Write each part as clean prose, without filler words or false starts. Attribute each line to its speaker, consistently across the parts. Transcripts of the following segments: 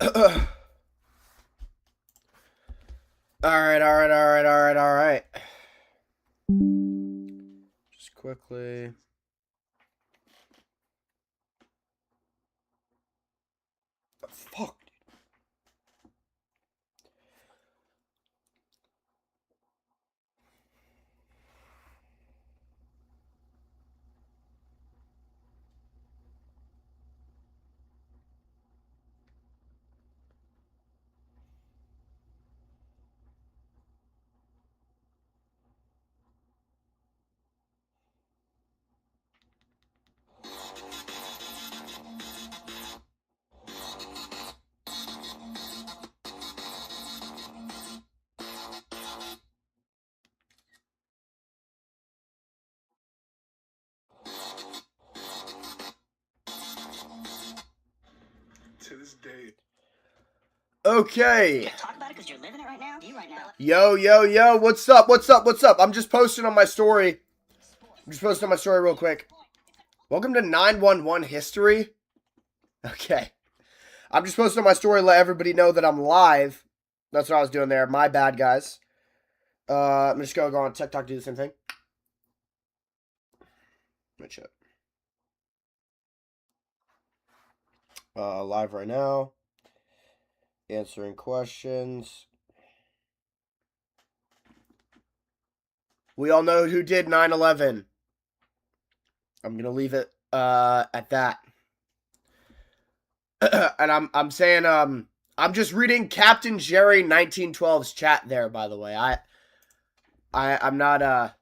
Speaker 1: Alright. Just quickly. Fuck. To this day. Okay.
Speaker 2: Talk about it because you're living it right now. You right now.
Speaker 1: Yo. What's up? I'm just posting on my story. Real quick. Welcome to 911 History. Okay. I'm just posting on my story to let everybody know that I'm live. That's what I was doing there. My bad, guys. I'm just going to go on TikTok, do the same thing. Let me check. Live right now. Answering questions. We all know who did 9/11. I'm going to leave it at that. And I'm saying I'm just reading Captain Jerry 1912's chat there, by the way. I'm not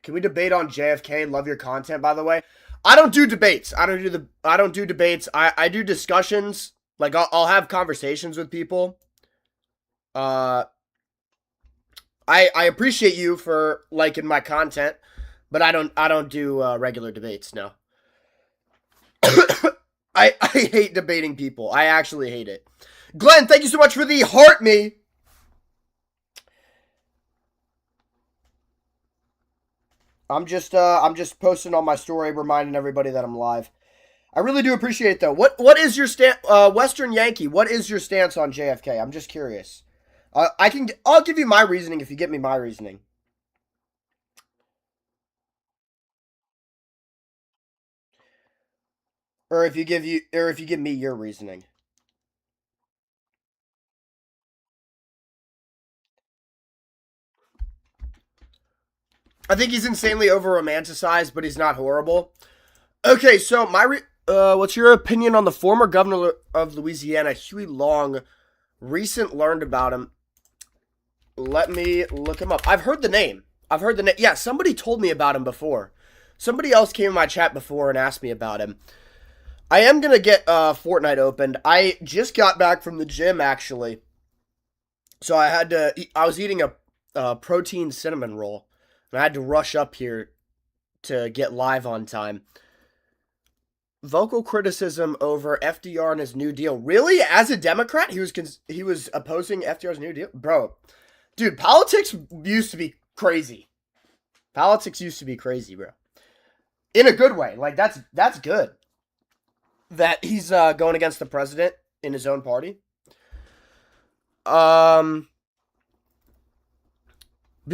Speaker 1: can we debate on JFK? Love your content, by the way. I don't do debates. I don't do debates. I do discussions. Like I'll have conversations with people. I appreciate you for liking my content, but I don't do regular debates. No. I hate debating people. I actually hate it. Glenn, thank you so much for the heart me. I'm just posting on my story, reminding everybody that I'm live. I really do appreciate it, though. What is your stance, Western Yankee? What is your stance on JFK? I'm just curious. I'll give you my reasoning if you get me my reasoning. Or if you give me your reasoning. I think he's insanely over-romanticized, but he's not horrible. Okay, so what's your opinion on the former governor of Louisiana, Huey Long? Recent learned about him. Let me look him up. I've heard the name. Yeah, somebody told me about him before. Somebody else came in my chat before and asked me about him. I am going to get Fortnite opened. I just got back from the gym, actually. So I was eating a protein cinnamon roll. And I had to rush up here to get live on time. Vocal criticism over FDR and his New Deal. Really? As a Democrat, he was opposing FDR's New Deal? Bro, dude, politics used to be crazy. Bro. In a good way. Like, that's good. That he's going against the president in his own party. We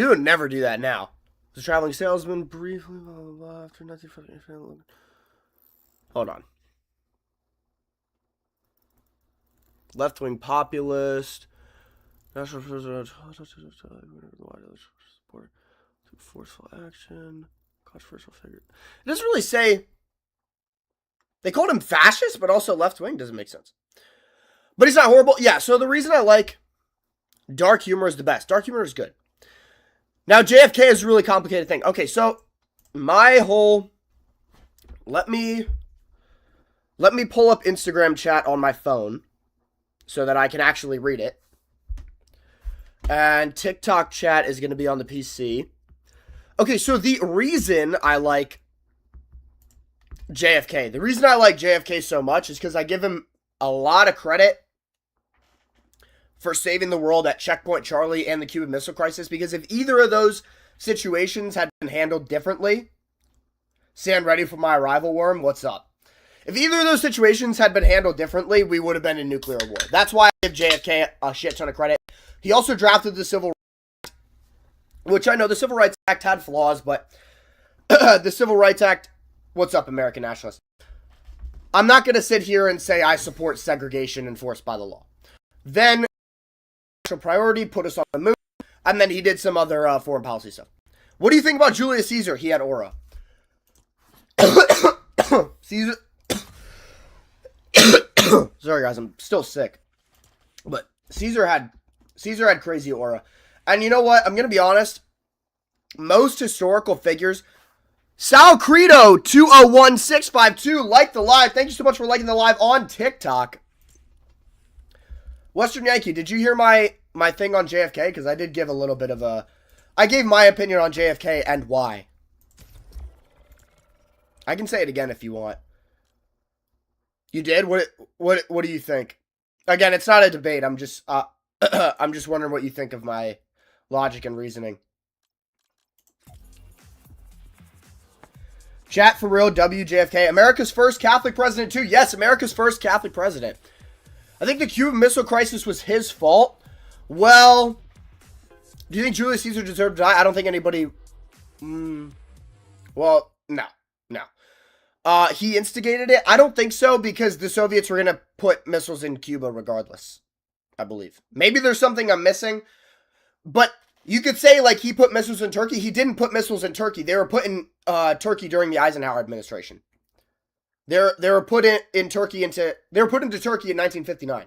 Speaker 1: would never do that now. The traveling salesman briefly, blah, blah, blah, after 1950. Hold on. Left-wing populist. National president. Support. Forceful action. Controversial figure. It doesn't really say. They called him fascist, but also left-wing. Doesn't make sense. But he's not horrible. Yeah, so the reason I like dark humor is the best. Dark humor is good. Now, JFK is a really complicated thing. Okay, so my whole... Let me pull up Instagram chat on my phone so that I can actually read it. And TikTok chat is going to be on the PC. Okay, so the reason I like JFK so much is because I give him a lot of credit for saving the world at Checkpoint Charlie and the Cuban Missile Crisis, because if either of those situations had been handled differently, stand ready for my arrival, Worm, what's up? If either of those situations had been handled differently, we would have been in nuclear war. That's why I give JFK a shit ton of credit. He also drafted the Civil Rights Act, which I know the Civil Rights Act had flaws, but the Civil Rights Act, what's up, American nationalists? I'm not going to sit here and say I support segregation enforced by the law. Then, national priority, put us on the moon, and then he did some other foreign policy stuff. What do you think about Julius Caesar? He had aura. Caesar. Sorry, guys, I'm still sick. But Caesar had crazy aura. And you know what? I'm going to be honest. Most historical figures. Sal Credo 201652 like the live. Thank you so much for liking the live on TikTok. Western Yankee, did you hear my thing on JFK? Because I did give a little bit of a... I gave my opinion on JFK and why. I can say it again if you want. You did? What do you think? Again, it's not a debate. I'm just I'm just wondering what you think of my logic and reasoning. Chat for real, WJFK. America's first Catholic president too. Yes, America's first Catholic president. I think the Cuban Missile Crisis was his fault. Well, do you think Julius Caesar deserved to die? I don't think anybody... Well, no. He instigated it? I don't think so, because the Soviets were going to put missiles in Cuba regardless, I believe. Maybe there's something I'm missing, but you could say, like, he put missiles in Turkey. He didn't put missiles in Turkey. They were put in Turkey during the Eisenhower administration. They were put into Turkey in 1959.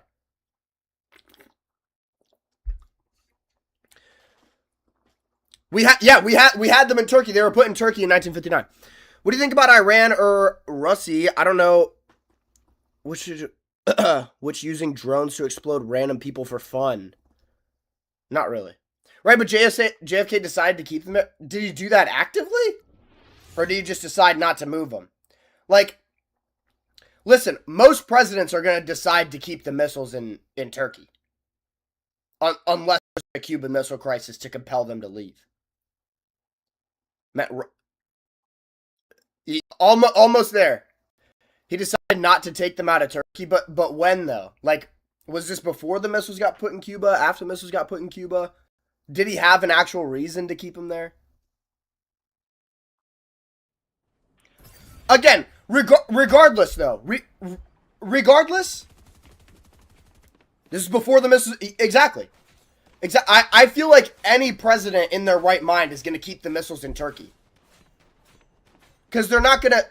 Speaker 1: We had them in Turkey. They were put in Turkey in 1959. What do you think about Iran or Russia? I don't know which using drones to explode random people for fun. Not really. Right, but JFK decided to keep them. Did he do that actively? Or did he just decide not to move them? Like, listen, most presidents are going to decide to keep the missiles in Turkey. Unless there's a Cuban Missile Crisis to compel them to leave. Almost there. He decided not to take them out of Turkey, but when though? Like, was this before the missiles got put in Cuba? After the missiles got put in Cuba? Did he have an actual reason to keep them there? Again, regardless though, regardless, this is before the missiles. Exactly. I feel like any president in their right mind is going to keep the missiles in Turkey. Because they're not going to...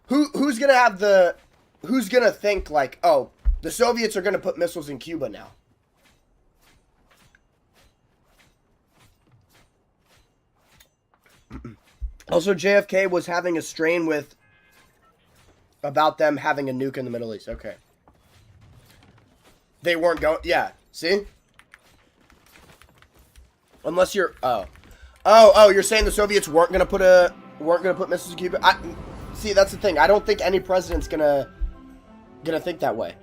Speaker 1: Who's going to have the... Who's going to think like, oh, the Soviets are going to put missiles in Cuba now? Also, JFK was having a strain with... about them having a nuke in the Middle East. Okay. They weren't going... Yeah. See? Unless you're... Oh, you're saying the Soviets weren't going to put missiles in Cuba? See, that's the thing. I don't think any president's gonna think that way.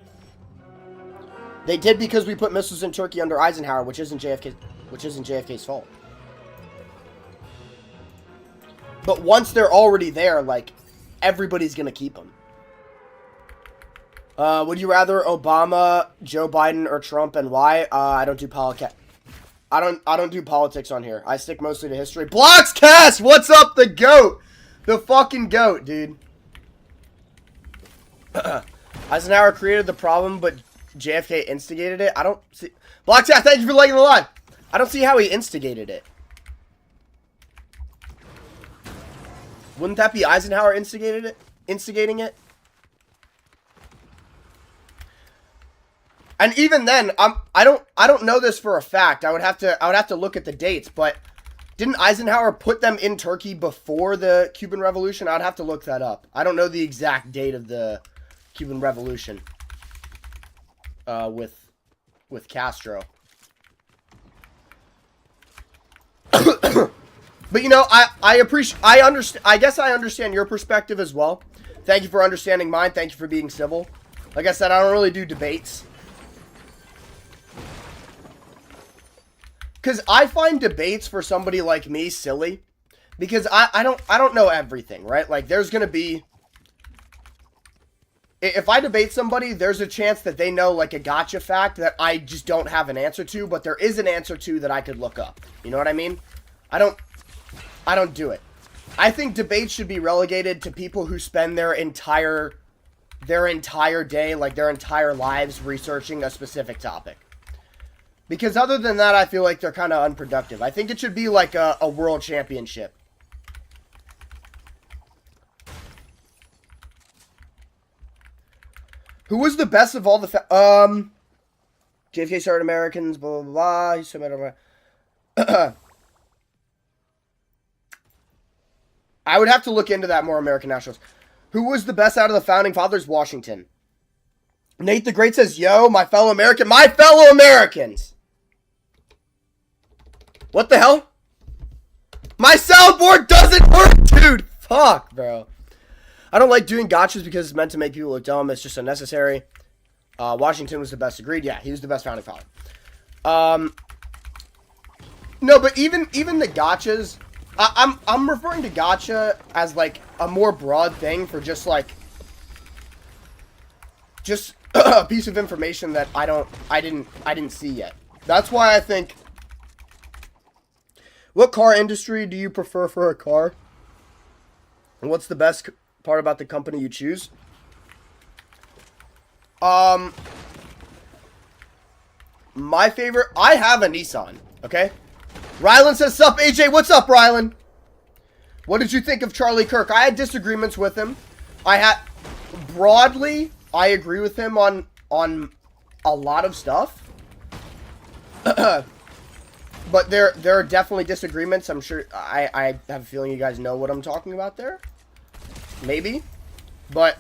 Speaker 1: They did because we put missiles in Turkey under Eisenhower, which isn't JFK's fault. But once they're already there, like, everybody's gonna keep them. Would you rather Obama, Joe Biden, or Trump, and why? I don't do politics. I don't do politics on here. I stick mostly to history. Blockscast! What's up, the GOAT? The fucking GOAT, dude. Eisenhower created the problem, but JFK instigated it. I don't see... Blockscast, thank you for liking the live. I don't see how he instigated it. Wouldn't that be Eisenhower instigating it? And even then, I don't know this for a fact. I would have to look at the dates, but didn't Eisenhower put them in Turkey before the Cuban Revolution? I'd have to look that up. I don't know the exact date of the Cuban Revolution with Castro. But you know, I guess I understand your perspective as well. Thank you for understanding mine. Thank you for being civil. Like I said, I don't really do debates. Because I find debates for somebody like me silly. Because I don't know everything, right? Like, there's going to be... if I debate somebody, there's a chance that they know like a gotcha fact that I just don't have an answer to, but there is an answer to that I could look up. You know what I mean? I don't do it. I think debates should be relegated to people who spend their entire day, like their entire lives, researching a specific topic. Because other than that, I feel like they're kind of unproductive. I think it should be like a world championship. Who was the best of all the JFK started Americans, blah, blah, blah. He submitted I would have to look into that more, American nationals. Who was the best out of the founding fathers? Washington. Nate the Great says, yo, my fellow Americans. What the hell? My soundboard doesn't work, dude. Fuck, bro. I don't like doing gotchas because it's meant to make people look dumb. It's just unnecessary. Washington was the best. Agreed. Yeah, he was the best founding father. No, but even the gotchas, I'm referring to gotcha as like a more broad thing for just a piece of information that I didn't see yet. That's why I think. What car industry do you prefer for a car? And what's the best part about the company you choose? My favorite, I have a Nissan, okay? Rylan says, sup, AJ, what's up, Rylan? What did you think of Charlie Kirk? I had disagreements with him. Broadly, I agree with him on a lot of stuff. But there are definitely disagreements. I'm sure, I have a feeling you guys know what I'm talking about there. Maybe. But,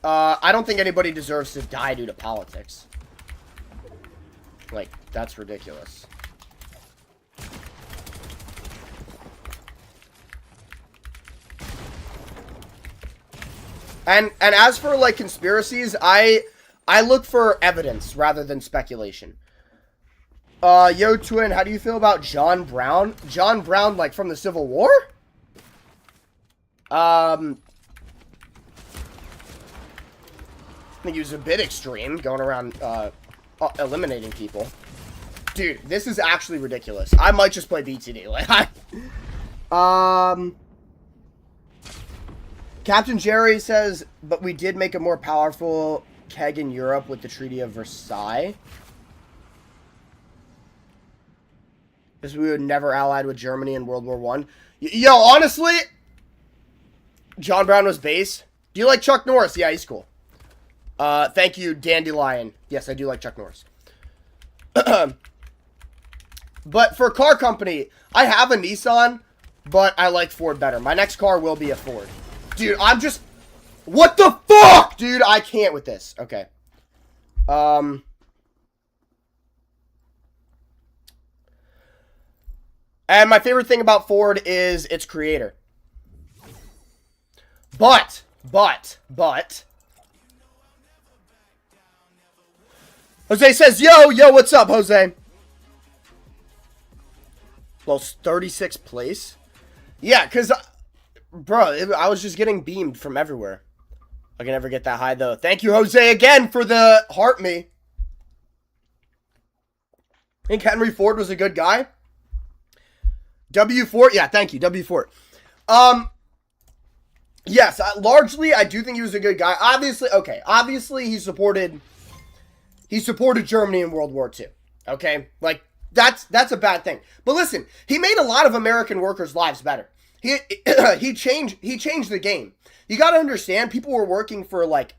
Speaker 1: I don't think anybody deserves to die due to politics. Like, that's ridiculous. And as for, like, conspiracies, I look for evidence rather than speculation. Yo, Twin, how do you feel about John Brown? John Brown, like, from the Civil War? I think he was a bit extreme, going around, eliminating people. Dude, this is actually ridiculous. I might just play BTD. Like, Captain Jerry says, but we did make a more powerful keg in Europe with the Treaty of Versailles. Because we would never allied with Germany in World War I. Yo, honestly, John Brown was base. Do you like Chuck Norris? Yeah, he's cool. Thank you, Dandelion. Yes, I do like Chuck Norris. But for a car company, I have a Nissan, but I like Ford better. My next car will be a Ford. Dude, I'm just... What the fuck? Dude, I can't with this. Okay. And my favorite thing about Ford is its creator. But... Jose says, yo, what's up, Jose? Well, 36th place? Yeah, because, bro, I was just getting beamed from everywhere. I can never get that high, though. Thank you, Jose, again, for the heart me. I think Henry Ford was a good guy. W. Ford, yeah, thank you, W. Ford. Yes, largely, I do think he was a good guy. Obviously, he supported Germany in World War II. Okay, like that's a bad thing. But listen, he made a lot of American workers' lives better. He changed the game. You got to understand, people were working for like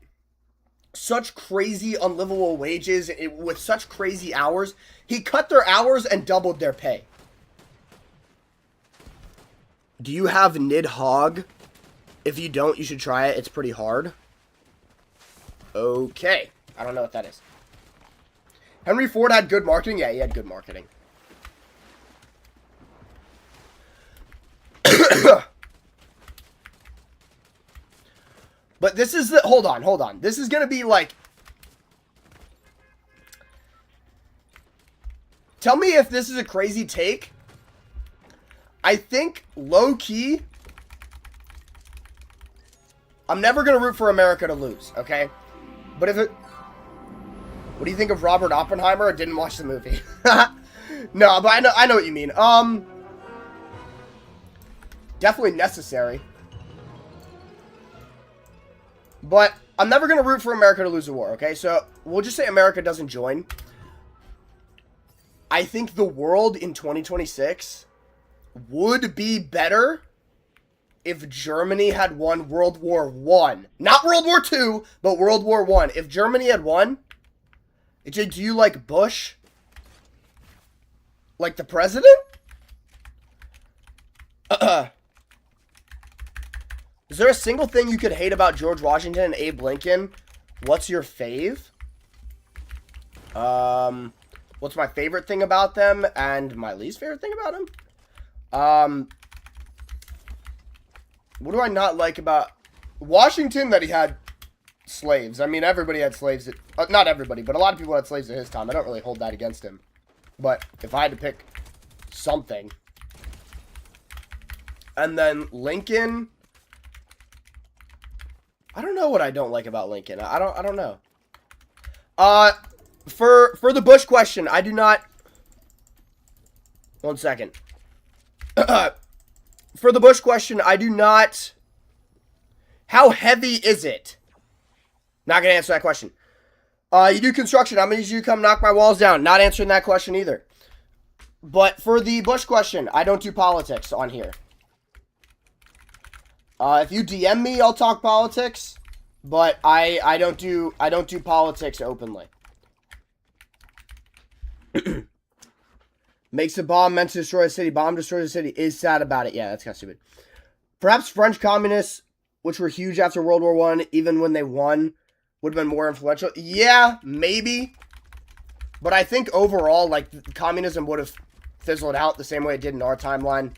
Speaker 1: such crazy unlivable wages with such crazy hours. He cut their hours and doubled their pay. Do you have Nidhogg? If you don't, you should try it. It's pretty hard. Okay. I don't know what that is. Henry Ford had good marketing? Yeah, he had good marketing. But this is the... Hold on. This is going to be like... Tell me if this is a crazy take. I think, low-key... I'm never going to root for America to lose, okay? But if it... What do you think of Robert Oppenheimer? I didn't watch the movie. No, but I know what you mean. Definitely necessary. But I'm never going to root for America to lose a war, okay? So, we'll just say America doesn't join. I think the world in 2026 would be better if Germany had won World War I. Not World War II, but World War I. If Germany had won, do you like Bush? Like the president? Is there a single thing you could hate about George Washington and Abe Lincoln? What's your fave? What's my favorite thing about them and my least favorite thing about them? What do I not like about Washington? That he had slaves. I mean, everybody had slaves. Not everybody, but a lot of people had slaves at his time. I don't really hold that against him. But if I had to pick something. And then Lincoln. I don't know what I don't like about Lincoln. I don't know. For the Bush question, I do not... 1 second. For the Bush question, I do not... How heavy is it? Not going to answer that question. You do construction. How many of you come knock my walls down? Not answering that question either. But for the Bush question, I don't do politics on here. If you DM me, I'll talk politics. But I don't do politics openly. Makes a bomb meant to destroy a city. Bomb destroys a city. Is sad about it. Yeah, that's kind of stupid. Perhaps French communists, which were huge after World War I, even when they won, would have been more influential. Yeah, maybe. But I think overall, like, communism would have fizzled out the same way it did in our timeline.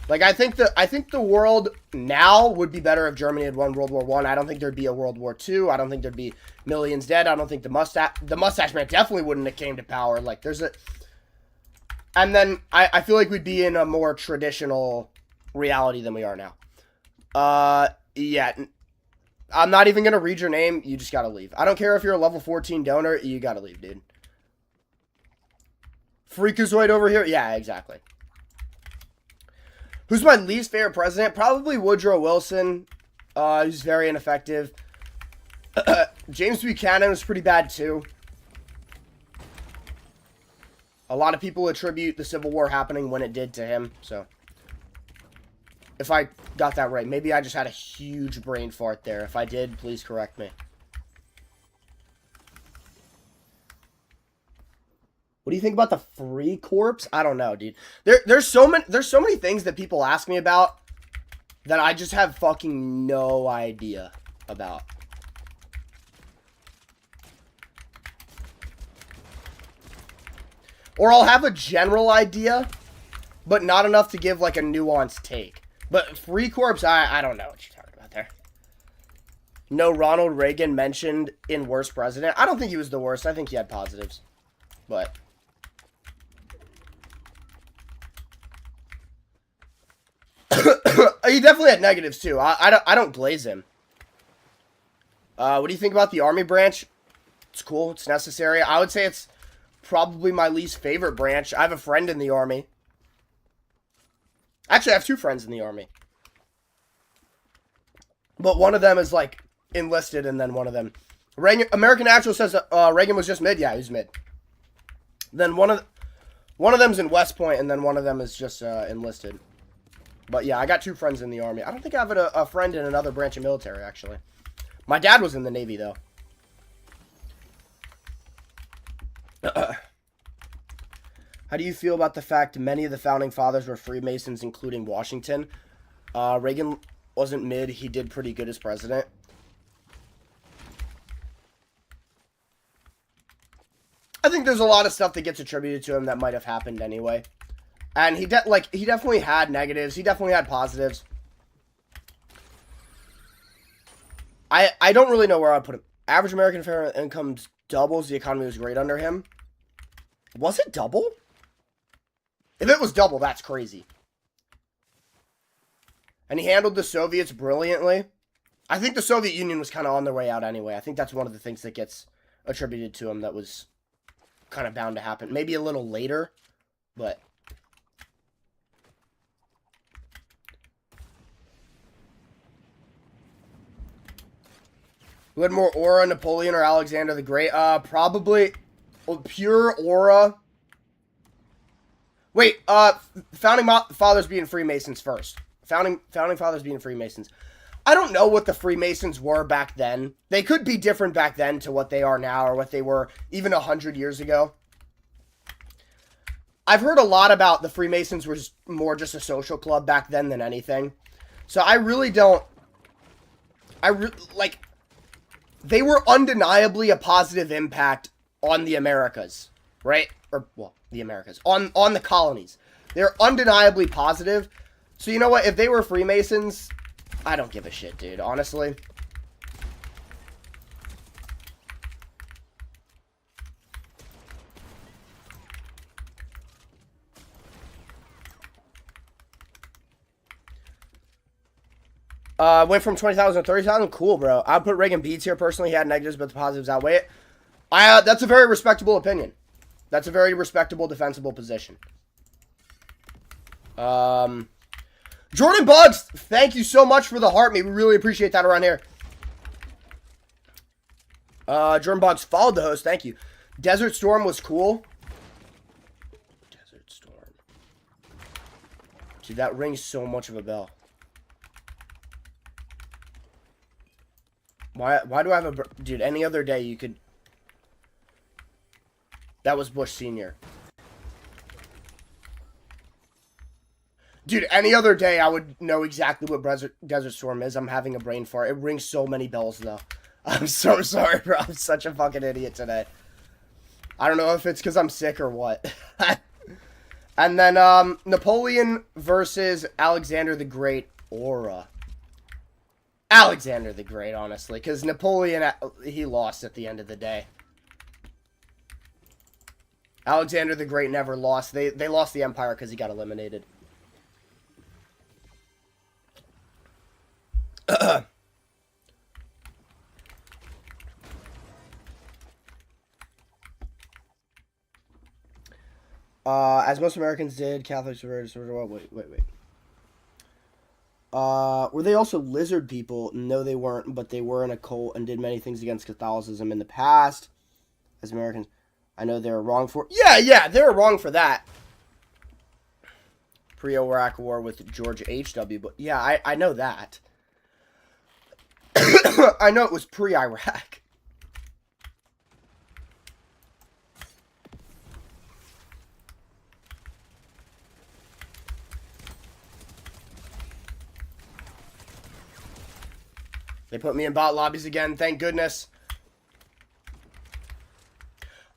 Speaker 1: Like, I think the world now would be better if Germany had won World War I. I don't think there'd be a World War II. I don't think there'd be millions dead. I don't think the mustache man definitely wouldn't have came to power. Like, there's a... And then I feel like we'd be in a more traditional reality than we are now. Yeah. I'm not even going to read your name. You just got to leave. I don't care if you're a level 14 donor. You got to leave, dude. Freakazoid over here? Yeah, exactly. Who's my least favorite president? Probably Woodrow Wilson. He's very ineffective. James Buchanan was pretty bad, too. A lot of people attribute the Civil War happening when it did to him, so... If I got that right. Maybe I just had a huge brain fart there. If I did, please correct me. What do you think about the Free Corps? I don't know, dude. There's so many things that people ask me about that I just have fucking no idea about. Or I'll have a general idea, but not enough to give like a nuanced take. But Free Corps, I don't know what you're talking about there. No Ronald Reagan mentioned in worst president. I don't think he was the worst. I think he had positives. But... he definitely had negatives too. I don't glaze him. What do you think about the army branch? It's cool. It's necessary. I would say it's probably my least favorite branch. I have a friend in the army. Actually, I have 2 friends in the army. But one of them is like enlisted, and then one of them... American Actual says Reagan was just mid. Yeah, he was mid. Then one of them's in West Point, and then one of them is just enlisted. But yeah, I got 2 friends in the army. I don't think I have a friend in another branch of military, actually. My dad was in the Navy, though. How do you feel about the fact many of the founding fathers were Freemasons, including Washington? Reagan wasn't mid. He did pretty good as president. I think there's a lot of stuff that gets attributed to him that might have happened anyway. And he definitely had negatives. He definitely had positives. I don't really know where I'd put him. Average American fair income doubles. The economy was great under him. Was it double? If it was double, that's crazy. And he handled the Soviets brilliantly. I think the Soviet Union was kind of on their way out anyway. I think that's one of the things that gets attributed to them that was kind of bound to happen. Maybe a little later, but... Who had more aura, Napoleon or Alexander the Great? Probably pure aura. Wait, founding fathers being Freemasons first. Founding fathers being Freemasons. I don't know what the Freemasons were back then. They could be different back then to what they are now or what they were even 100 years ago. I've heard a lot about the Freemasons was more just a social club back then than anything. So I really don't... They were undeniably a positive impact on the Americas, right? Or, well, the Americas. On the colonies. They're undeniably positive. So you know what? If they were Freemasons, I don't give a shit, dude. Honestly. Went from 20,000 to 30,000. Cool, bro. I'd put Reagan beats here personally. He had negatives, but the positives outweigh it. That's a very respectable opinion. That's a very respectable, defensible position. Jordan Bugs, thank you so much for the heart, mate. We really appreciate that around here. Jordan Bugs followed the host. Thank you. Desert Storm was cool. Desert Storm. Dude, that rings so much of a bell. Why do I have a... Dude, any other day you could... That was Bush Sr. Dude, any other day I would know exactly what Desert Storm is. I'm having a brain fart. It rings so many bells, though. I'm so sorry, bro. I'm such a fucking idiot today. I don't know if it's because I'm sick or what. And then, Napoleon versus Alexander the Great aura. Alexander the Great, honestly, because Napoleon, he lost at the end of the day. Alexander the Great never lost. They lost the empire because he got eliminated. As most Americans did, Catholics were... Wait. Were they also lizard people? No, they weren't, but they were in a cult and did many things against Catholicism in the past. As Americans, I know they were wrong for... Yeah, they were wrong for that. Pre-Iraq War with George H.W., but yeah, I know that. I know it was pre-Iraq. They put me in bot lobbies again, thank goodness.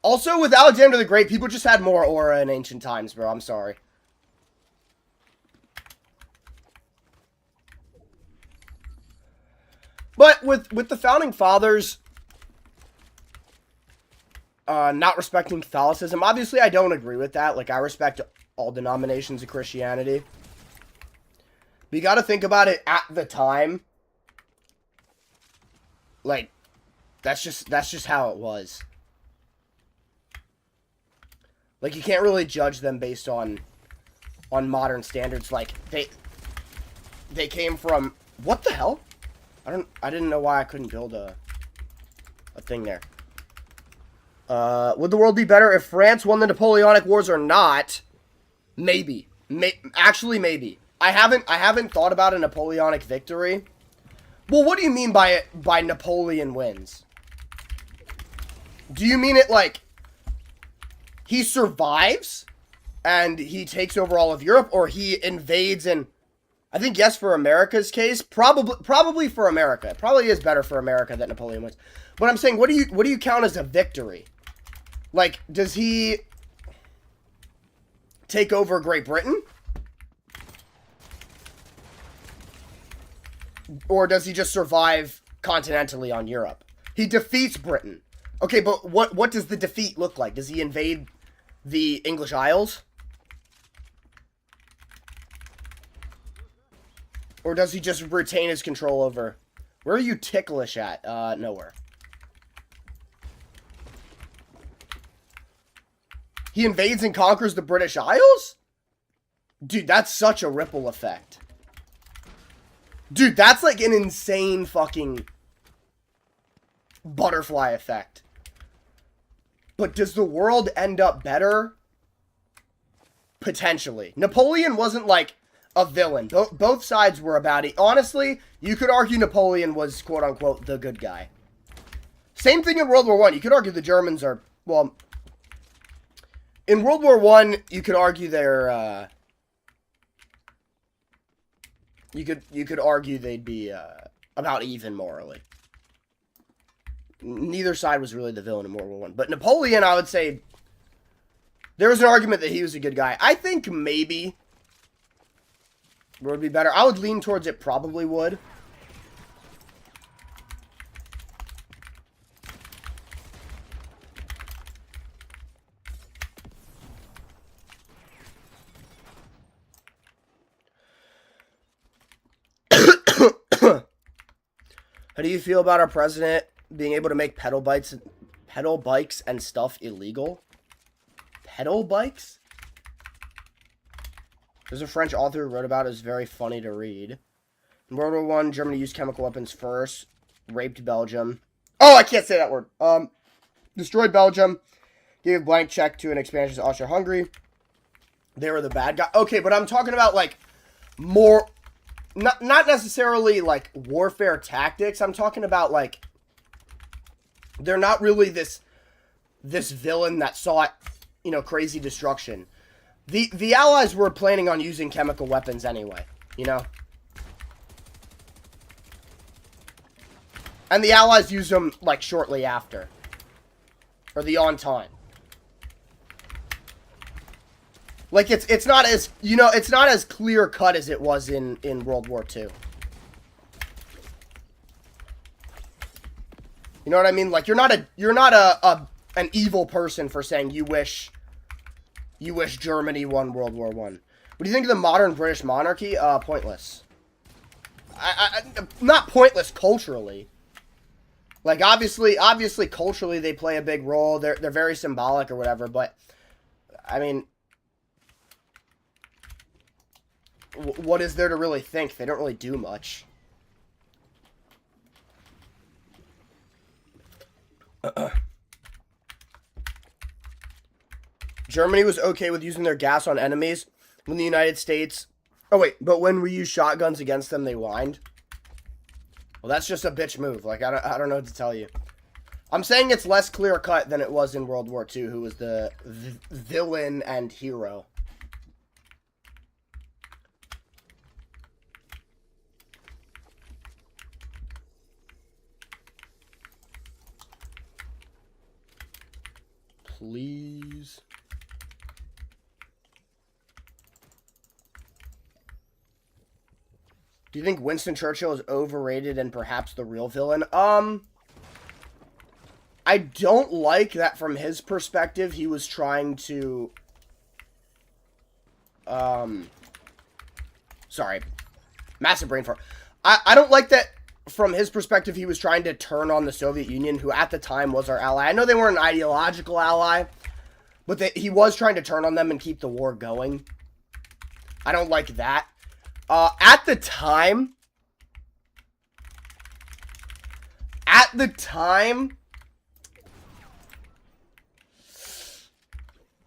Speaker 1: Also, with Alexander the Great, people just had more aura in ancient times, bro. I'm sorry. But with the Founding Fathers not respecting Catholicism, obviously I don't agree with that. Like, I respect all denominations of Christianity. But you gotta think about it at the time. Like, that's just how it was. Like, you can't really judge them based on modern standards. Like, they came from... What the hell? I didn't know why I couldn't build a thing there. Would the world be better if France won the Napoleonic Wars or not? Maybe. Actually, maybe. I haven't thought about a Napoleonic victory. Well, what do you mean by Napoleon wins? Do you mean it like he survives and he takes over all of Europe, or he invades? And I think yes, for America's case, probably for America. It probably is better for America that Napoleon wins. But I'm saying, what do you count as a victory? Like, does he take over Great Britain? Or does he just survive continentally on Europe? He defeats Britain. Okay, but what does the defeat look like? Does he invade the English Isles? Or does he just retain his control over Where are you ticklish at? Nowhere. He invades and conquers the British Isles? Dude, that's such a ripple effect. Dude, that's like an insane fucking butterfly effect. But does the world end up better? Potentially. Napoleon wasn't like a villain. Both sides were about it. Honestly, you could argue Napoleon was quote-unquote the good guy. Same thing in World War I. You could argue the Germans are, well, in World War I, you could argue they're, you could argue they'd be, about even morally. Neither side was really the villain in World War I. But Napoleon, I would say, there was an argument that he was a good guy. I think maybe it would be better. I would lean towards it probably would. How do you feel about our president being able to make pedal bikes and stuff illegal? Pedal bikes? There's a French author who wrote about it. It's very funny to read. In World War I, Germany used chemical weapons first. Raped Belgium. Oh, I can't say that word. Destroyed Belgium. Gave a blank check to an expansion to Austria-Hungary. They were the bad guy. Okay, but I'm talking about, like, more... Not necessarily, like, warfare tactics. I'm talking about, like... They're not really this villain that sought, you know, crazy destruction. The Allies were planning on using chemical weapons anyway, you know? And the Allies used them, like, shortly after. Or on time. Like, it's not as, you know, it's not as clear-cut as it was in World War II. You know what I mean? Like, you're not an evil person for saying you wish Germany won World War I. What do you think of the modern British monarchy? Pointless. Not pointless culturally. Like, obviously culturally they play a big role. They're very symbolic or whatever, but I mean, what is there to really think? They don't really do much. Germany was okay with using their gas on enemies when the United States... Oh, wait, but when we use shotguns against them, they whined? Well, that's just a bitch move. Like, I don't know what to tell you. I'm saying it's less clear-cut than it was in World War II, who was the villain and hero. Please. Do you think Winston Churchill is overrated and perhaps the real villain? I don't like that from his perspective he was trying to... Sorry. Massive brain fart. I don't like that from his perspective he was trying to turn on the Soviet Union, who at the time was our ally. I know they weren't an ideological ally, but he was trying to turn on them and keep the war going. I don't like that. At the time,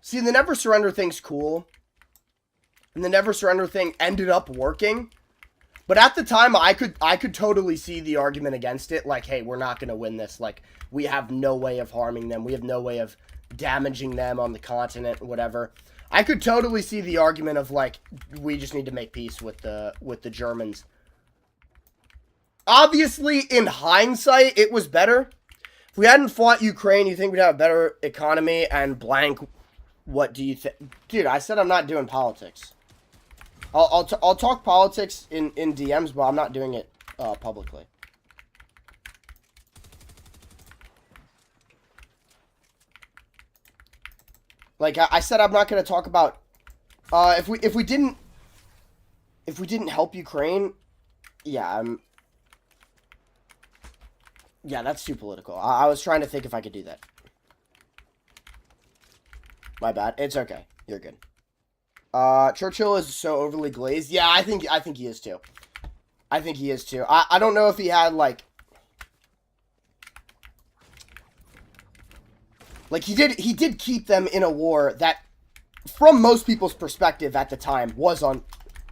Speaker 1: see, the never surrender thing's cool, and the never surrender thing ended up working, but at the time, I could totally see the argument against it, like, hey, we're not gonna win this, like, we have no way of harming them, we have no way of damaging them on the continent, whatever. I could totally see the argument of, like, we just need to make peace with the Germans. Obviously, in hindsight, it was better. If we hadn't fought Ukraine, you think we'd have a better economy and blank, what do you think? Dude, I said I'm not doing politics. I'll talk politics in DMs, but I'm not doing it publicly. Like I said, I'm not going to talk about if we didn't help Ukraine, yeah, Yeah, that's too political. I was trying to think if I could do that. My bad. It's okay. You're good. Churchill is so overly glazed. Yeah, I think he is too. I think he is too. I don't know if he had like he did keep them in a war that, from most people's perspective at the time, was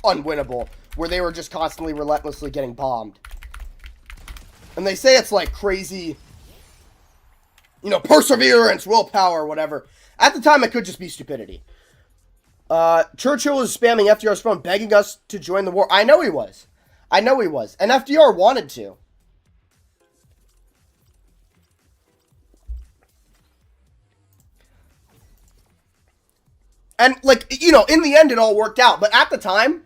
Speaker 1: unwinnable, where they were just constantly relentlessly getting bombed. And they say it's like crazy, perseverance, willpower, whatever. At the time, it could just be stupidity. Churchill was spamming FDR's phone, begging us to join the war. I know he was. And FDR wanted to. And, in the end, it all worked out. But at the time,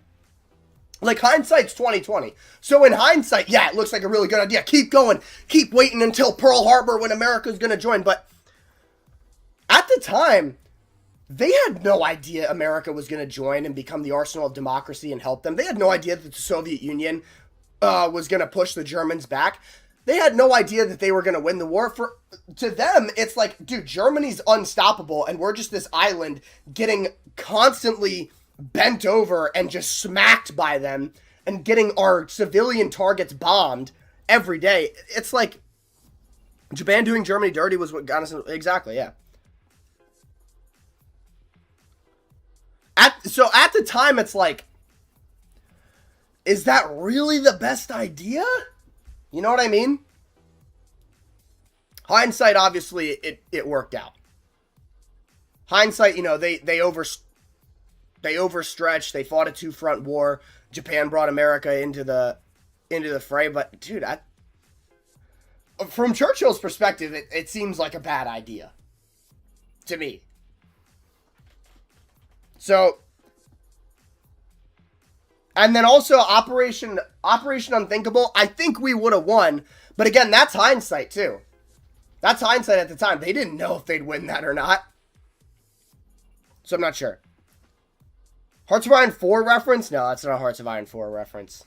Speaker 1: hindsight's 20/20. So in hindsight, yeah, it looks like a really good idea. Keep going. Keep waiting until Pearl Harbor when America's going to join. But at the time, they had no idea America was going to join and become the arsenal of democracy and help them. They had no idea that the Soviet Union was going to push the Germans back. They had no idea that they were going to win the war. To them, it's like, dude, Germany's unstoppable, and we're just this island getting constantly bent over and just smacked by them and getting our civilian targets bombed every day. It's like Japan doing Germany dirty was what got us. Exactly, yeah. So at the time, it's like, is that really the best idea? You know what I mean? Hindsight, obviously, it worked out. Hindsight, they overstretched. They fought a two-front war. Japan brought America into the fray. But dude, from Churchill's perspective, it seems like a bad idea to me. So, and then also Operation Unthinkable. I think we would have won, but again, that's hindsight too. That's hindsight at the time. They didn't know if they'd win that or not. So I'm not sure. Hearts of Iron 4 reference? No, that's not a Hearts of Iron 4 reference.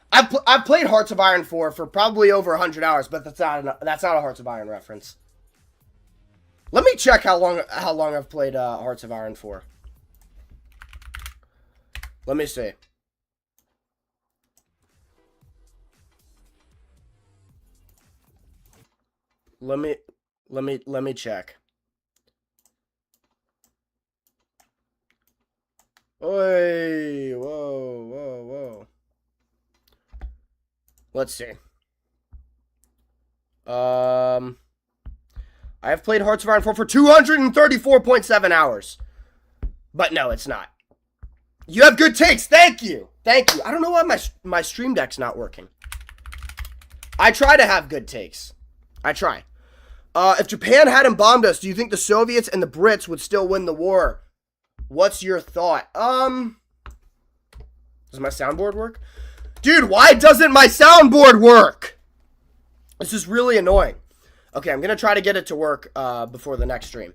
Speaker 1: I've played Hearts of Iron 4 for probably over 100 hours, but that's not a Hearts of Iron reference. Let me check how long I've played Hearts of Iron 4. Let me see. Let me check. Oi, whoa. Let's see. I have played Hearts of Iron 4 for 234.7 hours. But no, it's not. You have good takes. Thank you. I don't know why my Stream Deck's not working. I try to have good takes. I try. If Japan hadn't bombed us, do you think the Soviets and the Brits would still win the war? What's your thought? Does my soundboard work? Dude, why doesn't my soundboard work? This is really annoying. Okay, I'm going to try to get it to work before the next stream.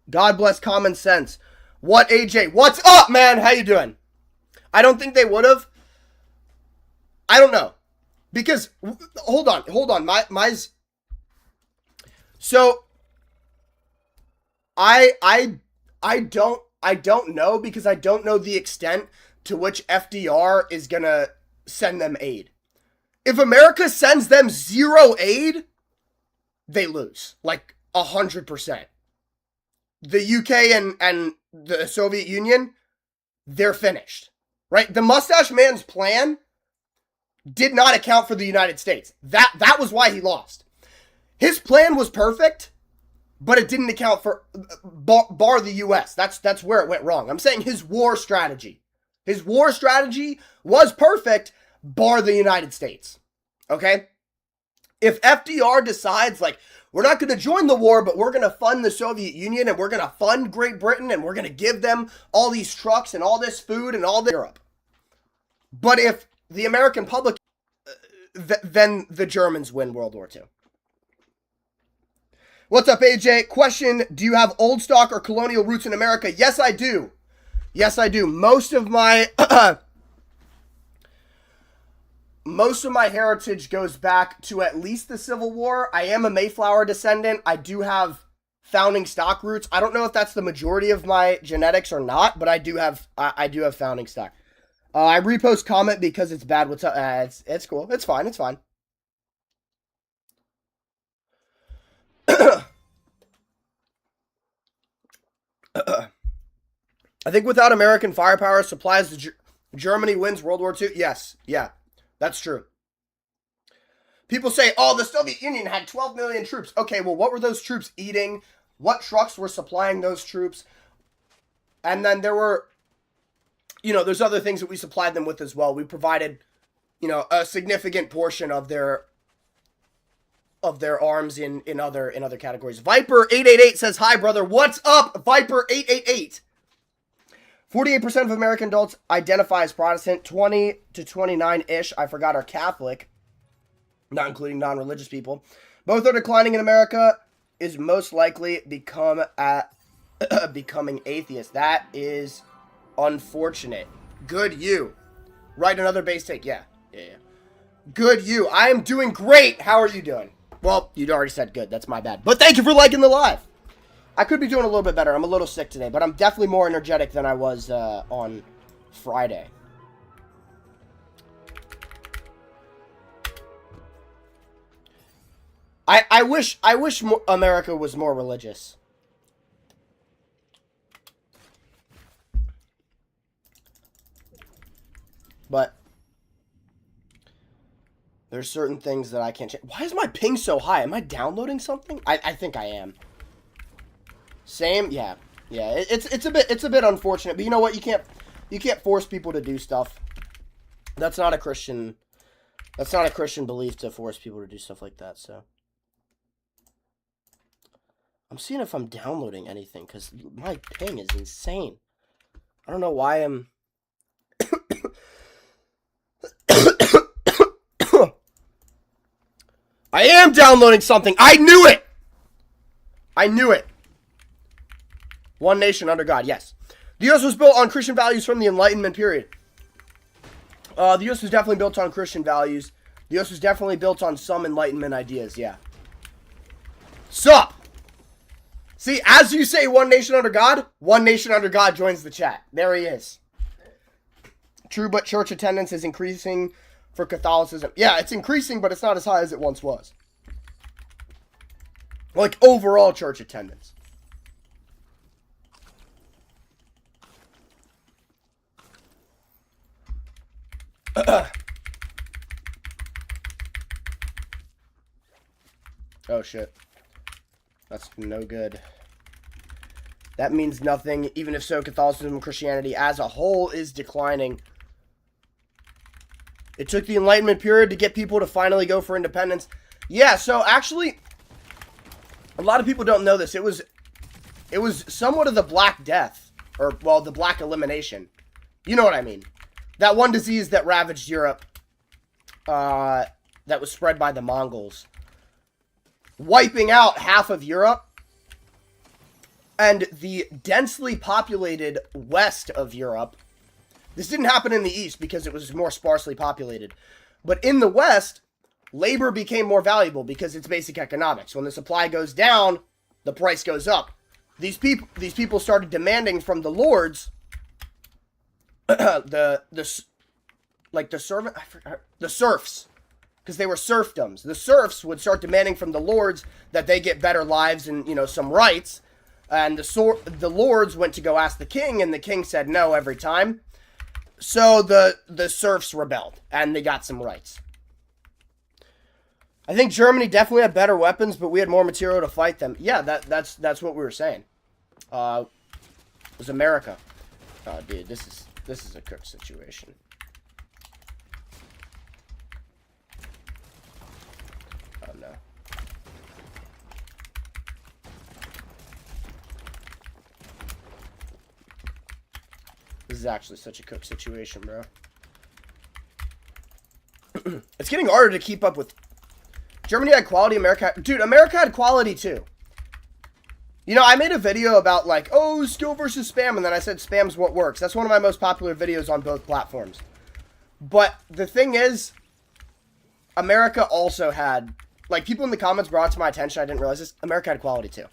Speaker 1: God bless common sense. What, AJ? What's up, man? How you doing? I don't think they would have. I don't know. Because, hold on. So, I don't know, because I don't know the extent to which FDR is going to send them aid. If America sends them zero aid, they lose. 100%. The UK and the Soviet Union, they're finished. Right? The Mustache Man's plan did not account for the United States. That was why he lost. His plan was perfect, but it didn't account for bar the US. That's where it went wrong. I'm saying his war strategy. His war strategy was perfect, bar the United States. Okay? If FDR decides, we're not going to join the war, but we're going to fund the Soviet Union, and we're going to fund Great Britain, and we're going to give them all these trucks and all this food and all this Europe. But if the American public, then the Germans win World War II. What's up, AJ? Question, do you have old stock or colonial roots in America? Yes, I do. Most of my most of my heritage goes back to at least the Civil War. I am a Mayflower descendant. I do have founding stock roots. I don't know if that's the majority of my genetics or not, but I do have founding stock. I repost comment because it's bad. What's up? It's cool. It's fine. It's fine. I think without American firepower, supplies to Germany wins World War II. Yes. Yeah. That's true. People say, oh, the Soviet Union had 12 million troops. Okay, well, what were those troops eating? What trucks were supplying those troops? And then there were, there's other things that we supplied them with as well. We provided, a significant portion of their arms in other categories. Viper888 says, hi, brother. What's up, Viper888? 48% of American adults identify as Protestant. 20 to 29-ish, I forgot, are Catholic, not including non-religious people. Both are declining in America. Is most likely becoming atheist. That is unfortunate. Good you. Write another base take. Yeah. Good you. I am doing great. How are you doing? Well, you'd already said good. That's my bad. But thank you for liking the live. I could be doing a little bit better. I'm a little sick today, but I'm definitely more energetic than I was on Friday. I wish America was more religious. But there's certain things that I can't change. Why is my ping so high? Am I downloading something? I think I am. Same, yeah. It's a bit unfortunate, but you know what? You can't force people to do stuff. That's not a Christian belief to force people to do stuff like that. So I'm seeing if I'm downloading anything because my ping is insane. I don't know why I'm. I am downloading something. I knew it. One nation under God, yes. The U.S. was built on Christian values from the Enlightenment period. The U.S. was definitely built on Christian values. The U.S. was definitely built on some Enlightenment ideas, yeah. Sup? See, as you say one nation under God joins the chat. There he is. True, but church attendance is increasing for Catholicism. Yeah, it's increasing, but it's not as high as it once was. Like, overall church attendance. Oh, shit. That's no good. That means nothing. Even if so, Catholicism and Christianity as a whole is declining. It took the Enlightenment period to get people to finally go for independence. Yeah, so actually, a lot of people don't know this. It was somewhat of the Black Death. Or, well, the Black Elimination. You know what I mean. That one disease that ravaged Europe, that was spread by the Mongols, wiping out half of Europe, and the densely populated west of Europe. This didn't happen in the east because it was more sparsely populated. But in the west, labor became more valuable because it's basic economics. When the supply goes down, the price goes up. These people started demanding from the lords the serfs, because they were serfdoms. The serfs would start demanding from the lords that they get better lives and, some rights. And the lords went to go ask the king, and the king said no every time. So the serfs rebelled, and they got some rights. I think Germany definitely had better weapons, but we had more material to fight them. Yeah, that's what we were saying. It was America. Oh, dude, this is a cooked situation. Oh, no. This is actually such a cooked situation, bro. It's getting harder to keep up with. Germany had quality, America had quality too. I made a video about skill versus spam, and then I said spam's what works. That's one of my most popular videos on both platforms. But the thing is, America also had, like, people in the comments brought to my attention, I didn't realize this, America had quality too.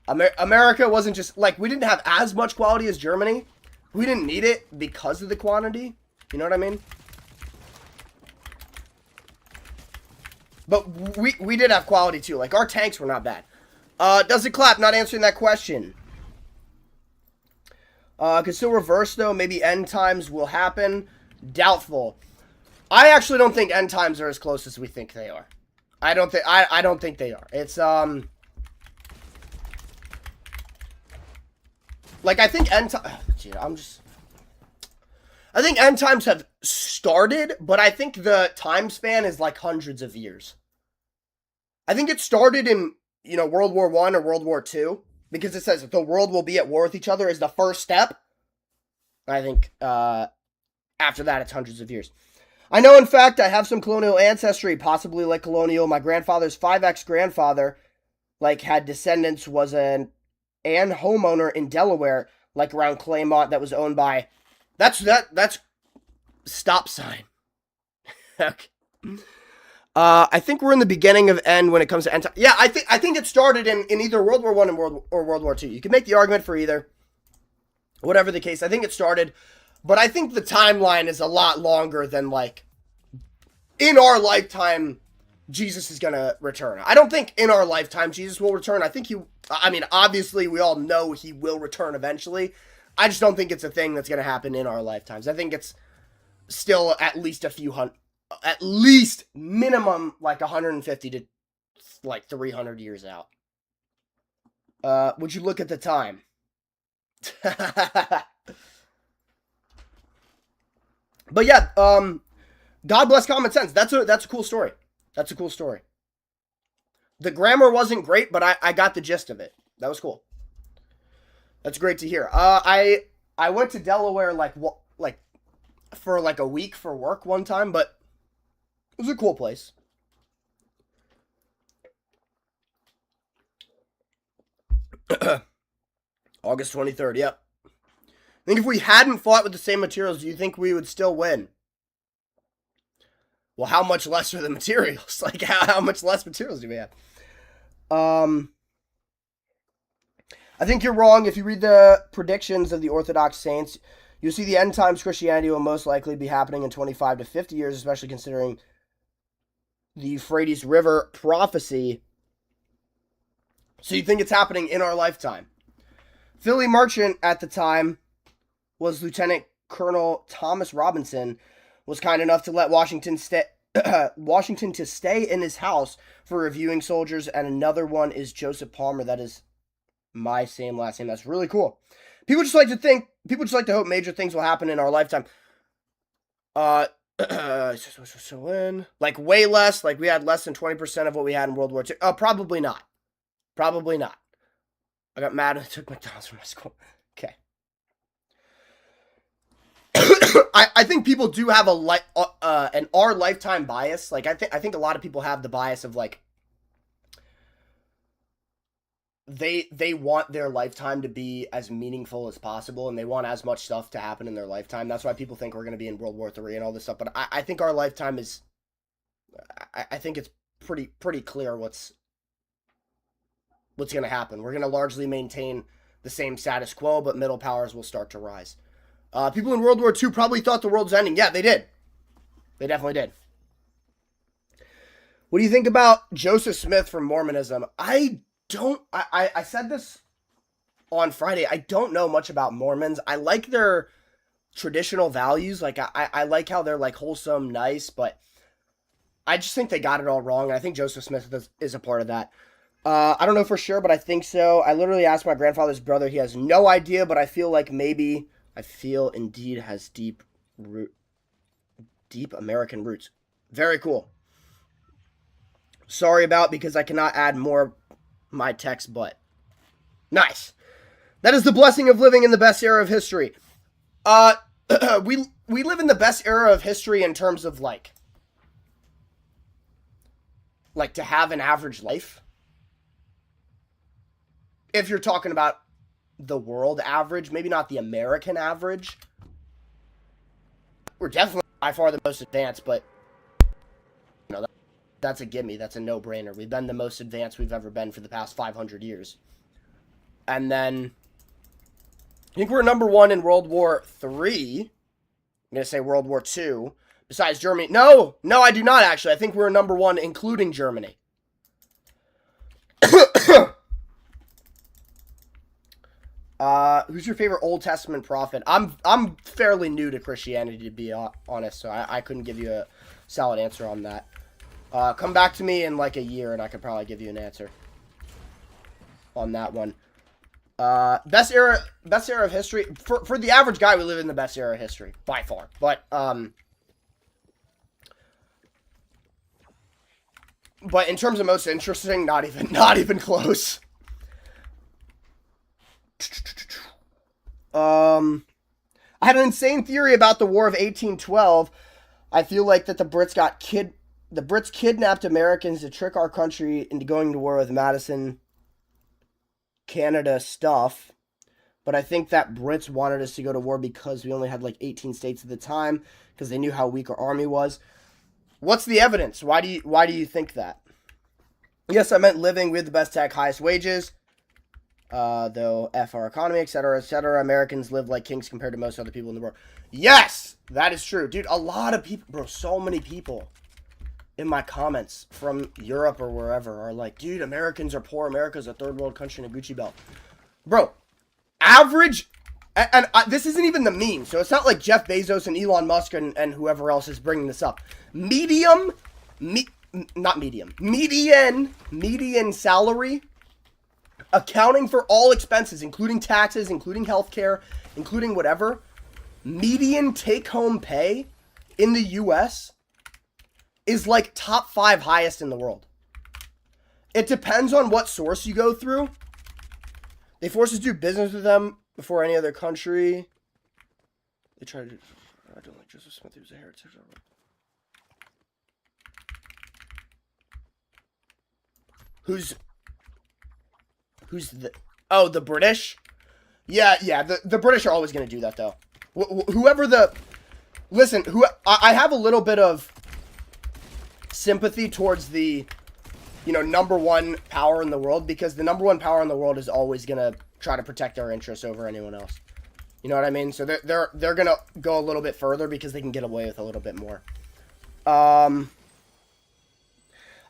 Speaker 1: America wasn't just, like, we didn't have as much quality as Germany. We didn't need it because of the quantity. You know what I mean? But we did have quality too. Like, our tanks were not bad. Does it clap? Not answering that question. Could still reverse, though. Maybe end times will happen. Doubtful. I actually don't think end times are as close as we think they are. I don't think they are. It's, like, I think end times... I think end times have started, but I think the time span is like hundreds of years. I think it started in, you know, World War I or World War II, because it says the world will be at war with each other is the first step. I think after that, it's hundreds of years. I know, in fact, I have some colonial ancestry, possibly like colonial. My grandfather's 5X grandfather, like, had descendants, was an homeowner in Delaware, like around Claymont, that was owned by... That's stop sign. Okay. I think we're in the beginning of end when it comes to end time. Yeah, I think it started in either World War I and World War II. You can make the argument for either. Whatever the case, I think it started. But I think the timeline is a lot longer than, like, in our lifetime, Jesus is going to return. I don't think in our lifetime Jesus will return. I think obviously we all know he will return eventually. I just don't think it's a thing that's going to happen in our lifetimes. I think it's still at least a few hundred, at least minimum like 150 to like 300 years out. Would you look at the time? But yeah, God bless common sense. That's a cool story. That's a cool story. The grammar wasn't great, but I got the gist of it. That was cool. That's great to hear. I went to Delaware like for like a week for work one time, but it was a cool place. August 23rd, yep. I think if we hadn't fought with the same materials, do you think we would still win? Well, how much less are the materials? Like, how much less materials do we have? I think you're wrong. If you read the predictions of the Orthodox saints, you'll see the end times Christianity will most likely be happening in 25 to 50 years, especially considering the Euphrates River prophecy. So you think it's happening in our lifetime? Philly Merchant at the time was Lieutenant Colonel Thomas Robinson, was kind enough to let Washington to stay in his house for reviewing soldiers, and another one is Joseph Palmer. That is my same last name. That's really cool. People just like to hope major things will happen in our lifetime. Like way less, like we had less than 20% of what we had in World War II. Probably not. Probably not. I got mad and took McDonald's from my school. Okay. I think people do have an our lifetime bias. Like I think a lot of people have the bias of like they want their lifetime to be as meaningful as possible, and they want as much stuff to happen in their lifetime. That's why people think we're going to be in World War III and all this stuff. But I think our lifetime is, I think it's pretty clear what's going to happen. We're going to largely maintain the same status quo, but middle powers will start to rise. People in World War II probably thought the world's ending. Yeah, they did. They definitely did. What do you think about Joseph Smith from Mormonism? I said this on Friday. I don't know much about Mormons. I like their traditional values. Like, I like how they're, like, wholesome, nice, but I just think they got it all wrong. I think Joseph Smith is a part of that. I don't know for sure, but I think so. I literally asked my grandfather's brother. He has no idea, but I feel like maybe... I feel indeed has deep American roots. Very cool. Sorry about because I cannot add more my text, but nice. That is the blessing of living in the best era of history. We live in the best era of history in terms of like to have an average life. If you're talking about the world average, maybe not the American average. We're definitely by far the most advanced, but That's a gimme. That's a no-brainer. We've been the most advanced we've ever been for the past 500 years. And then, I think we're number one in World War III. I'm going to say World War II. Besides Germany. No, I do not actually. I think we're number one, including Germany. Who's your favorite Old Testament prophet? I'm fairly new to Christianity, to be honest, so I couldn't give you a solid answer on that. Come back to me in like a year, and I could probably give you an answer on that one. Best era of history for the average guy. We live in the best era of history by far, but in terms of most interesting, not even close. I had an insane theory about the War of 1812. I feel like that the Brits kidnapped Americans to trick our country into going to war with Madison, Canada stuff. But I think that Brits wanted us to go to war because we only had like 18 states at the time, because they knew how weak our army was. What's the evidence? Why do you think that? Yes, I meant living. We had the best tech, highest wages. Though F our economy, etc., etc. Americans live like kings compared to most other people in the world. Yes, that is true, dude. A lot of people, bro, so many people in my comments from Europe or wherever are like, dude, Americans are poor. America's a third world country in a Gucci belt. Bro, average, and this isn't even the meme, so it's not like Jeff Bezos and Elon Musk and whoever else is bringing this up. Median salary, accounting for all expenses, including taxes, including healthcare, including whatever, median take-home pay in the U.S. is like top 5 highest in the world. It depends on what source you go through. They force us to do business with them before any other country. They try to... I don't like Joseph Smith. He was a heritage. Who's the... Oh, the British? Yeah, the British are always going to do that, though. Whoever the... Listen, I have a little bit of sympathy towards the, number one power in the world, because the number one power in the world is always going to try to protect their interests over anyone else. You know what I mean? So they're going to go a little bit further because they can get away with a little bit more. I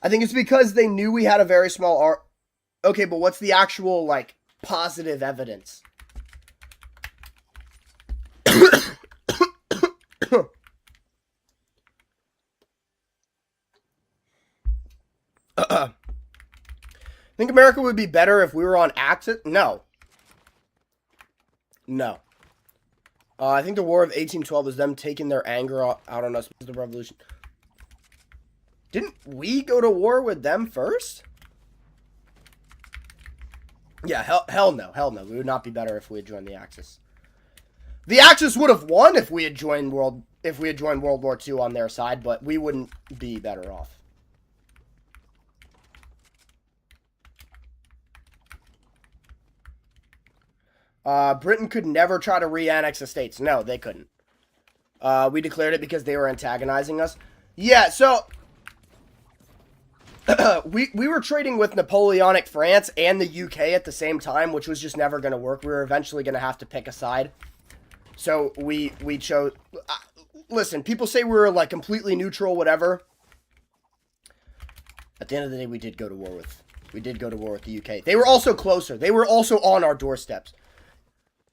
Speaker 1: think it's because they knew we had a very small... Okay, but what's the actual, like, positive evidence? Think America would be better if we were on Axis? No. I think the War of 1812 was them taking their anger out on us because of the revolution. Didn't we go to war with them first? Yeah, hell no. We would not be better if we had joined the Axis. The Axis would have won if we had joined World War II on their side, but we wouldn't be better off. Britain could never try to re-annex the states. No, they couldn't. We declared it because they were antagonizing us. Yeah, so we were trading with Napoleonic France and the UK at the same time, which was just never going to work. We were eventually going to have to pick a side. So we chose... listen, people say we were like completely neutral, whatever. At the end of the day, we did go to war with the UK. They were also closer. They were also on our doorsteps.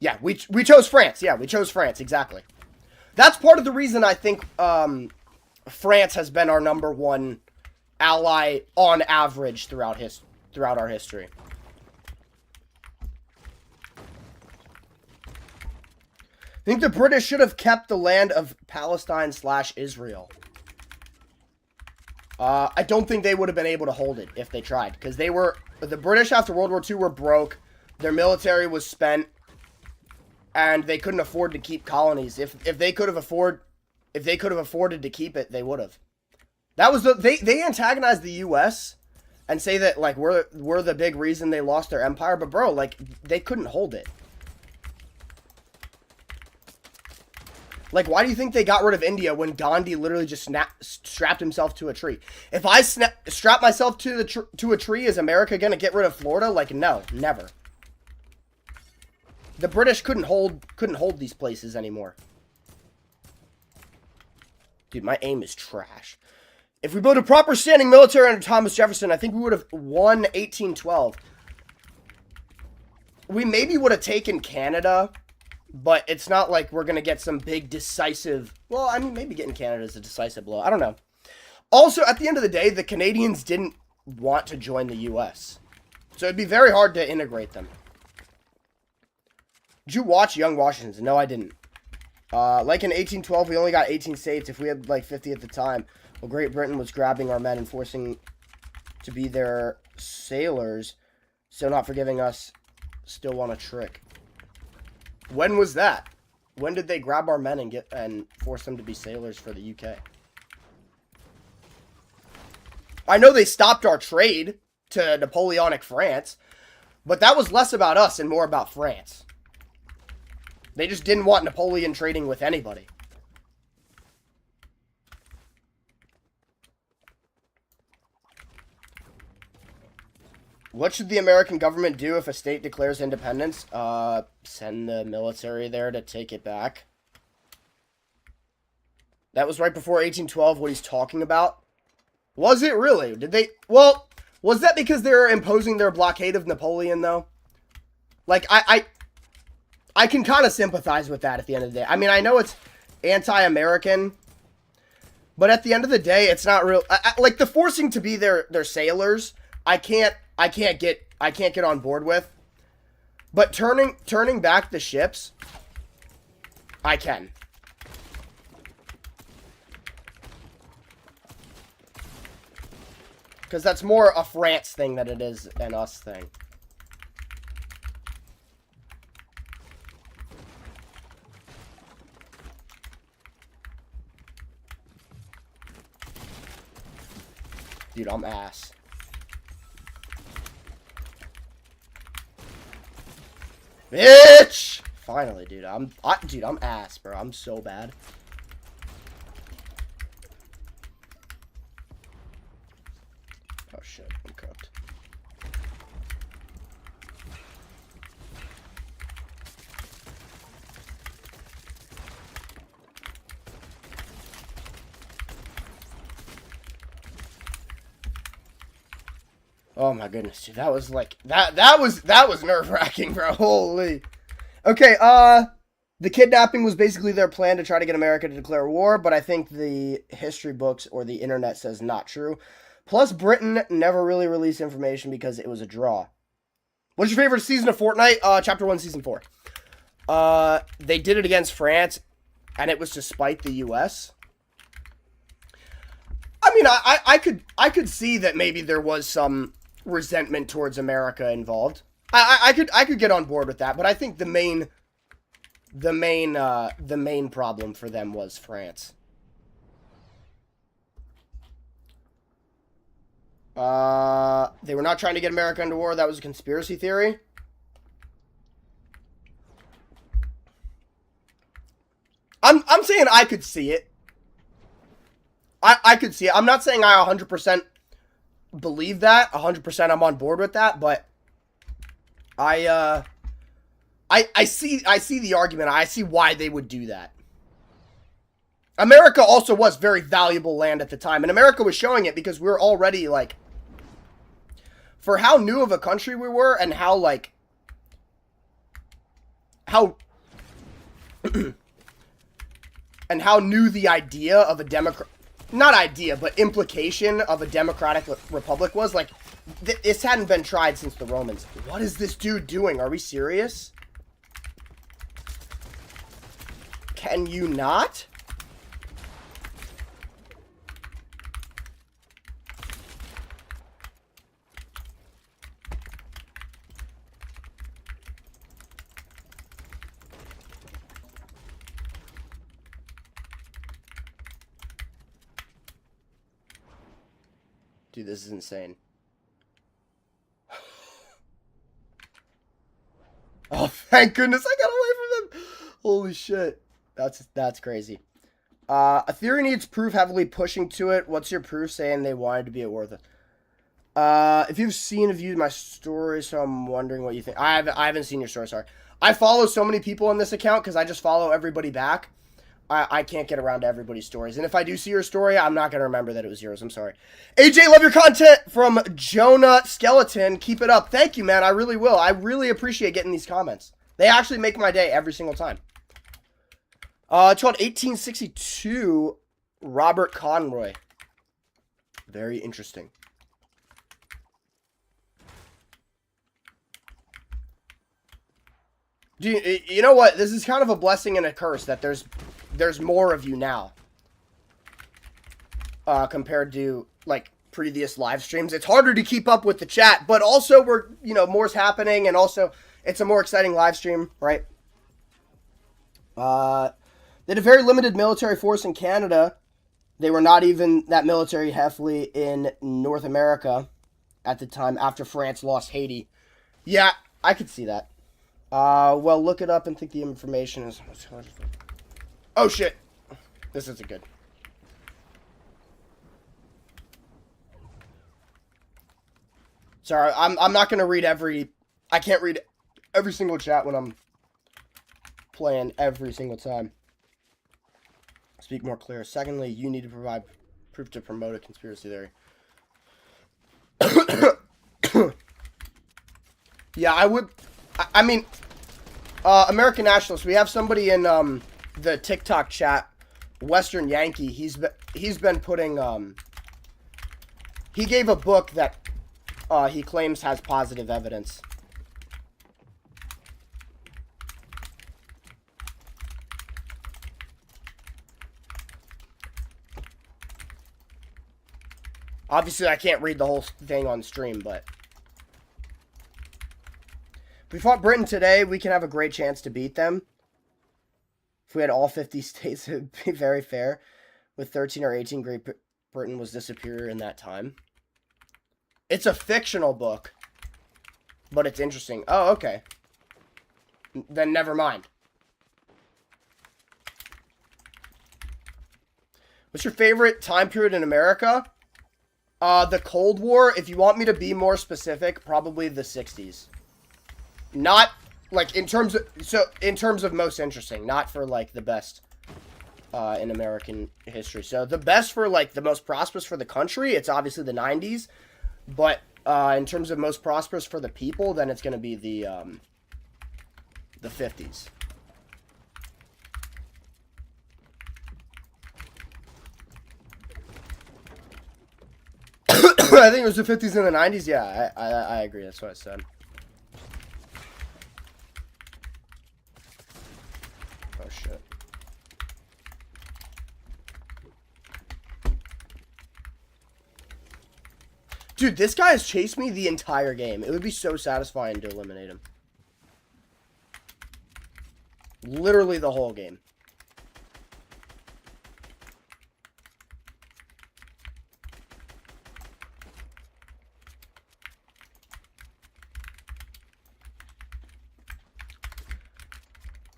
Speaker 1: Yeah, we chose France. Yeah, we chose France, exactly. That's part of the reason I think France has been our number one ally on average throughout our history. I think the British should have kept the land of Palestine/Israel. I don't think they would have been able to hold it if they tried, because the British after World War II were broke, their military was spent, and they couldn't afford to keep colonies. If they could have afforded to keep it, they would have. That was they antagonized the U.S. and say that like we're the big reason they lost their empire, but bro, like they couldn't hold it. Like, why do you think they got rid of India when Gandhi literally just strapped himself to a tree? If I strap myself to a tree, is America gonna get rid of Florida? Like, no, never. The British couldn't hold these places anymore. Dude, my aim is trash. If we built a proper standing military under Thomas Jefferson, I think we would have won 1812. We maybe would have taken Canada, but it's not like we're going to get some big decisive... Well, I mean, maybe getting Canada is a decisive blow. I don't know. Also, at the end of the day, the Canadians didn't want to join the U.S. So it'd be very hard to integrate them. Did you watch Young Washingtons? No, I didn't. Like in 1812, we only got 18 states. If we had like 50 at the time... Well, Great Britain was grabbing our men and forcing to be their sailors, so not forgiving us, still want a trick. When was that? When did they grab our men and force them to be sailors for the UK? I know they stopped our trade to Napoleonic France, but that was less about us and more about France. They just didn't want Napoleon trading with anybody. What should the American government do if a state declares independence? Send the military there to take it back. That was right before 1812, what he's talking about. Was it really? Did they... Well, was that because they were imposing their blockade of Napoleon, though? Like, I can kind of sympathize with that at the end of the day. I mean, I know it's anti-American, but at the end of the day, it's not real... like, the forcing to be their sailors, I can't get on board with. But turning back the ships, I can. Because that's more a France thing than it is an us thing. Dude, I'm ass. Bitch! Finally, dude. I'm ass, bro. I'm so bad. Oh shit, I'm cooked. Oh my goodness, dude. That was like that was nerve-wracking, bro. Holy. Okay, the kidnapping was basically their plan to try to get America to declare war, but I think the history books or the internet says not true. Plus, Britain never really released information because it was a draw. What's your favorite season of Fortnite? Chapter 1, Season 4. They did it against France, and it was to spite the U.S. I mean, I could see that maybe there was some resentment towards America involved. I could get on board with that, but I think the main problem for them was France. They were not trying to get America into war. That was a conspiracy theory. I'm saying I could see it. I could see it. I'm not saying I 100% believe that. 100% I'm on board with that, but I see the argument. I see why they would do that. America also was very valuable land at the time, and America was showing it because we were already, like, for how new of a country we were and how, like, how and how new the idea of a not idea, but implication of a democratic republic was. Like, this hadn't been tried since the Romans. What is this dude doing? Are we serious? Can you not? Dude, this is insane. Oh, thank goodness I got away from them. Holy shit. That's crazy. A theory needs proof heavily pushing to it. What's your proof saying they wanted to be at war with it? If you've seen or viewed my story, so I'm wondering what you think. I haven't seen your story, sorry. I follow so many people on this account because I just follow everybody back. I can't get around to everybody's stories. And if I do see your story, I'm not going to remember that it was yours. I'm sorry. AJ, love your content from Jonah Skeleton. Keep it up. Thank you, man. I really will. I really appreciate getting these comments. They actually make my day every single time. It's called 1862 Robert Conroy. Very interesting. You know what? This is kind of a blessing and a curse that there's more of you now. Compared to, like, previous live streams. It's harder to keep up with the chat, but also more's happening, and also it's a more exciting live stream, right? They had a very limited military force in Canada. They were not even that military heavily in North America at the time after France lost Haiti. Yeah, I could see that. Well, look it up and think the information is... Oh, shit. This isn't good. Sorry, I'm not going to read I can't read every single chat when I'm playing every single time. Speak more clear. Secondly, you need to provide proof to promote a conspiracy theory. Yeah, I would... I mean, American Nationalists, we have somebody in the TikTok chat, Western Yankee. He's been putting... he gave a book that he claims has positive evidence. Obviously, I can't read the whole thing on stream, but... If we fought Britain today, we can have a great chance to beat them. If we had all 50 states, it would be very fair. With 13 or 18, Great Britain was the superior in that time. It's a fictional book, but it's interesting. Oh, okay. Then never mind. What's your favorite time period in America? The Cold War. If you want me to be more specific, probably the 60s. Not, like, in terms of most interesting, not for, like, the best in American history. So, the best for, like, the most prosperous for the country, it's obviously the 90s. But, in terms of most prosperous for the people, then it's going to be the 50s. I think it was the 50s and the 90s. Yeah, I agree. That's what I said. Oh, shit. Dude, this guy has chased me the entire game. It would be so satisfying to eliminate him. Literally the whole game.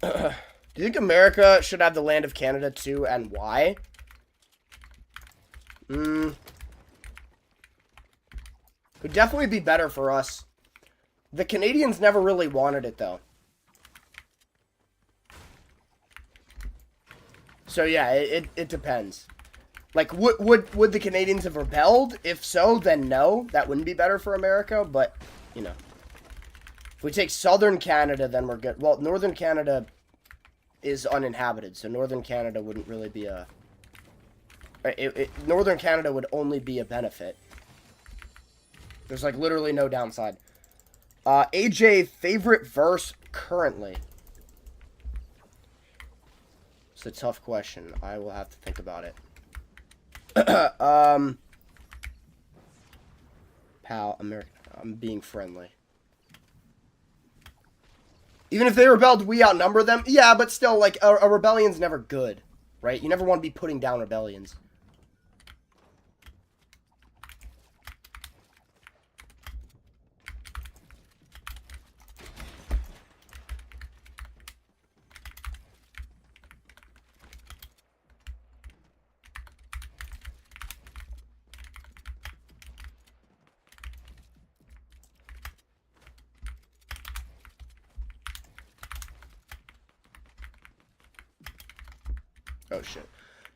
Speaker 1: Do you think America should have the land of Canada too, and why? Would definitely be better for us. The Canadians never really wanted it, though. So yeah, it depends. Like, would the Canadians have rebelled? If so, then no. That wouldn't be better for America, but, you know. If we take southern Canada, then we're good. Well, northern Canada is uninhabited, so northern Canada wouldn't really be a... northern Canada would only be a benefit. There's, like, literally no downside. AJ, favorite verse currently? It's a tough question. I will have to think about it. Pal, American. I'm being friendly. Even if they rebelled, we outnumber them? Yeah, but still, like, a rebellion's never good, right? You never want to be putting down rebellions. Oh, shit.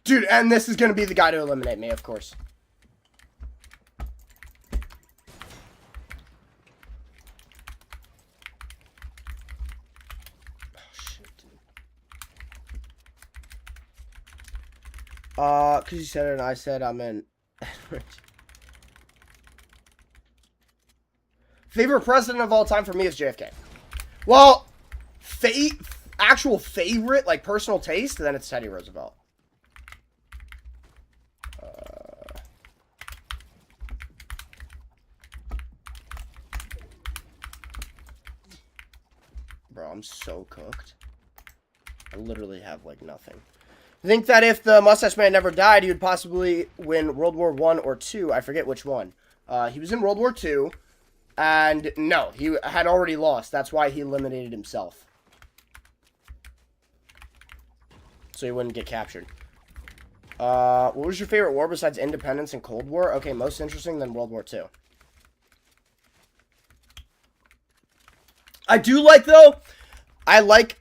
Speaker 1: Dude, and this is going to be the guy to eliminate me, of course. Because you said it and I said I'm in. Favorite president of all time for me is JFK. Well, actual favorite, like personal taste, then it's Teddy Roosevelt. Bro, I'm so cooked. I literally have, like, nothing. I think that if the Mustache Man never died, he would possibly win World War I or II. I forget which one. He was in World War II, and no, he had already lost. That's why he eliminated himself. So he wouldn't get captured. What was your favorite war besides Independence and Cold War? Okay, most interesting than World War II. I do like, though, I like...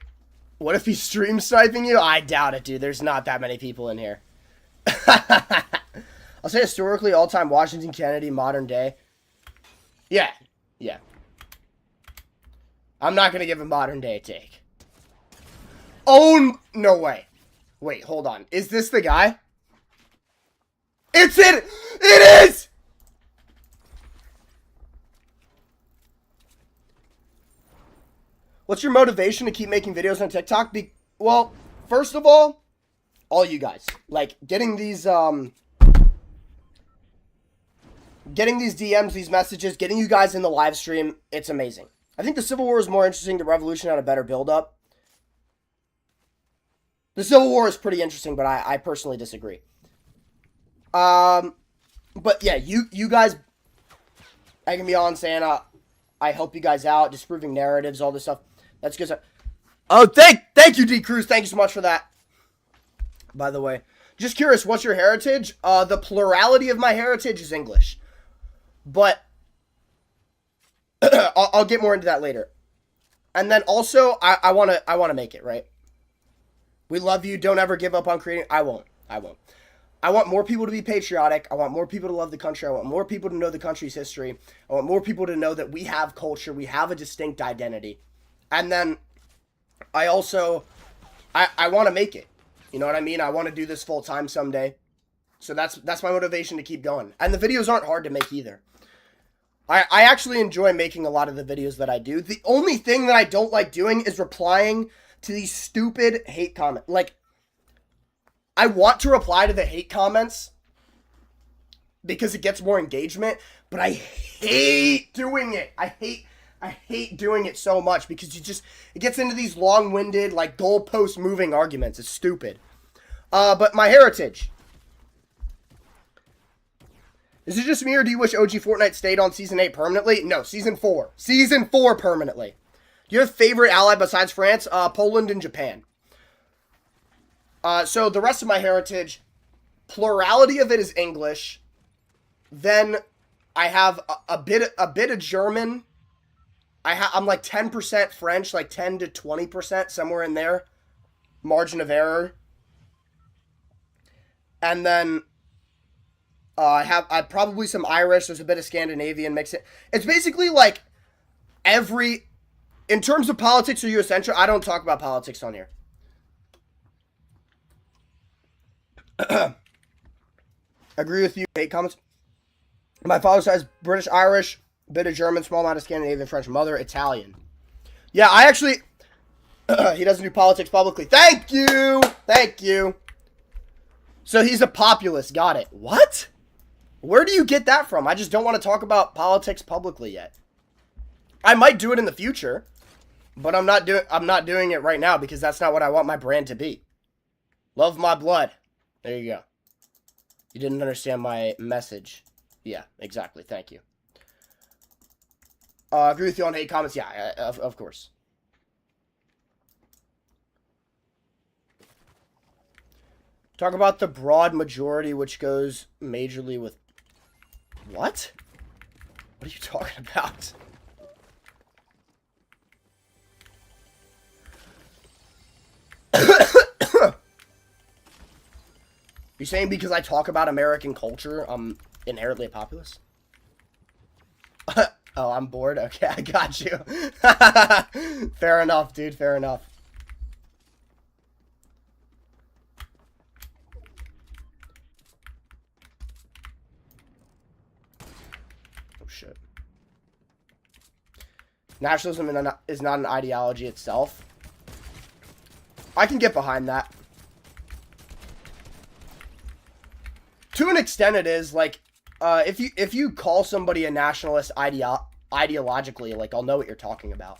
Speaker 1: What if he's stream sniping you? I doubt it, dude. There's not that many people in here. I'll say historically, all-time Washington, Kennedy, modern day. Yeah. Yeah. I'm not going to give a modern day take. Oh, no way. Wait, hold on. Is this the guy? It's it! It is! What's your motivation to keep making videos on TikTok? Well, first of all you guys. Like, getting these DMs, these messages, getting you guys in the live stream, it's amazing. I think the Civil War is more interesting. The Revolution had a better build-up. The Civil War is pretty interesting, but I personally disagree. But yeah, you guys, I can be on saying, I help you guys out, disproving narratives, all this stuff. That's good stuff. Oh, thank you, D. Cruz. Thank you so much for that. By the way, just curious, what's your heritage? The plurality of my heritage is English, but I'll get more into that later. And then also, I wanna make it, right. We love you. Don't ever give up on creating. I won't. I want more people to be patriotic. I want more people to love the country. I want more people to know the country's history. I want more people to know that we have culture. We have a distinct identity. And then I also, I want to make it. You know what I mean? I want to do this full time someday. So that's my motivation to keep going. And the videos aren't hard to make either. I actually enjoy making a lot of the videos that I do. The only thing that I don't like doing is replying to these stupid hate comments. Like, I want to reply to the hate comments because it gets more engagement, but I hate doing it. I hate doing it so much because it gets into these long-winded, like, goalpost moving arguments. It's stupid. But my heritage. Is it just me or do you wish OG Fortnite stayed on Season 8 permanently? No, Season 4. Season 4 permanently. Do you have a favorite ally besides France? Poland and Japan. So the rest of my heritage, plurality of it is English. Then I have a bit of German. I'm like 10% French, like 10 to 20%, somewhere in there. Margin of error. And then I have probably some Irish. There's a bit of Scandinavian mix. It's basically like in terms of politics or U.S. central, I don't talk about politics on here. Agree with you. Hate comments. My father's side is British, Irish, bit of German, small amount of Scandinavian, French, mother, Italian. Yeah, I actually... he doesn't do politics publicly. Thank you! Thank you. So he's a populist. Got it. What? Where do you get that from? I just don't want to talk about politics publicly yet. I might do it in the future, but I'm not doing it right now because that's not what I want my brand to be. Love my blood. There you go. You didn't understand my message. Yeah, exactly. Thank you. Agree with you on hate comments. Yeah, of course. Talk about the broad majority, which goes majorly with... What? What are you talking about? You saying because I talk about American culture, I'm inherently a populist? Oh, I'm bored? Okay, I got you. Fair enough, dude. Fair enough. Oh, shit. Nationalism is not an ideology itself. I can get behind that. To an extent, it is. Like, if you call somebody a nationalist ideologically, like, I'll know what you're talking about.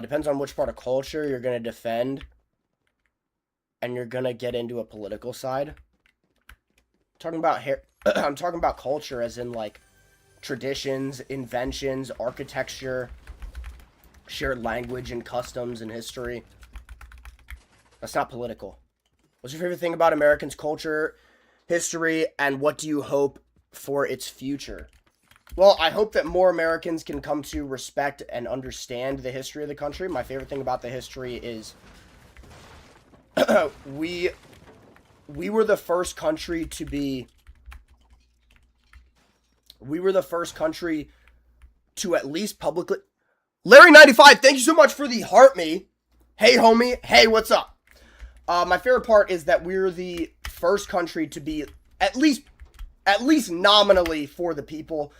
Speaker 1: Depends on which part of culture you're going to defend. And you're going to get into a political side. I'm talking about culture as in, like, traditions, inventions, architecture, shared language and customs and history. That's not political. What's your favorite thing about Americans' culture, history, and what do you hope for its future? Well, I hope that more Americans can come to respect and understand the history of the country. My favorite thing about the history is we were the first country to be... We were the first country to at least publicly... Larry95, thank you so much for the heart me. Hey, homie. Hey, what's up? My favorite part is that we're the first country to be at least nominally for the people.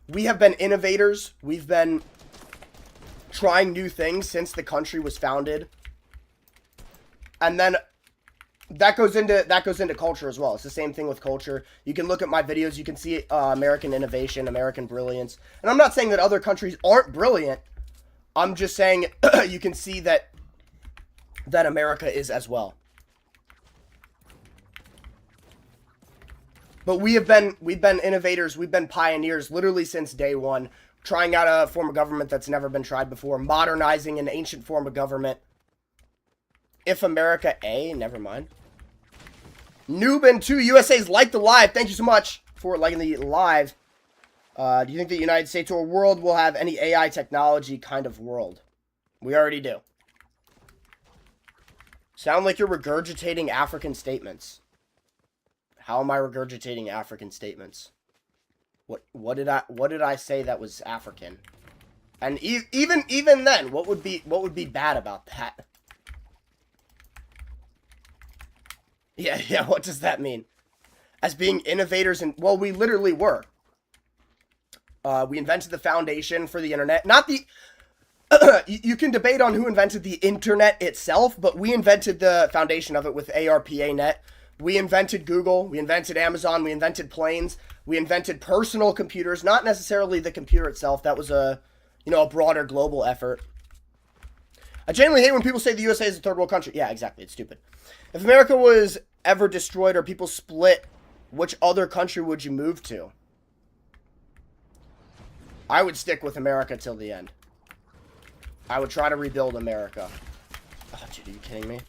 Speaker 1: We have been innovators. We've been trying new things since the country was founded. And then that goes into culture as well. It's the same thing with culture. You can look at my videos. You can see American innovation, American brilliance. And I'm not saying that other countries aren't brilliant. I'm just saying you can see that America is as well. But we've been innovators, we've been pioneers literally since day one, trying out a form of government that's never been tried before, modernizing an ancient form of government. If America never mind. Newbin2 USA's like the live. Thank you so much for liking the live. Do you think the United States or world will have any AI technology kind of world? We already do. Sound like you're regurgitating African statements. How am I regurgitating African statements? What did I say that was African? And even then, what would be bad about that? Yeah, what does that mean? As being innovators and well, we literally were. We invented the foundation for the internet. Not the you can debate on who invented the internet itself, but we invented the foundation of it with ARPANET. We invented Google, we invented Amazon, we invented planes, we invented personal computers, not necessarily the computer itself. That was a broader global effort. I genuinely hate when people say the USA is a third world country. Yeah, exactly. It's stupid. If America was ever destroyed or people split, which other country would you move to? I would stick with America till the end. I would try to rebuild America. Oh, dude, are you kidding me?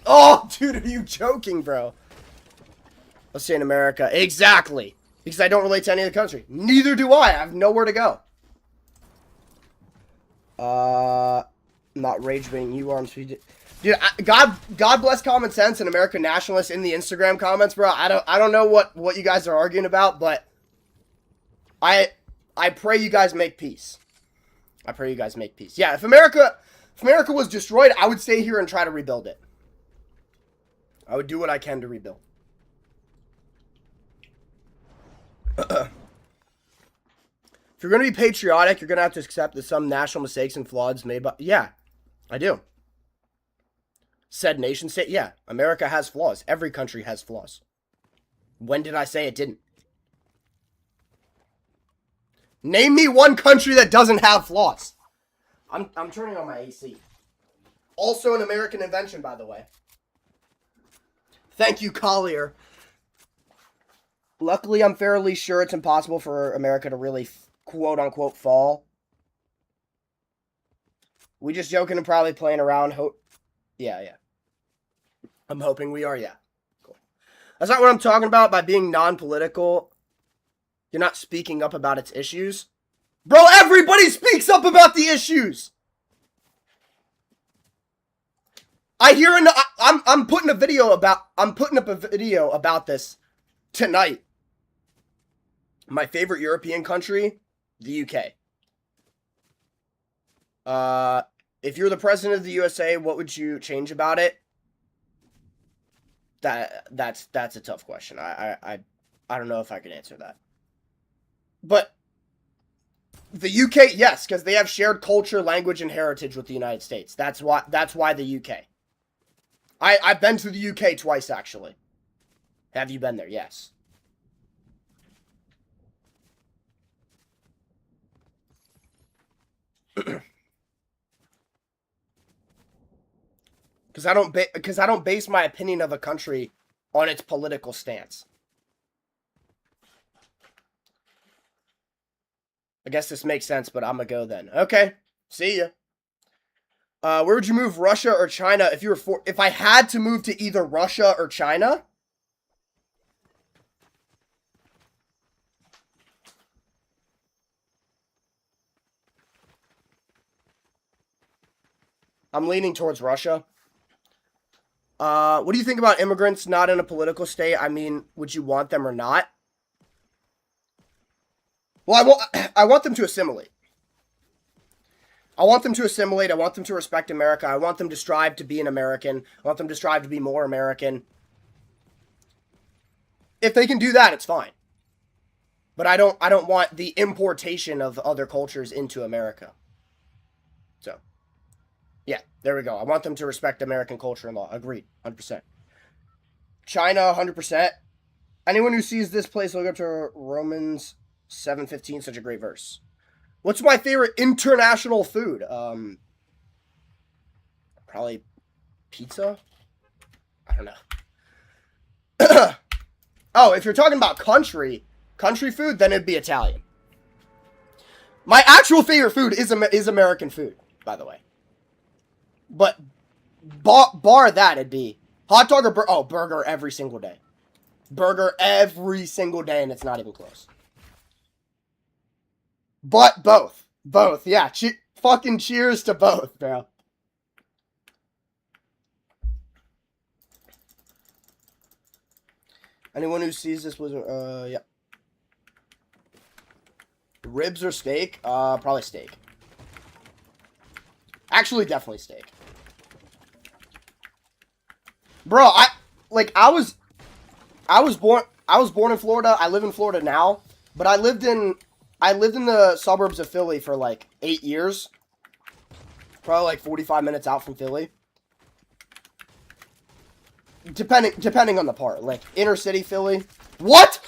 Speaker 1: Oh, dude, are you joking, bro? Let's say in America. Exactly. Because I don't relate to any other country. Neither do I. I have nowhere to go. Not rage baiting you, arms. Dude, God bless common sense and American nationalists in the Instagram comments, bro. I don't know what you guys are arguing about, but I pray you guys make peace. I pray you guys make peace. Yeah, if America was destroyed, I would stay here and try to rebuild it. I would do what I can to rebuild. If you're going to be patriotic, you're going to have to accept that some national mistakes and flaws made by... Yeah, I do. Said nation state, yeah, America has flaws. Every country has flaws. When did I say it didn't? Name me one country that doesn't have flaws. I'm turning on my AC. Also an American invention, by the way. Thank you, Collier. Luckily, I'm fairly sure it's impossible for America to really, quote-unquote, fall. We just joking and probably playing around. Yeah. I'm hoping we are, yeah. Cool. That's not what I'm talking about by being non-political. You're not speaking up about its issues. Bro, everybody speaks up about the issues. I'm putting up a video about this tonight. My favorite European country, the UK. If you're the president of the USA, what would you change about it? That's a tough question. I don't know if I can answer that. But the UK, yes, because they have shared culture, language, and heritage with the United States. That's why the UK. I've been to the UK twice, actually. Have you been there? Yes. Because I don't base my opinion of a country on its political stance. I guess this makes sense, but I'm gonna go then. Okay, see ya. Where would you move, Russia or China? If I had to move to either Russia or China, I'm leaning towards Russia. What do you think about immigrants not in a political state? I mean, would you want them or not? Well, I want them to assimilate. I want them to assimilate. I want them to respect America. I want them to strive to be an American. I want them to strive to be more American. If they can do that, it's fine. But I don't want the importation of other cultures into America. So, yeah, there we go. I want them to respect American culture and law. Agreed. 100%. China, 100%. Anyone who sees this place, look up to Romans 7:15, such a great verse. What's my favorite international food? Probably pizza? I don't know. Oh, if you're talking about country food, then it'd be Italian. My actual favorite food is American food, by the way. But bar that, it'd be hot dog or burger every single day. Burger every single day, and it's not even close. But both. Both, yeah. Fucking cheers to both, bro. Anyone who sees this was, yeah. Ribs or steak? Probably steak. Actually, definitely steak. Bro, I was born in Florida. I live in Florida now, but I lived in the suburbs of Philly for like 8 years. Probably like 45 minutes out from Philly. Depending on the part. Like inner city Philly. What?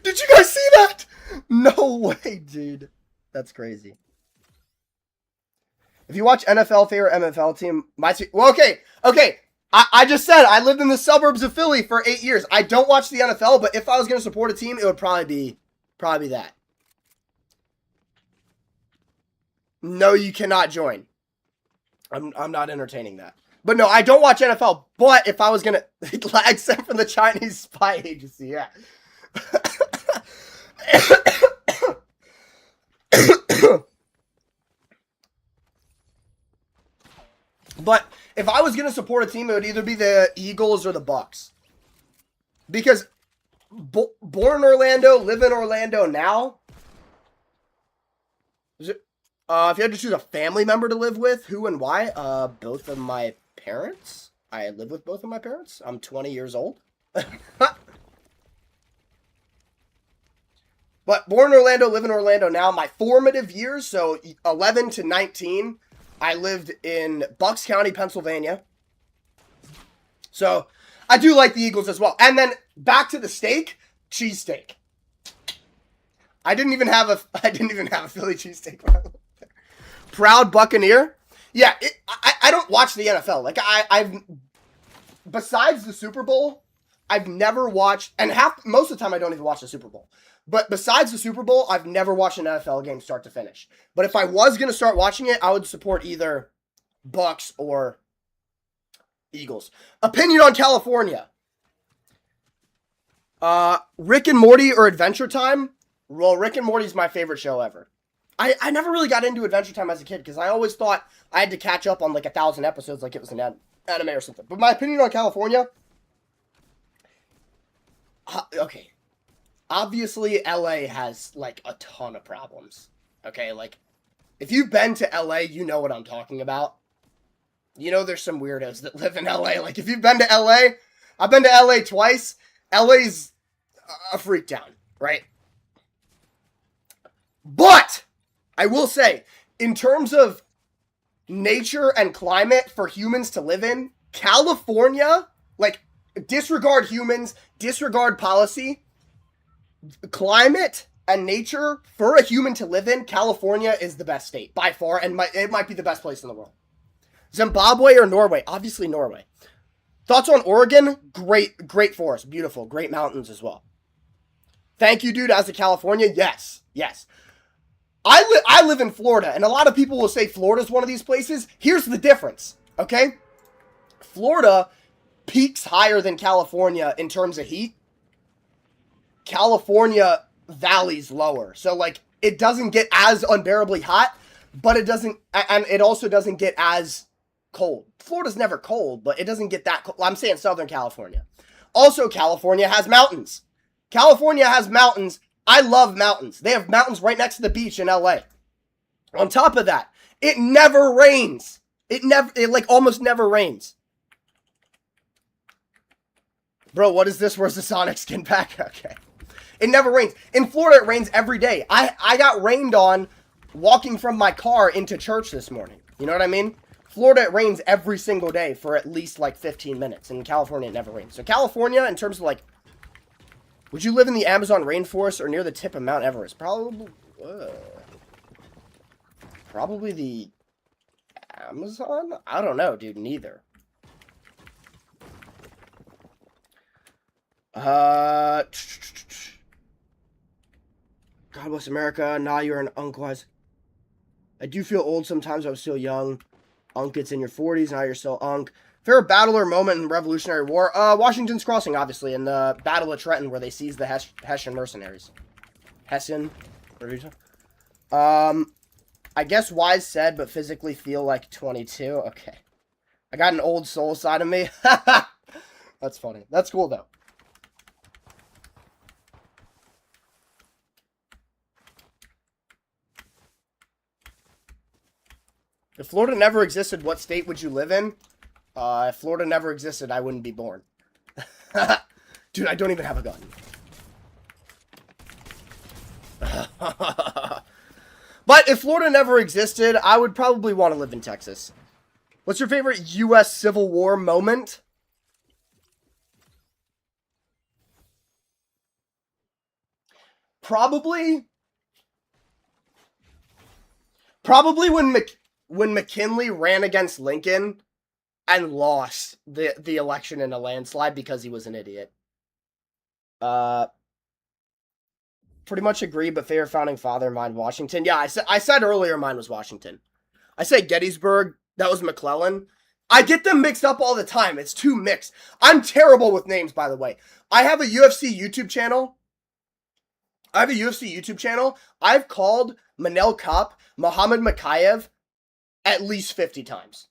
Speaker 1: Did you guys see that? No way, dude. That's crazy. If you watch NFL, favorite MFL team, well, okay. I just said I lived in the suburbs of Philly for 8 years. I don't watch the NFL, but if I was going to support a team, it would probably be that. No, you cannot join. I'm not entertaining that. But no, I don't watch NFL. But if I was going to lag sent from the Chinese spy agency, yeah. But if I was going to support a team, it would either be the Eagles or the Bucks. Because born in Orlando, live in Orlando now. If you had to choose a family member to live with, who and why? Both of my parents. I live with both of my parents. I'm 20 years old. But born in Orlando, live in Orlando now. My formative years, so 11 to 19, I lived in Bucks County, Pennsylvania. So I do like the Eagles as well. And then back to the steak, cheesesteak. I didn't even have a Philly cheesesteak. Proud Buccaneer. Yeah, I don't watch the NFL. Like I've besides the Super Bowl, I've never watched, and most of the time I don't even watch the Super Bowl. But besides the Super Bowl, I've never watched an NFL game start to finish. But if I was going to start watching it, I would support either Bucks or Eagles. Opinion on California. Rick and Morty or Adventure Time? Well, Rick and Morty's my favorite show ever. I never really got into Adventure Time as a kid because I always thought I had to catch up on like 1,000 episodes like it was an anime or something. But my opinion on California... okay. Obviously, LA has like a ton of problems. Okay, like, if you've been to LA, you know what I'm talking about. You know there's some weirdos that live in LA. Like, if you've been to LA, I've been to LA twice. LA's a freak town, right? But I will say, in terms of nature and climate for humans to live in, California, like, disregard humans, disregard policy, climate and nature for a human to live in, California is the best state by far, and it might be the best place in the world. Zimbabwe or Norway? Obviously Norway. Thoughts on Oregon? Great forest, beautiful, great mountains as well. Thank you, dude. As a California, yes. I live in Florida, and a lot of people will say Florida's one of these places. Here's the difference, okay? Florida peaks higher than California in terms of heat. California valleys lower. So, like, it doesn't get as unbearably hot, but it doesn't, and it also doesn't get as cold. Florida's never cold, but it doesn't get that cold. I'm saying Southern California. Also, California has mountains. California has mountains. I love mountains. They have mountains right next to the beach in LA. On top of that, it never rains. It like almost never rains. Bro, what is this? Where's the Sonic skin pack? Okay. It never rains. In Florida, it rains every day. I got rained on walking from my car into church this morning. You know what I mean? Florida, it rains every single day for at least like 15 minutes. And in California, it never rains. So California, in terms of like, would you live in the Amazon rainforest or near the tip of Mount Everest? Probably the Amazon? I don't know, dude. Neither. God bless America. Nah, you're an unkwise. I do feel old sometimes. I was still young. Unk, it's in your 40s. Now you're still unk. Favorite battle or moment in Revolutionary War? Washington's Crossing, obviously, in the Battle of Trenton, where they seized the Hessian mercenaries. Hessian? I guess wise said, but physically feel like 22. Okay. I got an old soul side of me. That's funny. That's cool, though. If Florida never existed, what state would you live in? If Florida never existed, I wouldn't be born. Dude, I don't even have a gun. But if Florida never existed, I would probably want to live in Texas. What's your favorite U.S. Civil War moment? Probably when McKinley ran against Lincoln and lost the election in a landslide because he was an idiot. Pretty much agree, but favorite founding father, mine Washington. Yeah, I said earlier mine was Washington. I said Gettysburg, that was McClellan. I get them mixed up all the time. It's too mixed. I'm terrible with names, by the way. I have a UFC YouTube channel. I've called Manel Kape Muhammad Makayev at least 50 times.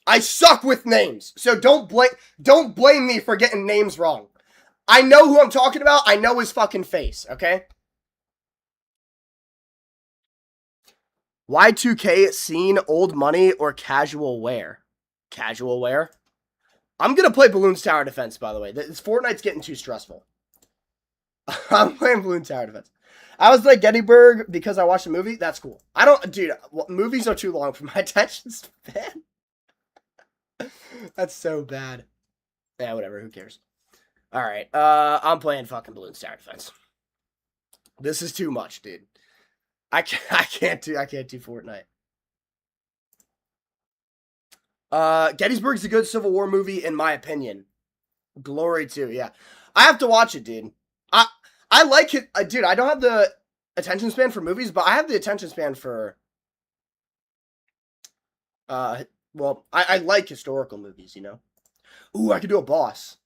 Speaker 1: I suck with names, so don't blame me for getting names wrong. I know who I'm talking about. I know his fucking face, okay? Y2K scene, old money, or casual wear? Casual wear? I'm gonna play Balloons Tower Defense, by the way. This Fortnite's getting too stressful. I'm playing Balloon Tower Defense. I was like Gettysburg because I watched a movie. That's cool. Dude, movies are too long for my attention span. That's so bad. Yeah, whatever. Who cares? All right. I'm playing fucking Balloons Tower Defense. This is too much, dude. I can't do Fortnite. Gettysburg's a good Civil War movie, in my opinion. Glory too, yeah. I have to watch it, dude. I like it, dude. I don't have the attention span for movies, but I have the attention span for Well, I like historical movies, you know? Ooh, I could do a boss.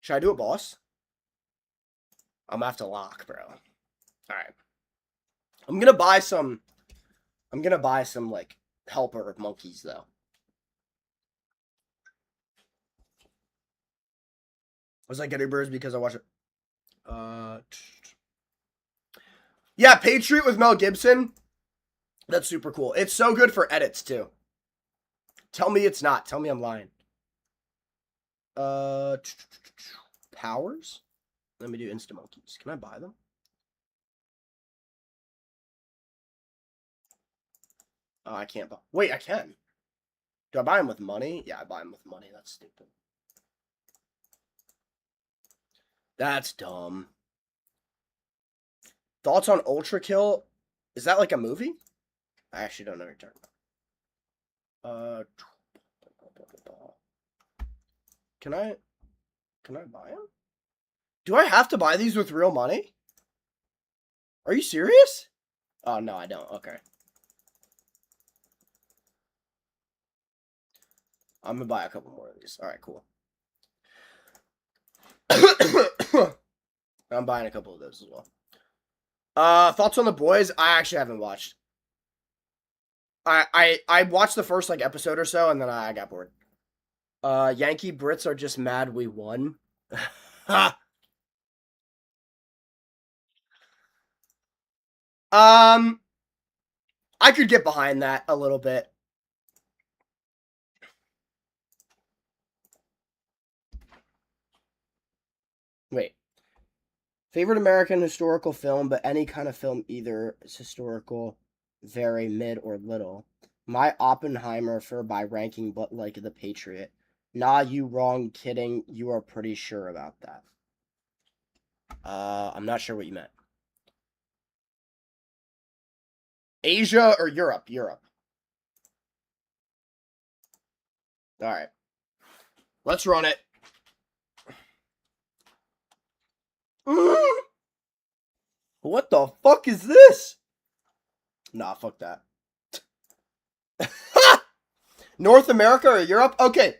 Speaker 1: Should I do a boss? I'm gonna have to lock, bro. Alright. I'm gonna buy some, like, helper monkeys, though. Was I getting birds because I watch it? Yeah, Patriot with Mel Gibson. That's super cool. It's so good for edits, too. Tell me it's not. Tell me I'm lying. Powers? Let me do Insta Monkeys. Can I buy them? Oh, I can't buy. Wait, I can. Do I buy them with money? Yeah, I buy them with money. That's stupid. That's dumb. Thoughts on Ultra Kill? Is that like a movie? I actually don't know what you're talking about. Can I buy them? Do I have to buy these with real money? Are you serious? Oh, no, I don't. Okay. I'm gonna buy a couple more of these. Alright, cool. I'm buying a couple of those as well. Thoughts on The Boys? I actually haven't watched. I watched the first like episode or so, and then I got bored. Yankee Brits are just mad we won. I could get behind that a little bit. Wait. Favorite American historical film, but any kind of film either is historical, very mid or little. My Oppenheimer for by ranking, but like The Patriot. Nah, you wrong, kidding. You are pretty sure about that. I'm not sure what you meant. Asia or Europe? Europe. Alright. Let's run it. What the fuck is this? Nah, fuck that. North America or Europe? Okay.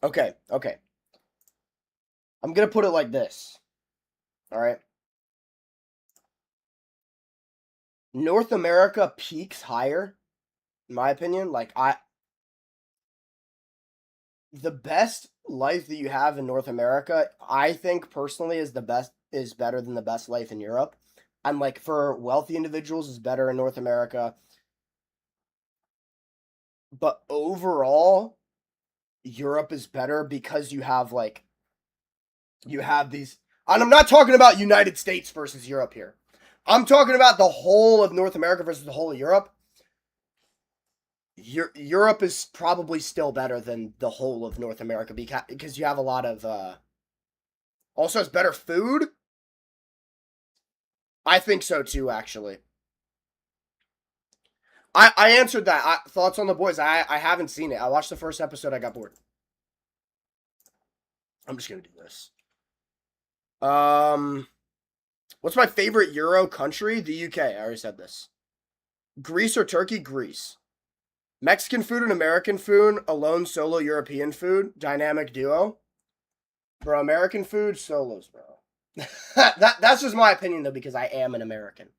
Speaker 1: Okay. I'm gonna put it like this. Alright. North America peaks higher, in my opinion. Like, the best life that you have in North America, I think personally is better than the best life in Europe. And like for wealthy individuals is better in North America. But overall, Europe is better because you have these, and I'm not talking about United States versus Europe here. I'm talking about the whole of North America versus the whole of Europe. Europe is probably still better than the whole of North America because you have a lot of also it's better food. I think so too, actually. I answered that. Thoughts on The Boys? I haven't seen it. I watched the first episode. I got bored. I'm just gonna do this. What's my favorite Euro country? The UK. I already said this. Greece or Turkey? Greece. Mexican food and American food, alone, solo, European food, dynamic duo. Bro, American food, solos, bro. That's just my opinion, though, because I am an American.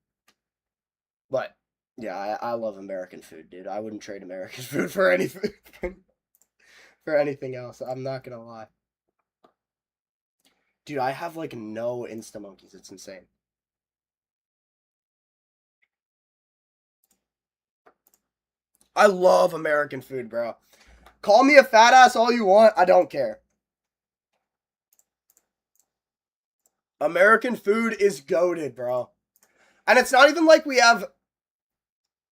Speaker 1: But, yeah, I love American food, dude. I wouldn't trade American food for anything, for anything else. I'm not gonna lie. Dude, I have, like, no Insta Monkeys. It's insane. I love American food, bro. Call me a fat ass all you want. I don't care. American food is goated, bro. And it's not even like we have.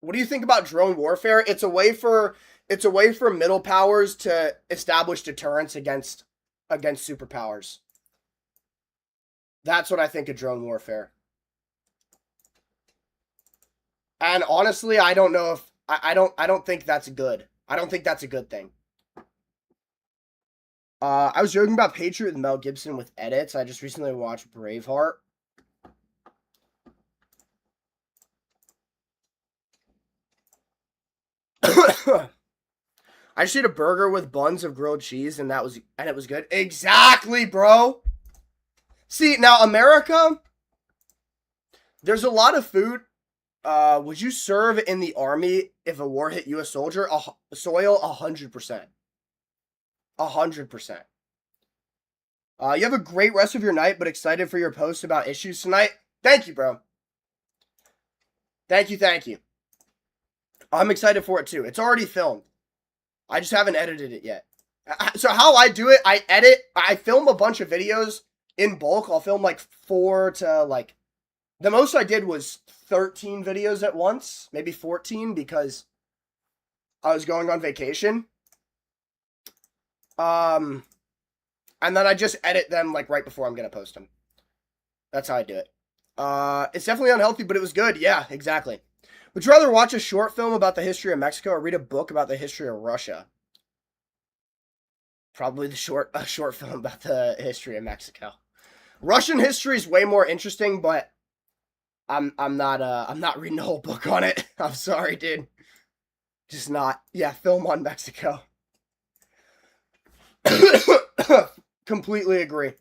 Speaker 1: What do you think about drone warfare? It's a way for middle powers to establish deterrence against superpowers. That's what I think of drone warfare. And honestly, I don't know if I don't think that's good. I don't think that's a good thing. I was joking about Patriot with Mel Gibson with edits. I just recently watched Braveheart. I just ate a burger with buns of grilled cheese, and it was good. Exactly, bro. See, now America, there's a lot of food. Would you serve in the army if a war hit you, a soldier? Soil, 100%. 100%. You have a great rest of your night, but excited for your post about issues tonight. Thank you, bro. Thank you. I'm excited for it too. It's already filmed. I just haven't edited it yet. So how I do it, I film a bunch of videos in bulk. I'll film like 4 to like, the most I did was 13 videos at once, maybe 14 because I was going on vacation. And then I just edit them like right before I'm going to post them. That's how I do it. It's definitely unhealthy, but it was good. Yeah, exactly. Would you rather watch a short film about the history of Mexico or read a book about the history of Russia? Probably a short film about the history of Mexico. Russian history is way more interesting, but I'm not reading a whole book on it. I'm sorry, dude. Just not. Yeah, film on Mexico. Completely agree.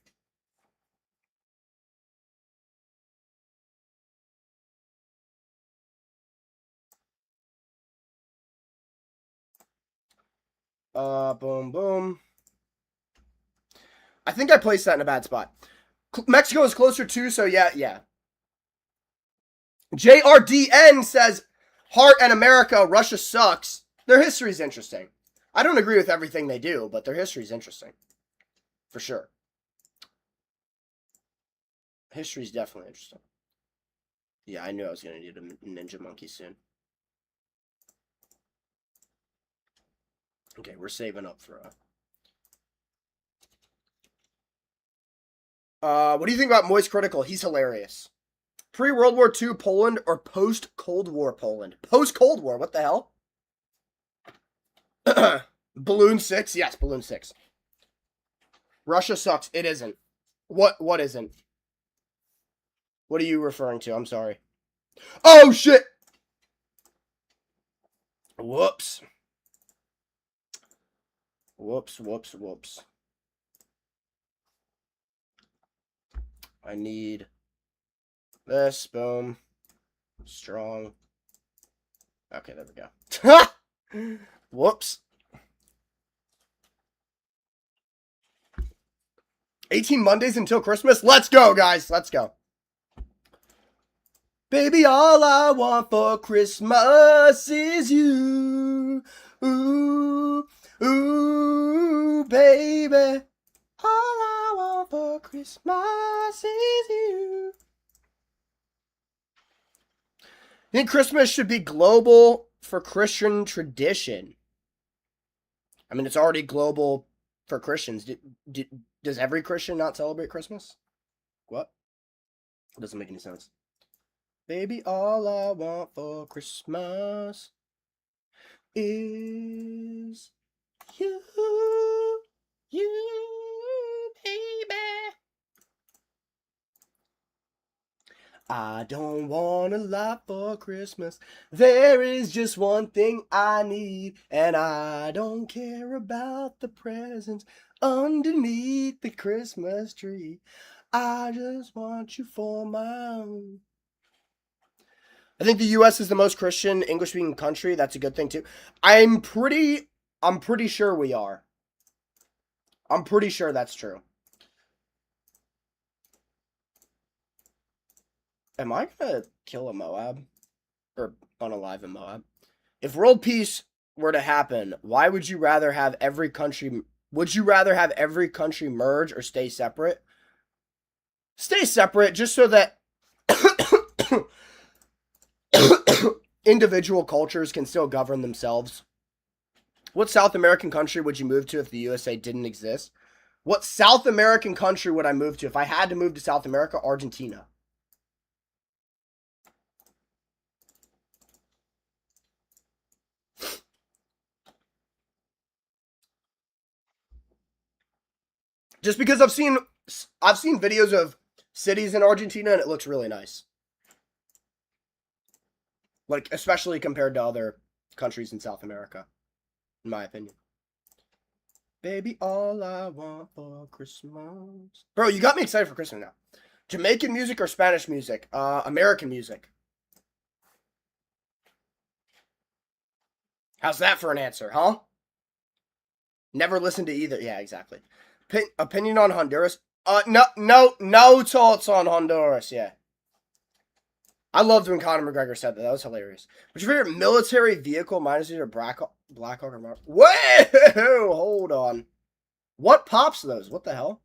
Speaker 1: Boom, boom. I think I placed that in a bad spot. Mexico is closer too, so yeah. JRDN says, Heart and America, Russia sucks. Their history's interesting. I don't agree with everything they do, but their history's interesting. For sure. History's definitely interesting. Yeah, I knew I was going to need a ninja monkey soon. Okay, we're saving up for what do you think about Moist Critical? He's hilarious. Pre-World War II Poland or post-Cold War Poland? Post-Cold War, what the hell? Balloon 6? Yes, Balloon 6. Russia sucks. It isn't. What isn't? What are you referring to? I'm sorry. Oh, shit! Whoops. Whoops. I need this. Boom. Strong. Okay, there we go. Whoops. 18 Mondays until Christmas? Let's go, guys. Let's go. Baby, all I want for Christmas is you. Ooh, baby. All I want for Christmas is you. I think Christmas should be global for Christian tradition. I mean, it's already global for Christians. Does every Christian not celebrate Christmas? What? It doesn't make any sense. Baby, all I want for Christmas is you, baby. I don't want a lot for Christmas. There is just one thing I need, and I don't care about the presents underneath the Christmas tree. I just want you for my own. I think the U.S. is the most Christian English-speaking country. That's a good thing too. I'm pretty sure we are. I'm pretty sure that's true. Am I gonna kill a Moab? Or unalive a Moab? If world peace were to happen, why would you rather have every country... Would you rather have every country merge or stay separate? Stay separate just so that individual cultures can still govern themselves. What South American country would you move to if the USA didn't exist? What South American country would I move to? If I had to move to South America, Argentina. Just because I've seen videos of cities in Argentina and it looks really nice. Like, especially compared to other countries in South America. in my opinion. Baby, all I want for Christmas. Bro, you got me excited for Christmas now. Jamaican music or Spanish music? American music. How's that for an answer, huh? Never listened to either. Yeah, exactly. Opinion on Honduras? No thoughts on Honduras. Yeah. I loved when Conor McGregor said that. That was hilarious. What's your favorite military vehicle? Mine is either Blackhawk or Mar- Whoa! Hold on. What pops those? What the hell?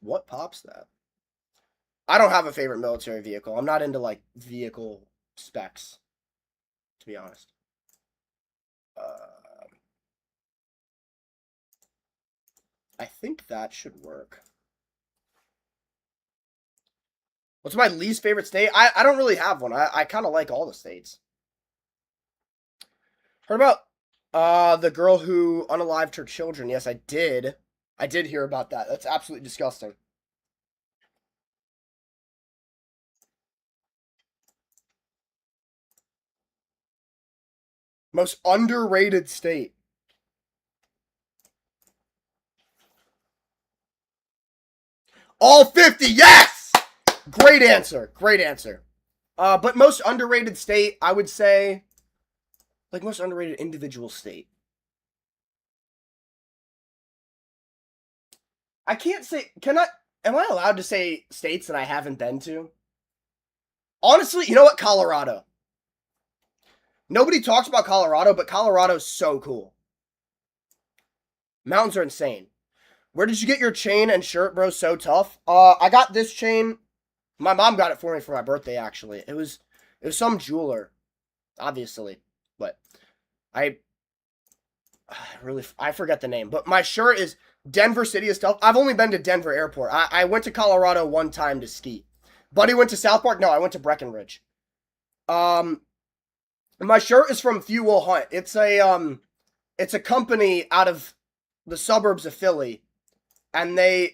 Speaker 1: What pops that? I don't have a favorite military vehicle. I'm not into like vehicle specs, to be honest. I think that should work. What's my least favorite state? I don't really have one. I kind of like all the states. Heard about the girl who unalived her children? Yes, I did. I did hear about that. That's absolutely disgusting. Most underrated state. All 50. Yes! Great answer. Great answer. But most underrated state, I would say, like most underrated individual state. I can't say. Am I allowed to say states that I haven't been to? Honestly, you know what? Colorado. Nobody talks about Colorado, but Colorado's so cool. Mountains are insane. Where did you get your chain and shirt, bro? So tough. I got this chain. My mom got it for me for my birthday. Actually, it was some jeweler, obviously, but I I forget the name. But my shirt is Denver City of Stealth. I've only been to Denver Airport. I went to Colorado one time to ski. Buddy went to South Park. No, I went to Breckenridge. My shirt is from Few Will Hunt. It's a company out of the suburbs of Philly, and they're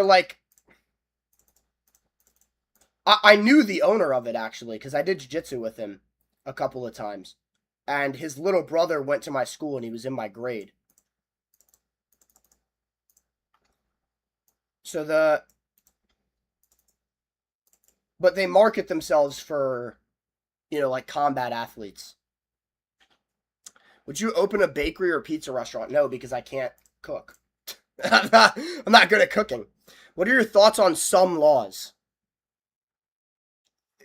Speaker 1: like, I knew the owner of it actually because I did jiu-jitsu with him a couple of times, and his little brother went to my school and he was in my grade. But they market themselves for, like combat athletes. Would you open a bakery or pizza restaurant? No, because I can't cook. I'm not good at cooking. What are your thoughts on some laws?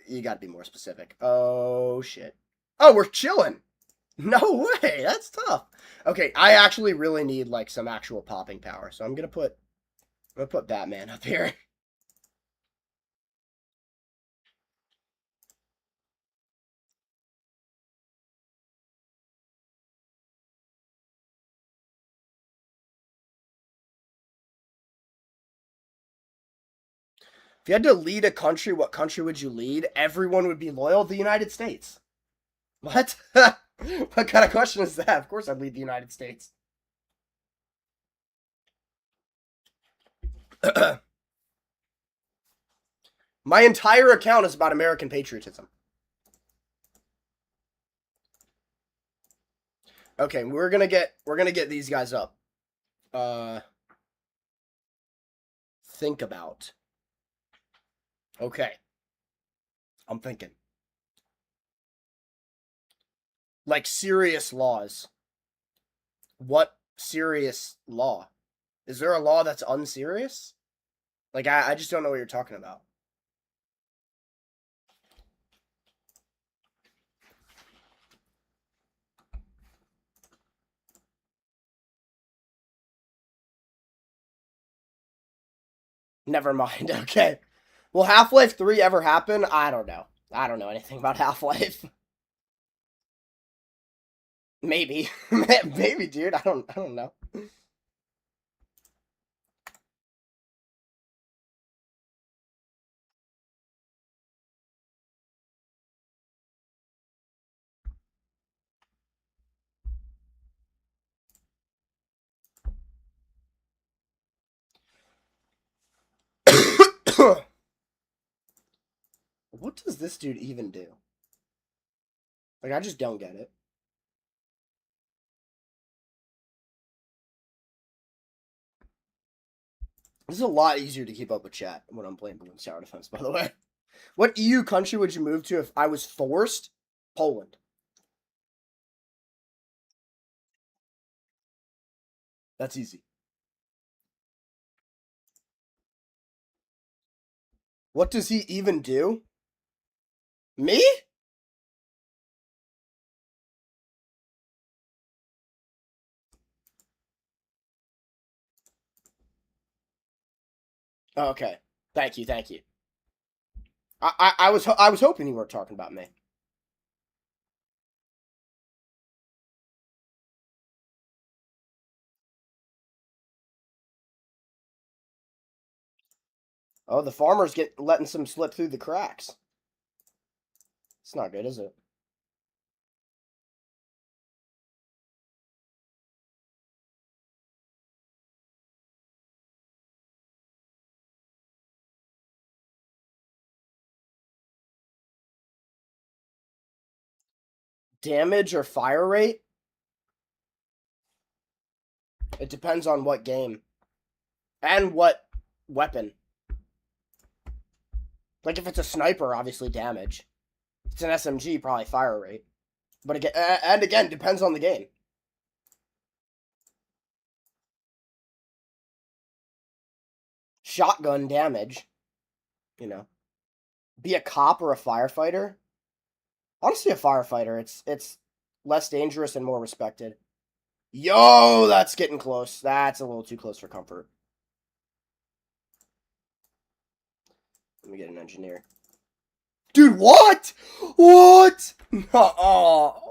Speaker 1: You got to be more specific. Oh, shit. Oh, we're chilling. No way. That's tough. Okay, I actually really need like some actual popping power, so I'm gonna put Batman up here. If you had to lead a country, what country would you lead? Everyone would be loyal. The United States. What? What kind of question is that? Of course I'd lead the United States. My entire account is about American patriotism. Okay, we're gonna get these guys up. Think about. Okay. I'm thinking. Like serious laws. What serious law? Is there a law that's unserious? Like I just don't know what you're talking about. Never mind. Okay. Will Half-Life 3 ever happen? I don't know. I don't know anything about Half-Life. Maybe. Maybe, dude. I don't know. What does this dude even do? Like, I just don't get it. This is a lot easier to keep up with chat when I'm playing Balloon Tower Defense, by the way. What EU country would you move to if I was forced? Poland. That's easy. What does he even do? Me? Oh, okay. Thank you, thank you. I was hoping you weren't talking about me. Oh, the farmers get letting some slip through the cracks. It's not good, is it? Damage or fire rate? It depends on what game. And what weapon. Like, if it's a sniper, obviously damage. If it's an SMG, probably fire rate. But again, and again, depends on the game. Shotgun damage. You know. Be a cop or a firefighter? Honestly, a firefighter. It's less dangerous and more respected. Yo, that's getting close. That's a little too close for comfort. Let me get an engineer. Dude, what? What? Oh.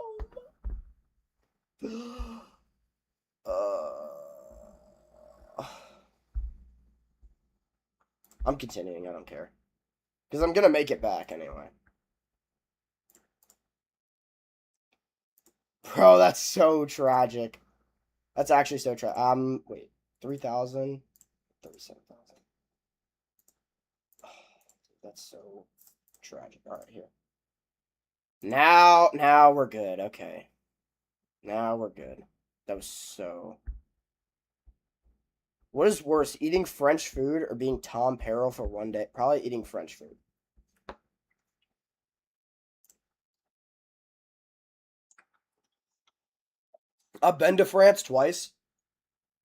Speaker 1: I'm continuing. I don't care. Because I'm going to make it back anyway. Bro, that's so tragic. That's actually so tragic. Wait. 3,000? 37,000. That's so tragic. All right, here. Now we're good. Okay. Now we're good. That was so... What is worse, eating French food or being Tom Peril for one day? Probably eating French food. I've been to France twice.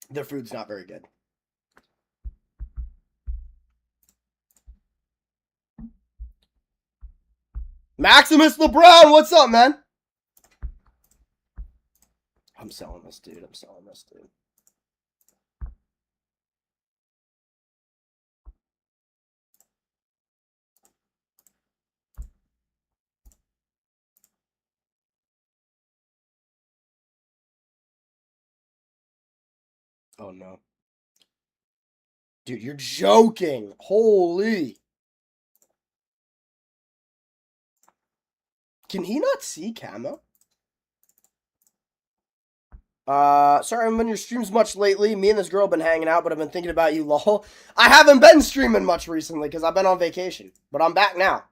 Speaker 1: Their food's not very good. Maximus LeBron, what's up, man? I'm selling this dude. I'm selling this dude. Oh, no. Dude, you're joking. Holy. Can he not see camo? Sorry I haven't been in your streams much lately. Me and this girl have been hanging out, but I've been thinking about you, lol. I haven't been streaming much recently because I've been on vacation, but I'm back now.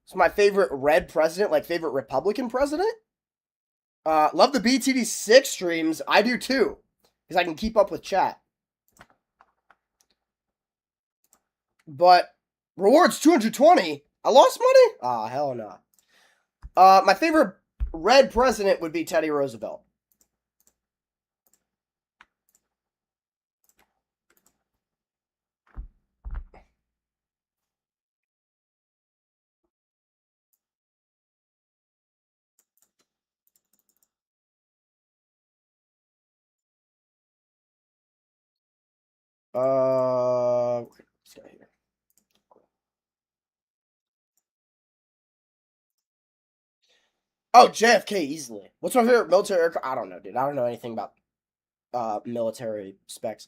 Speaker 1: It's my favorite red president, like favorite Republican president. Love the BTD6 streams. I do too, because I can keep up with chat. But rewards 220. I lost money? Ah, hell no. My favorite red president would be Teddy Roosevelt. This guy here. Oh, JFK easily. What's my favorite military aircraft? I don't know, dude. I don't know anything about military specs.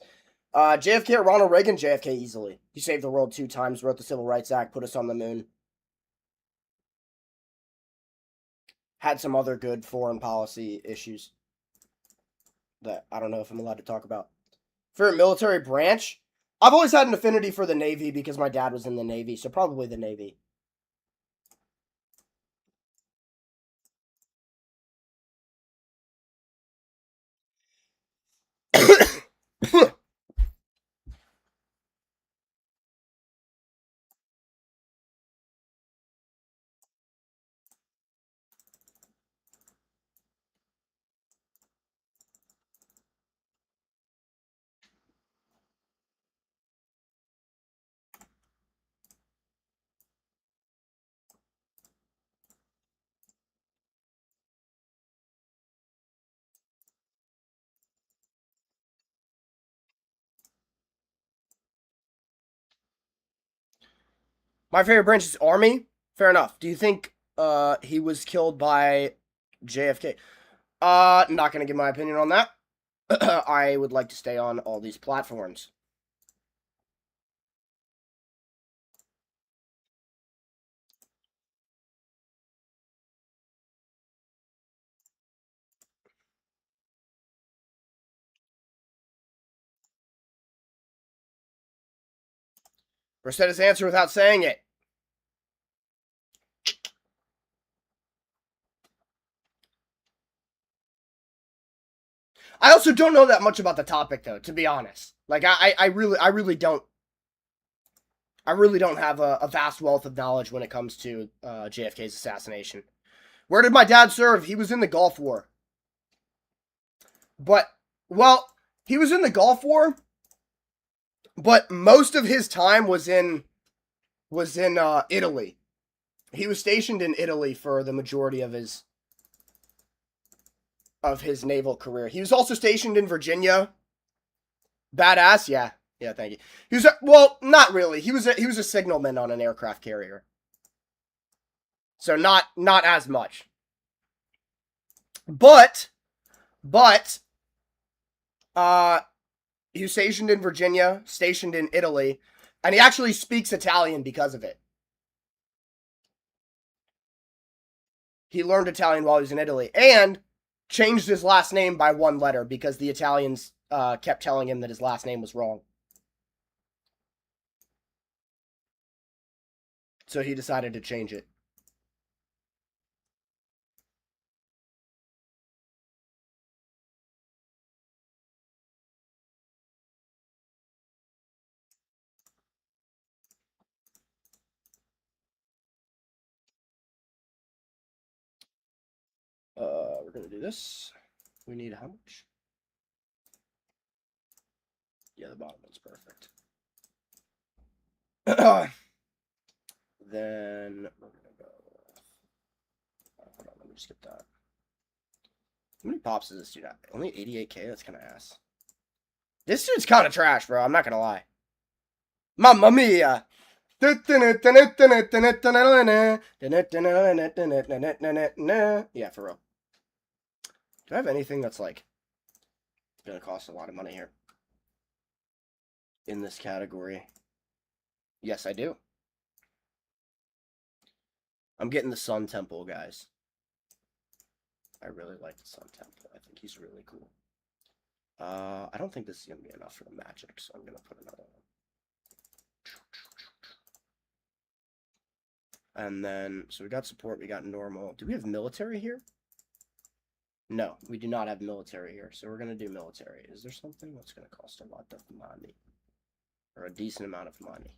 Speaker 1: JFK or Ronald Reagan? JFK easily. He saved the world 2 times, wrote the Civil Rights Act, put us on the moon. Had some other good foreign policy issues that I don't know if I'm allowed to talk about. Favorite military branch? I've always had an affinity for the Navy because my dad was in the Navy, so probably the Navy. My favorite branch is Army. Fair enough. Do you think he was killed by JFK? Not gonna give my opinion on that. I would like to stay on all these platforms. Or said his answer without saying it. I also don't know that much about the topic, though. To be honest, like I really don't. I really don't have a vast wealth of knowledge when it comes to JFK's assassination. Where did my dad serve? He was in the Gulf War. But, well, he was in the Gulf War, but most of his time was in Italy. He was stationed in Italy for the majority of his naval career. He was also stationed in Virginia. Badass, yeah. Yeah, thank you. He was well, not really. He was a signalman on an aircraft carrier. So not as much. But he was stationed in Virginia, stationed in Italy, and he actually speaks Italian because of it. He learned Italian while he was in Italy and changed his last name by one letter because the Italians kept telling him that his last name was wrong. So he decided to change it. We're going to do this. We need how much? Yeah, the bottom one's perfect. Then we're going to go. Hold on, let me just skip that. How many pops does this dude have? Only 88k? That's kind of ass. This dude's kind of trash, bro. I'm not going to lie. Mamma mia! Yeah, for real. Do I have anything that's like gonna cost a lot of money here in this category? Yes, I do. I'm getting the Sun Temple, guys. I really like the Sun Temple. I think he's really cool. I don't think this is gonna be enough for the magic, so I'm gonna put another one. And then, so we got support, we got normal. Do we have military here? No, we do not have military here, so we're going to do military. Is there something that's going to cost a lot of money? Or a decent amount of money?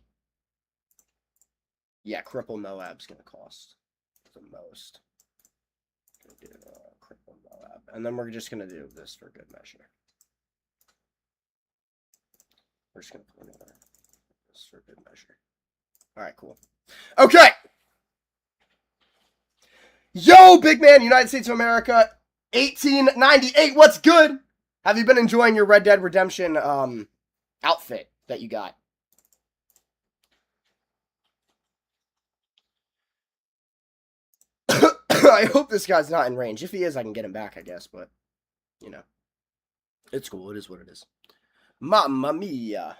Speaker 1: Yeah, Cripple Moab's going to cost the most. Going to do Cripple Moab. And then we're just going to do this for good measure. We're just going to put another this for good measure. Alright, cool. Okay! Yo, big man, United States of America, 1898. What's good? Have you been enjoying your Red Dead Redemption outfit that you got? I hope this guy's not in range. If he is, I can get him back, I guess, but, you know. It's cool. It is what it is. Mamma mia.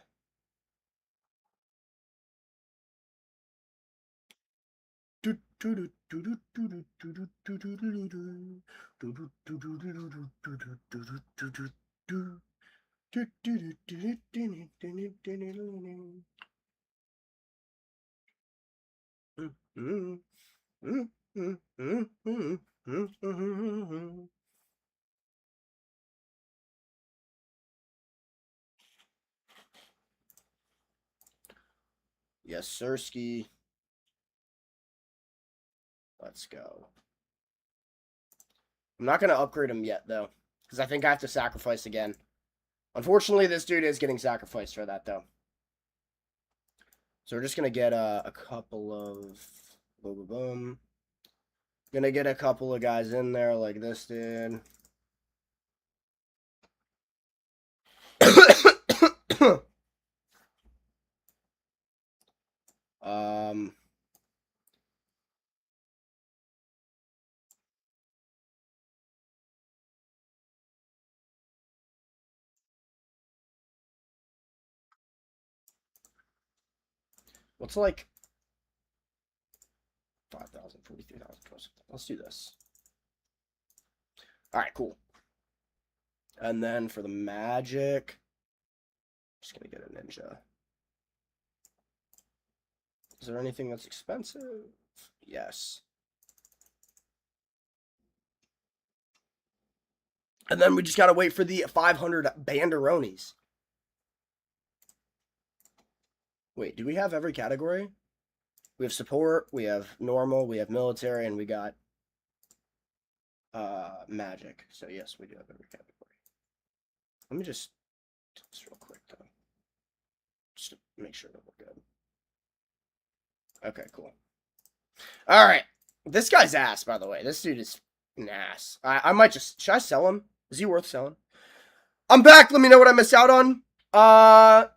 Speaker 1: Yes, Sirski. Let's go. I'm not going to upgrade him yet, though, because I think I have to sacrifice again. Unfortunately, this dude is getting sacrificed for that, though. So we're just going to get a couple of... Boom, boom, boom. Gonna get a couple of guys in there like this dude. um... What's like 5,000, 43,000, 12,000. Let's do this. All right, cool. And then for the magic, just gonna get a ninja. Is there anything that's expensive? Yes. And then we just gotta wait for the 500 banderonis. Wait, do we have every category? We have support, we have normal, we have military, and we got magic. So yes, we do have every category. Let me just do this real quick though. Just to make sure that we're good. Okay, cool. Alright. This guy's ass, by the way. This dude is an ass. I might just... Should I sell him? Is he worth selling? I'm back. Let me know what I missed out on. I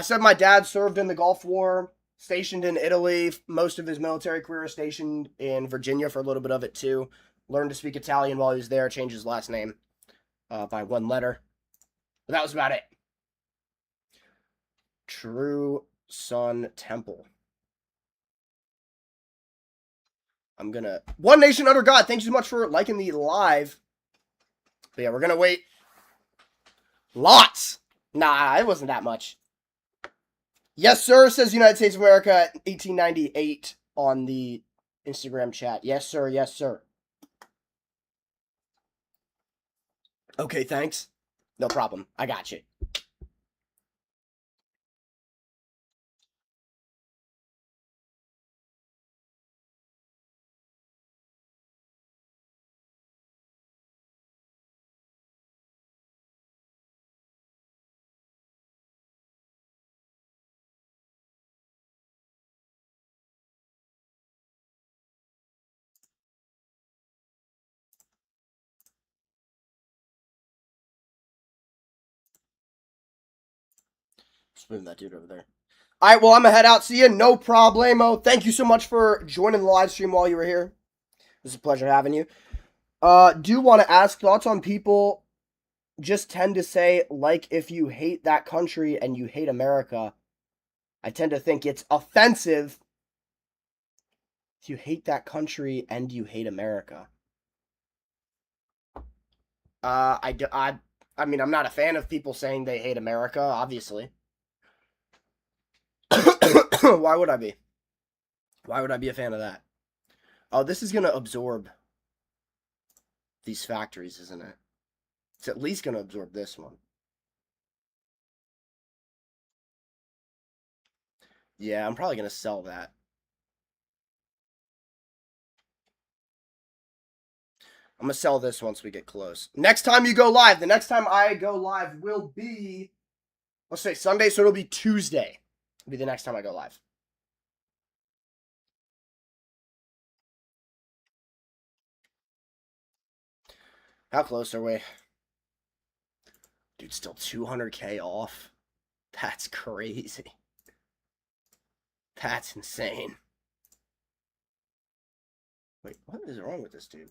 Speaker 1: said my dad served in the Gulf War, stationed in Italy. Most of his military career is stationed in Virginia for a little bit of it, too. Learned to speak Italian while he was there. Changed his last name by one letter. But that was about it. True Sun Temple. I'm gonna... One Nation Under God, thank you so much for liking the live. But yeah, we're gonna wait. Lots! Nah, it wasn't that much. Yes, sir, says United States of America 1898 on the Instagram chat. Yes, sir, yes, sir. Okay, thanks. No problem. I got you. Just move that dude over there. All right, well, I'm going to head out. See you. No problemo. Thank you so much for joining the live stream while you were here. It was a pleasure having you. Do want to ask thoughts on people just tend to say, like, if you hate that country and you hate America, I tend to think it's offensive if you hate that country and you hate America. I mean, I'm not a fan of people saying they hate America, obviously. Why would I be? Why would I be a fan of that? Oh, this is going to absorb these factories, isn't it? It's at least going to absorb this one. Yeah, I'm probably going to sell that. I'm going to sell this once we get close. Next time you go live, the next time I go live will be, let's say Sunday, so it'll be Tuesday. It'll be the next time I go live. How close are we? Dude, still 200K off? That's crazy. That's insane. Wait, what is wrong with this dude?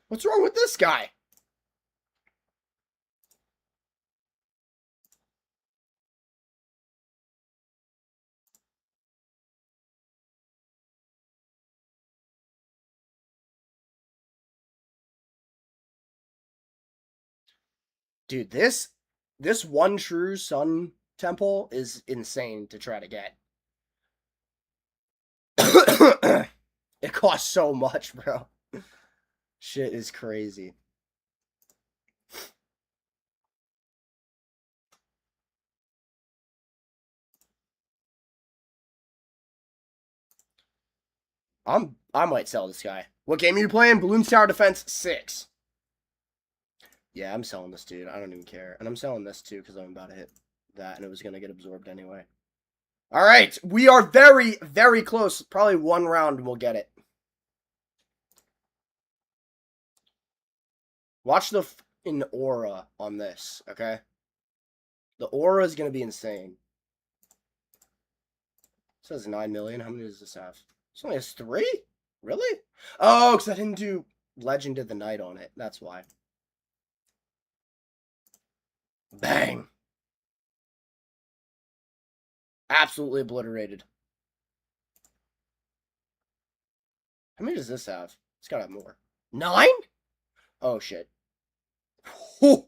Speaker 1: What's wrong with this guy? Dude, this one true sun temple is insane to try to get. It costs so much, bro. Shit is crazy. I might sell this guy. What game are you playing? Balloons Tower Defense 6. Yeah, I'm selling this dude. I don't even care. And I'm selling this too because I'm about to hit that and it was going to get absorbed anyway. All right. We are very, very close. Probably one round and we'll get it. Watch the fucking aura on this, okay? The aura is going to be insane. It says 9 million. How many does this have? This only has 3? Really? Oh, because I didn't do Legend of the Night on it. That's why. Bang. Absolutely obliterated. How many does this have? It's got to have more. 9? Oh, shit. Oh,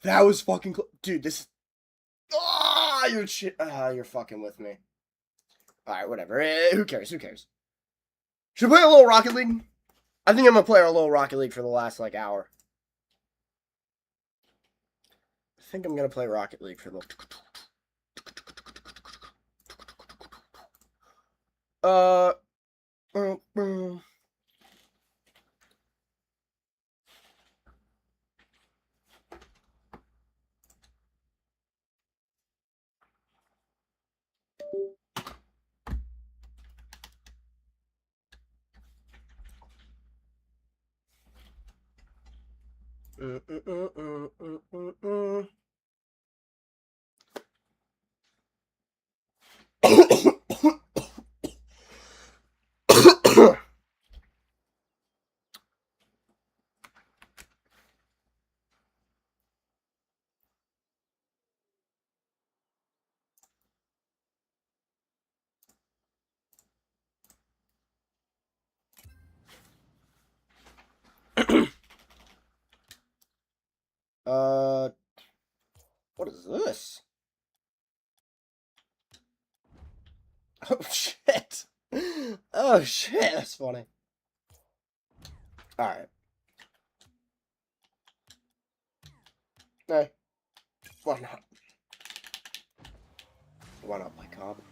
Speaker 1: that was fucking close. Dude, this... Ah, you're shit. You're fucking with me. Alright, whatever. Who cares? Who cares? Should we play a little Rocket League? I think I'm gonna play a little Rocket League for the last, like, hour. I think I'm gonna play Rocket League for the... What is this? Oh, shit. Oh, shit. That's funny. Alright. Hey. Why not? Why not play comp?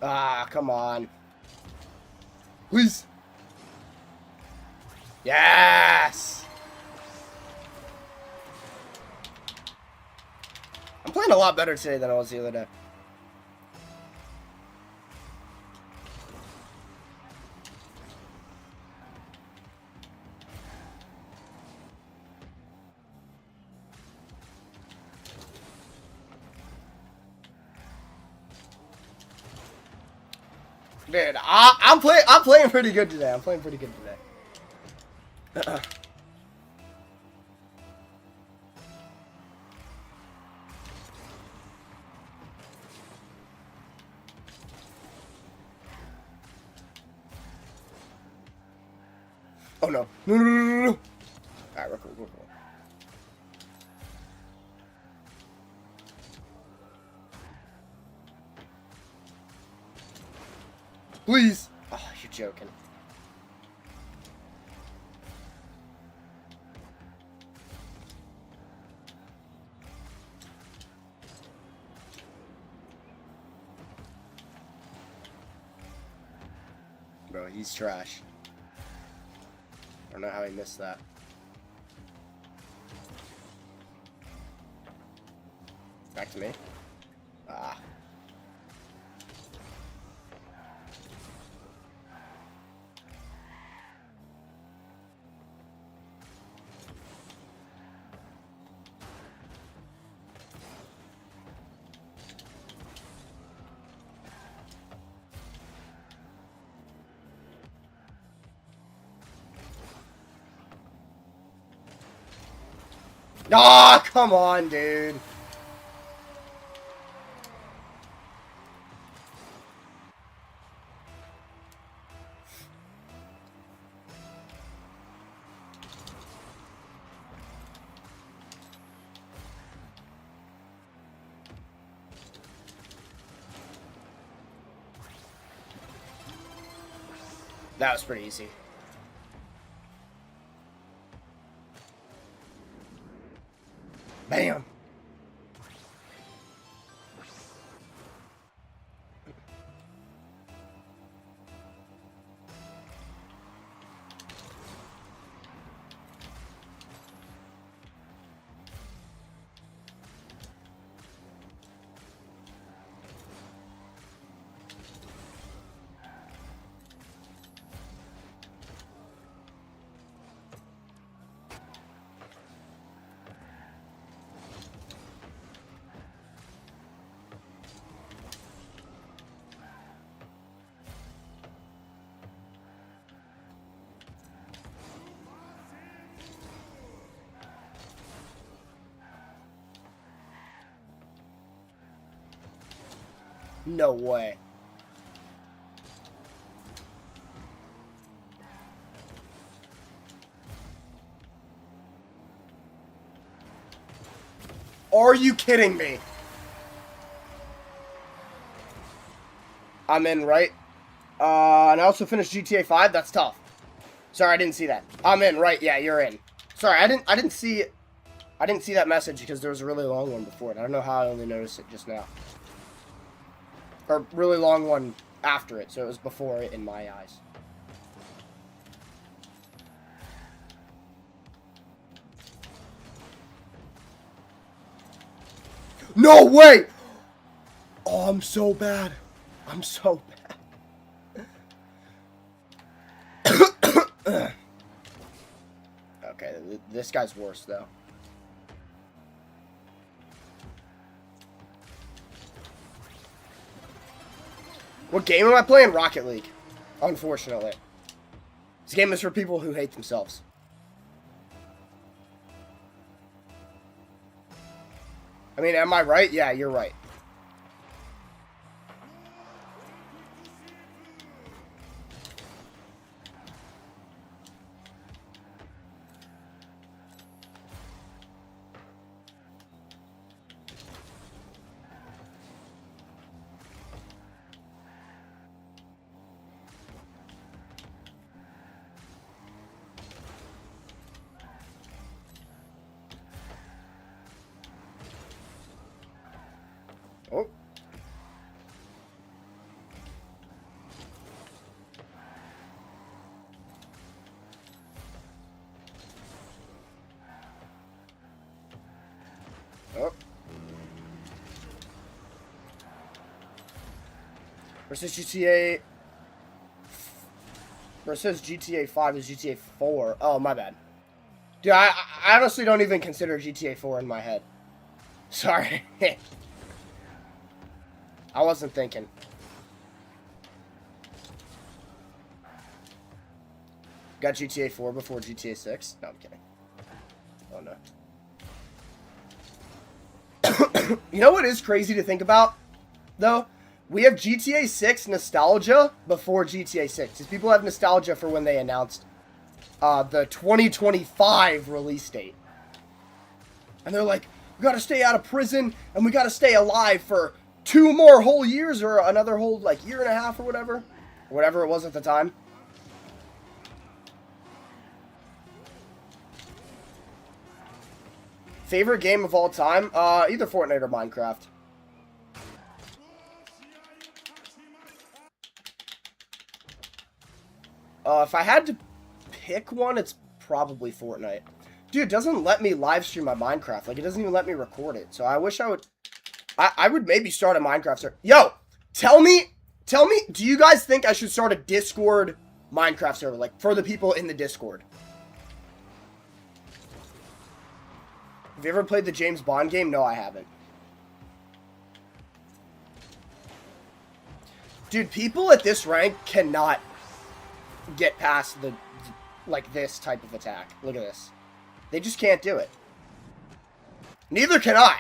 Speaker 1: Ah, come on. Please. Yes! I'm playing a lot better today than I was the other day. Dude, I'm playing pretty good today. I'm playing pretty good today. Oh no. No, no, no, no, no. Alright, we're cool, we're cool. Please. Oh, you're joking. Bro, he's trash. I don't know how he missed that. Back to me. Ah. Ah, come on, dude. That was pretty easy. Bam. No way. Are you kidding me? I'm in, right? And I also finished GTA 5. That's tough. Sorry, I didn't see that. I'm in, right? Yeah, you're in. Sorry, I didn't see that message because there was a really long one before it. I don't know how I only noticed it just now. Or really long one after it, so it was before it in my eyes. No way! Oh, I'm so bad. I'm so bad. Okay, this guy's worse, though. What game am I playing? Rocket League. Unfortunately. This game is for people who hate themselves. I mean, am I right? Yeah, you're right. Oh. Oh. Versus GTA 5 is GTA 4. Oh, my bad. Dude, I honestly don't even consider GTA 4 in my head. Sorry. I wasn't thinking. Got GTA 4 before GTA 6? No, I'm kidding. Oh, no. You know what is crazy to think about, though? We have GTA 6 nostalgia before GTA 6. Because people have nostalgia for when they announced the 2025 release date. And they're like, we gotta stay out of prison, and we gotta stay alive for 2 more whole years, or another whole, like, year and a half, or whatever. Or whatever it was at the time. Favorite game of all time? Either Fortnite or Minecraft. If I had to pick one, it's probably Fortnite. Dude, it doesn't let me live stream my Minecraft. Like, it doesn't even let me record it. So I wish I would... I would maybe start a Minecraft server. Yo! Tell me, do you guys think I should start a Discord Minecraft server? Like, for the people in the Discord. Have you ever played the James Bond game? No, I haven't. Dude, people at this rank cannot get past the, like, this type of attack. Look at this. They just can't do it. Neither can I.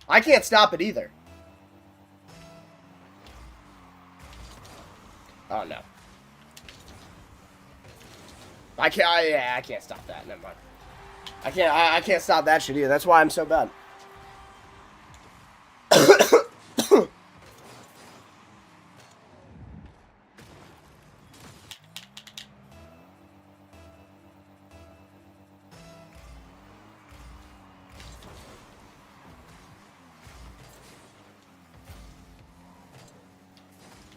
Speaker 1: I can't stop it either. Oh no. I can't stop that. Never mind. I can't stop that shit either. That's why I'm so bad.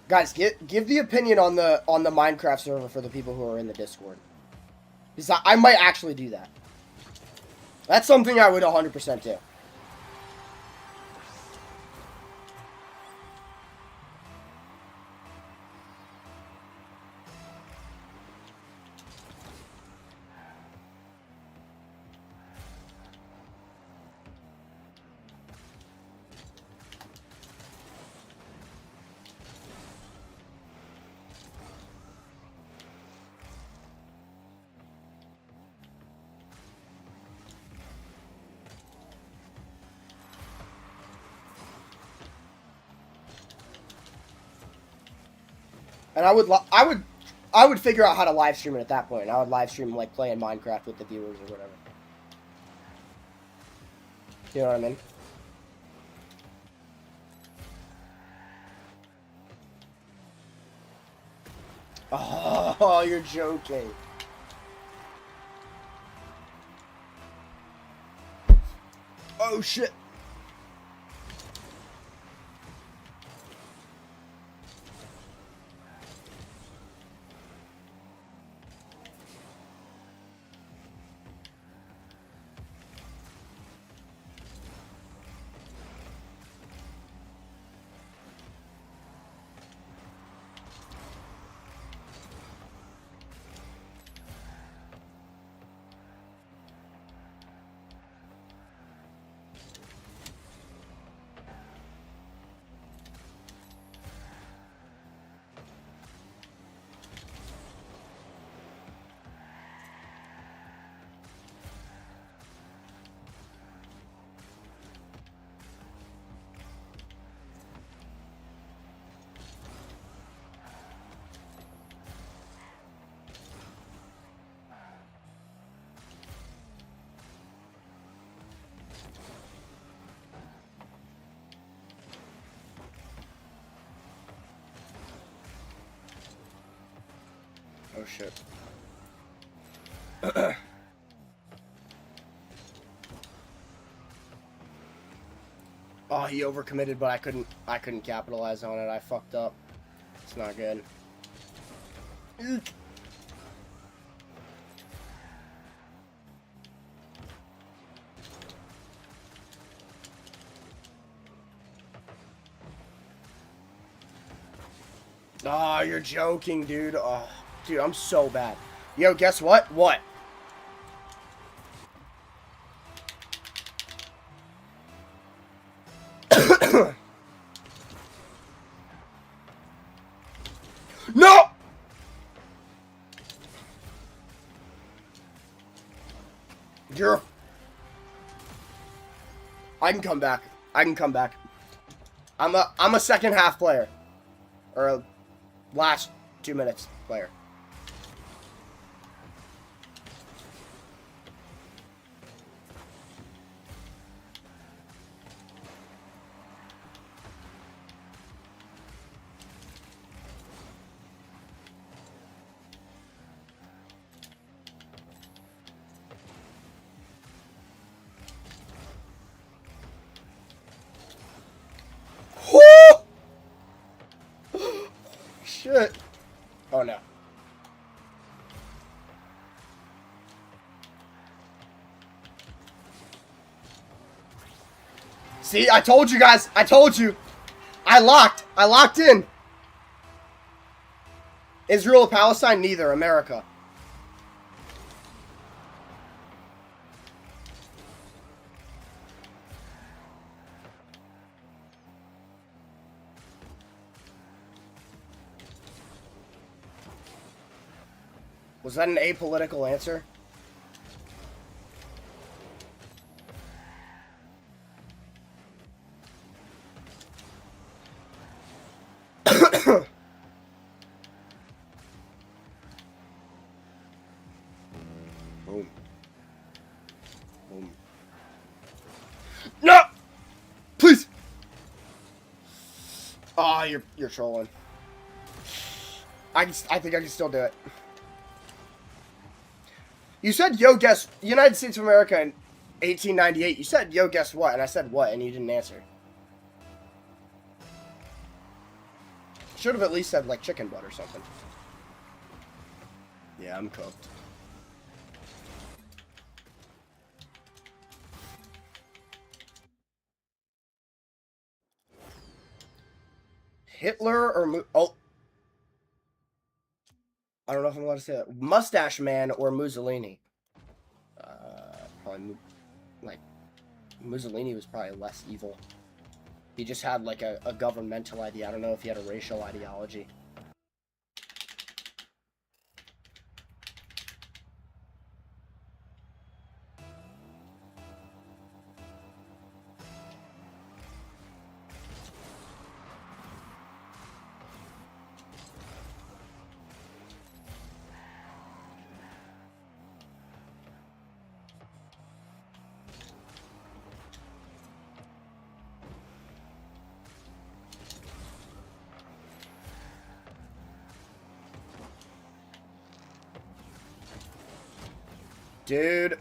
Speaker 1: Guys, give the opinion on the Minecraft server for the people who are in the Discord. Because I might actually do that. That's something I would 100% do. And I would figure out how to live stream it at that point. I would live stream like playing Minecraft with the viewers or whatever. You know what I mean? Oh, you're joking. Oh shit. Oh shit. Oh, he overcommitted, but I couldn't capitalize on it. I fucked up. It's not good. Eek. Oh, you're joking, dude. Oh, dude, I'm so bad. Yo, guess what? What? No! You're... I can come back. I can come back. I'm a second half player. Or a last 2 minutes player. Shit. Oh no. See, I told you guys. I told you. I locked in. Israel or Palestine? Neither. America. Was that an apolitical answer? Boom. Boom. No! Please! Oh, you're trolling. I think I can still do it. You said, yo, guess... United States of America in 1898. You said, yo, guess what? And I said, what? And you didn't answer. Should have at least said, like, chicken butt or something. Yeah, I'm cooked. Hitler or... Oh. I don't know if I'm allowed to say that. Mustache Man or Mussolini? Probably, like, Mussolini was probably less evil. He just had, like, a governmental idea. I don't know if he had a racial ideology. Dude.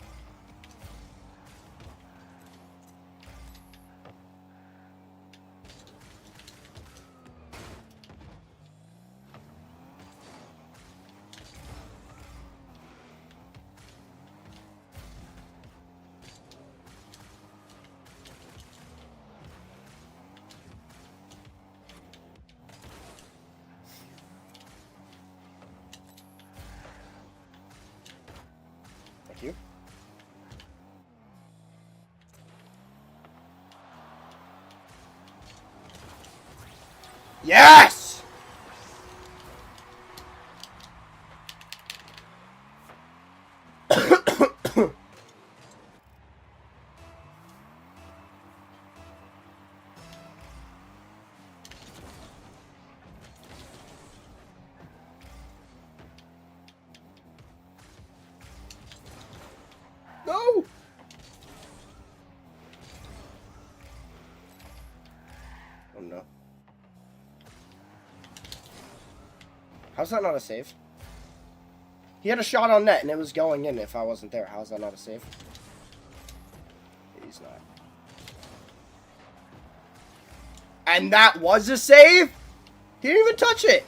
Speaker 1: Thank you. Yes! No! Oh no. How's that not a save? He had a shot on net and it was going in if I wasn't there. How's that not a save? He's not. And that was a save? He didn't even touch it.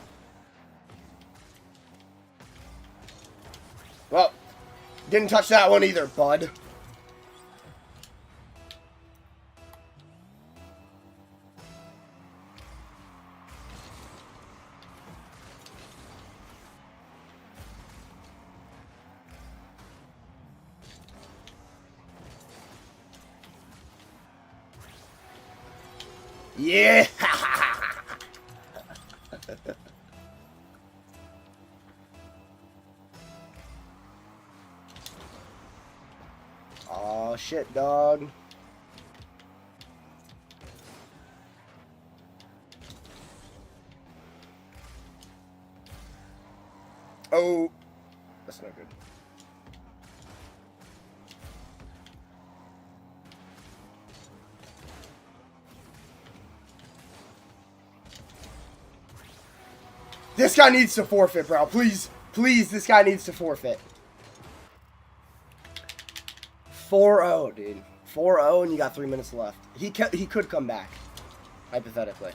Speaker 1: Well, didn't touch that one either, bud. Yeah. Oh shit, dog. Oh, that's not good. This guy needs to forfeit, bro. Please, please, this guy needs to forfeit. 4-0, dude. 4-0, and you got 3 minutes left. He could come back, hypothetically.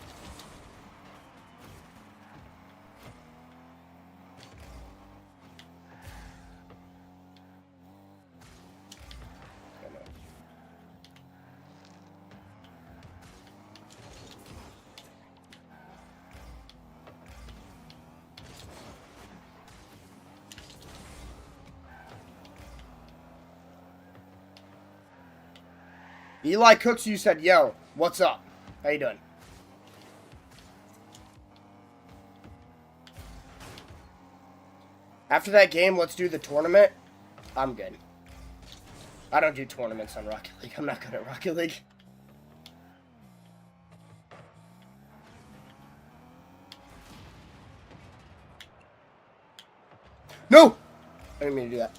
Speaker 1: Eli Cooks, you said, yo, what's up? How you doing? After that game, let's do the tournament. I'm good. I don't do tournaments on Rocket League. I'm not good at Rocket League. No! I didn't mean to do that.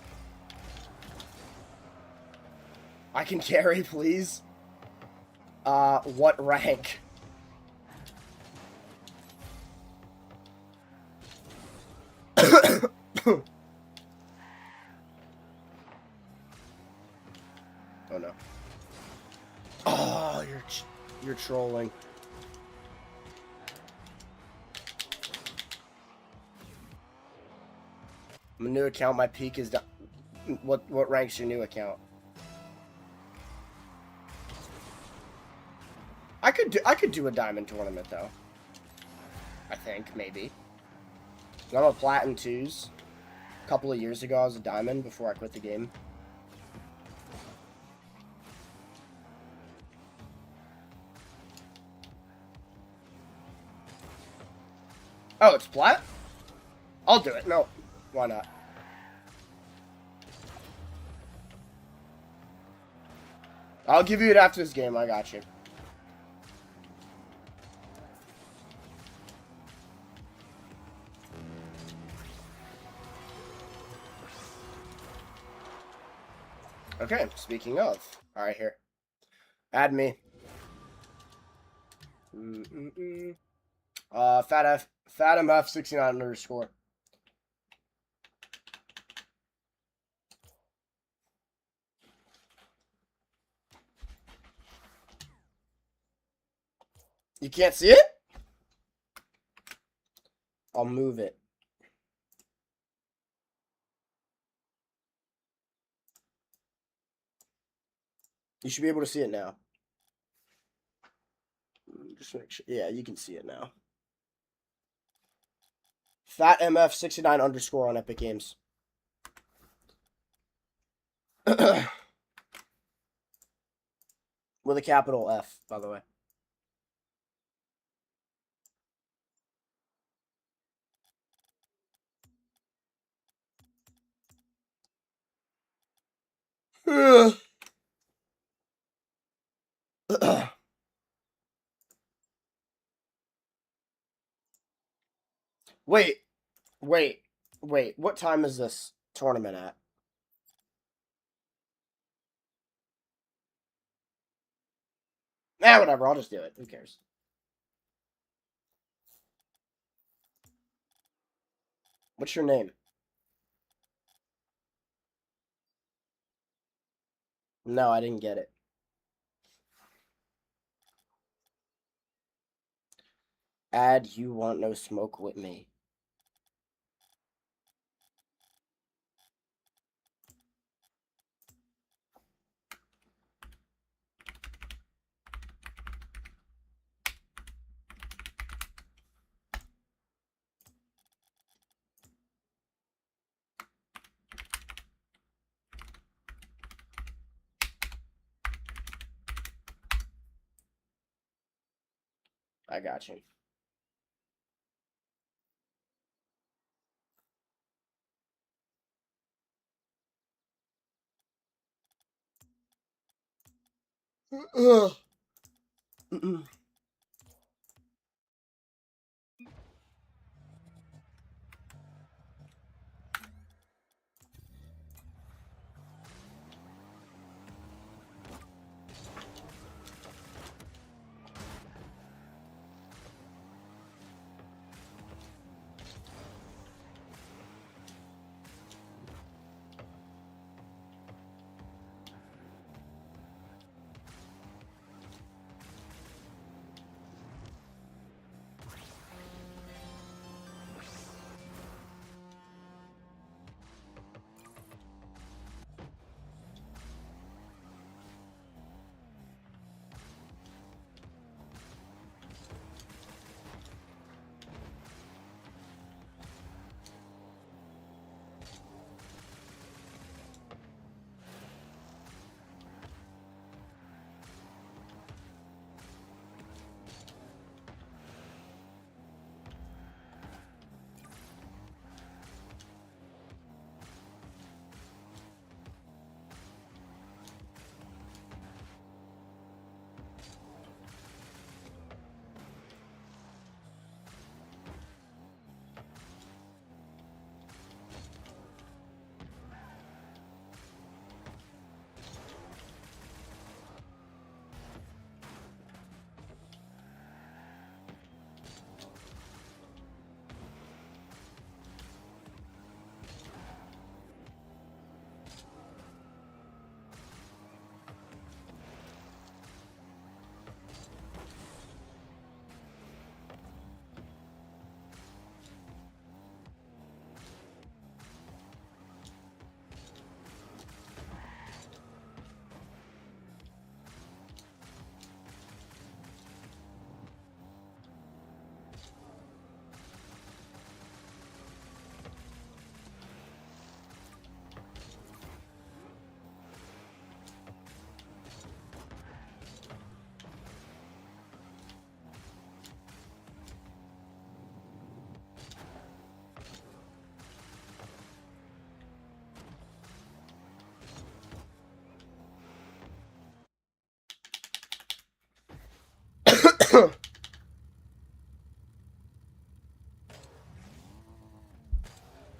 Speaker 1: I can carry, please. What rank? Oh no. Oh, you're trolling. My new account, my peak is down. What rank's your new account? I could do a diamond tournament though. I think maybe. I'm a platinum 2s. A couple of years ago I was a diamond before I quit the game. Oh, it's plat? I'll do it. No. Why not? I'll give you it after this game. I got you. Okay, speaking of. Alright, here. Add me. FatMF69 underscore. You can't see it? I'll move it. You should be able to see it now. Just make sure. Yeah, you can see it now. FatMF69 underscore on Epic Games. With a capital F, by the way. Wait. What time is this tournament at? Nah, whatever. I'll just do it. Who cares? What's your name? No, I didn't get it. Add you want no smoke with me. I got you.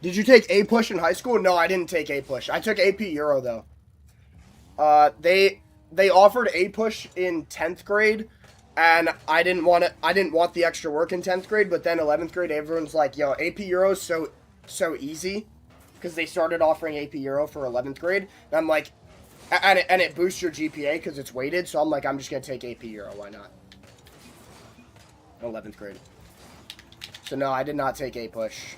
Speaker 1: Did you take A push in high school? No, I didn't take A push. I took AP Euro though. They offered A push in 10th grade, and I didn't want it. I didn't want the extra work in 10th grade. But then 11th grade, everyone's like, "Yo, AP Euro's so easy," because they started offering AP Euro for 11th grade. And I'm like, and it boosts your GPA because it's weighted. So I'm like, I'm just gonna take AP Euro. Why not? 11th grade. So no, I did not take A push.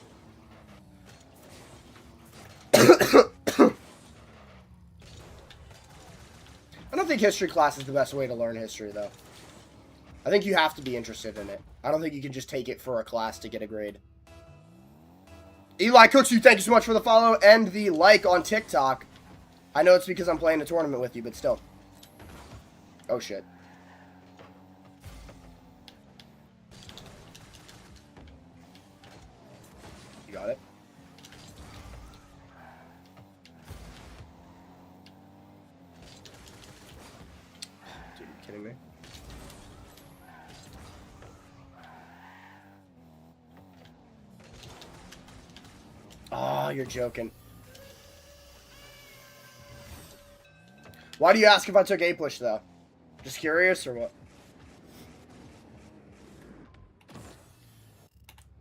Speaker 1: I don't think history class is the best way to learn history, though. I think you have to be interested in it. I don't think you can just take it for a class to get a grade. Eli Cooks, thank you so much for the follow and the like on TikTok. I know it's because I'm playing a tournament with you, but still. Oh, shit. You got it? Dude, are you kidding me? Oh, you're joking. Why do you ask if I took A push, though? Just curious, or what?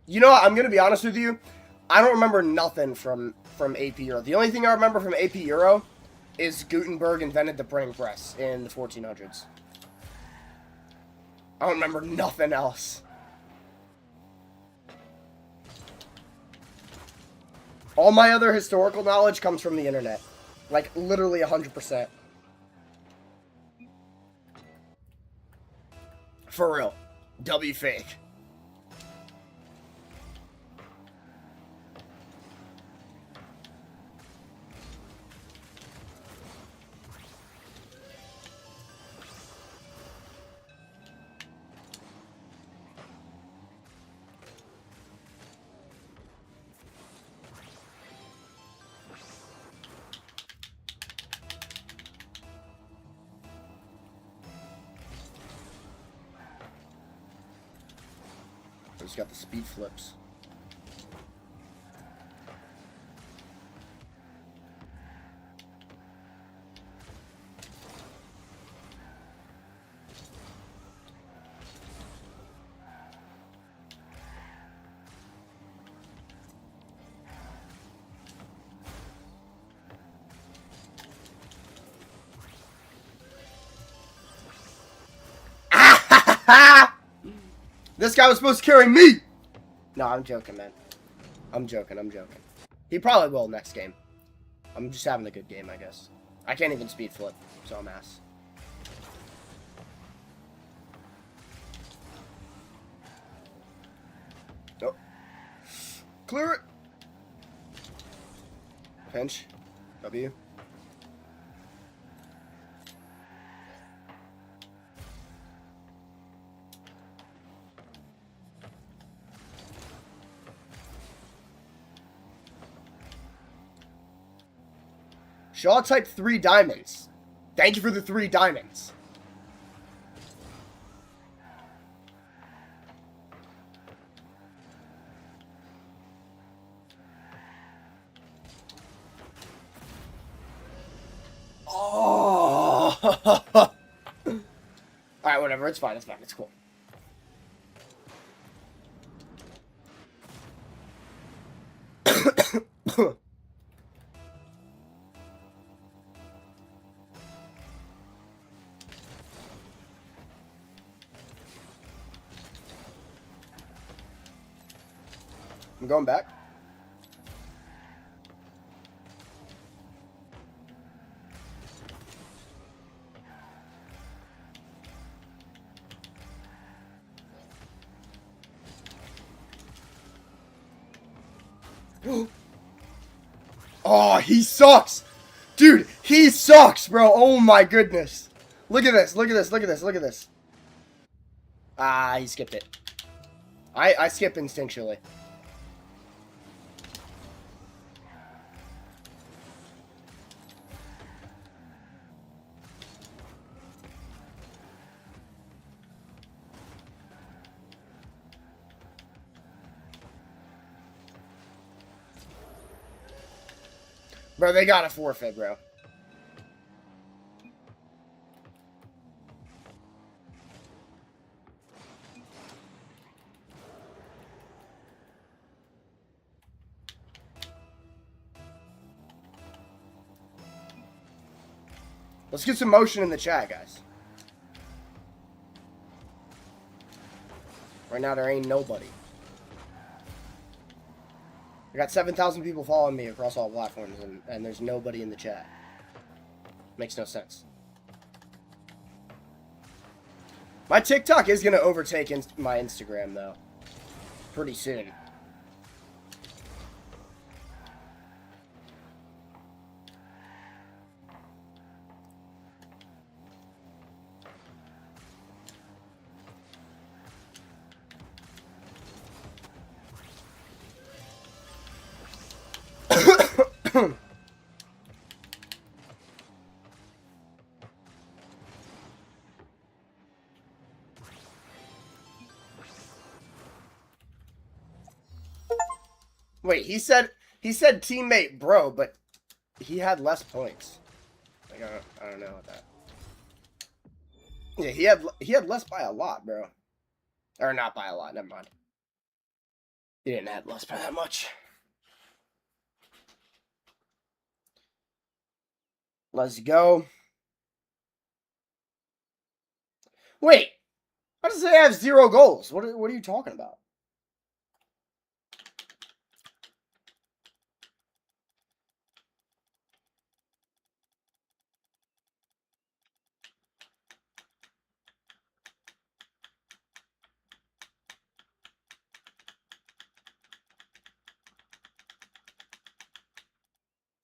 Speaker 1: You know what? I'm going to be honest with you. I don't remember nothing from AP Euro. The only thing I remember from AP Euro is Gutenberg invented the printing press in the 1400s. I don't remember nothing else. All my other historical knowledge comes from the internet. Like, literally 100%. For real. W fake. He's got the speed flips. This guy was supposed to carry me! No, I'm joking, man. I'm joking. He probably will next game. I'm just having a good game, I guess. I can't even speed flip, so I'm ass. Nope. Clear it! Pinch. W. Shaw type 3 diamonds. Thank you for the 3 diamonds. Oh. Alright, whatever. It's fine. It's fine. It's cool. I'm going back. Oh, he sucks! Dude, he sucks, bro! Oh my goodness! Look at this, look at this, look at this, look at this. Ah, he skipped it. I skip instinctually. Bro, they got a forfeit, bro. Let's get some motion in the chat, guys. Right now, there ain't nobody. I got 7,000 people following me across all platforms, and there's nobody in the chat. Makes no sense. My TikTok is going to overtake my Instagram, though. Pretty soon. Wait, he said teammate bro, but he had less points. Like, I don't know about that. Yeah, he had less by a lot, bro. Or not by a lot, never mind. He didn't have less by that much. Let's go. Wait, how does it have 0 goals? What are you talking about?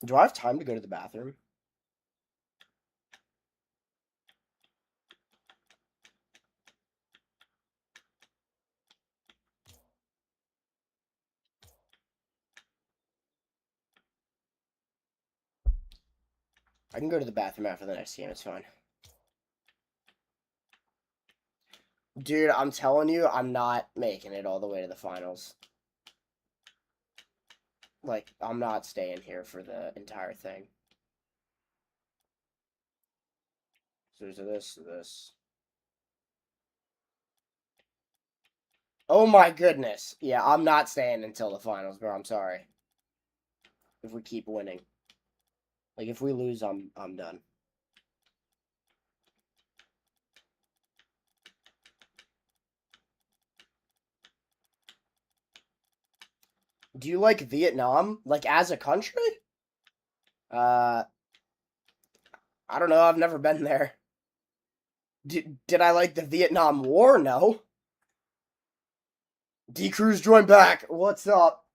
Speaker 1: Do I have time to go to the bathroom? I can go to the bathroom after the next game, it's fine. Dude, I'm telling you, I'm not making it all the way to the finals. Like, I'm not staying here for the entire thing. So there's this. Oh my goodness. Yeah, I'm not staying until the finals, bro. I'm sorry. If we keep winning. Like, if we lose, I'm done. Do you like Vietnam? Like, as a country? I don't know. I've never been there. Did I like the Vietnam War? No. D-Cruz joined back. What's up?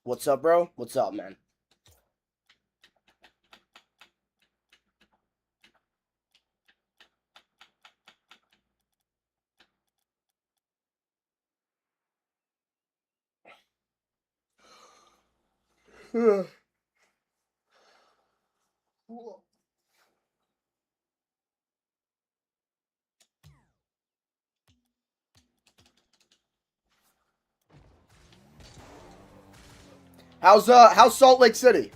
Speaker 1: What's up, bro? What's up, man? How's Salt Lake City?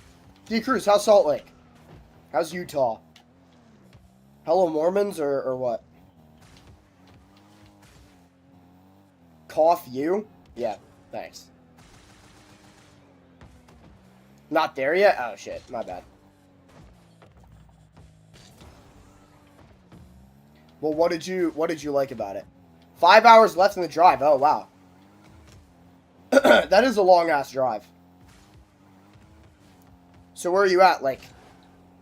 Speaker 1: D-Cruz, how's Salt Lake? How's Utah? Hello Mormons or what? Cough you? Yeah, thanks. Not there yet? Oh shit, my bad. Well, what did you like about it? 5 hours left in the drive. Oh wow. That is a long ass drive. So where are you at? Like,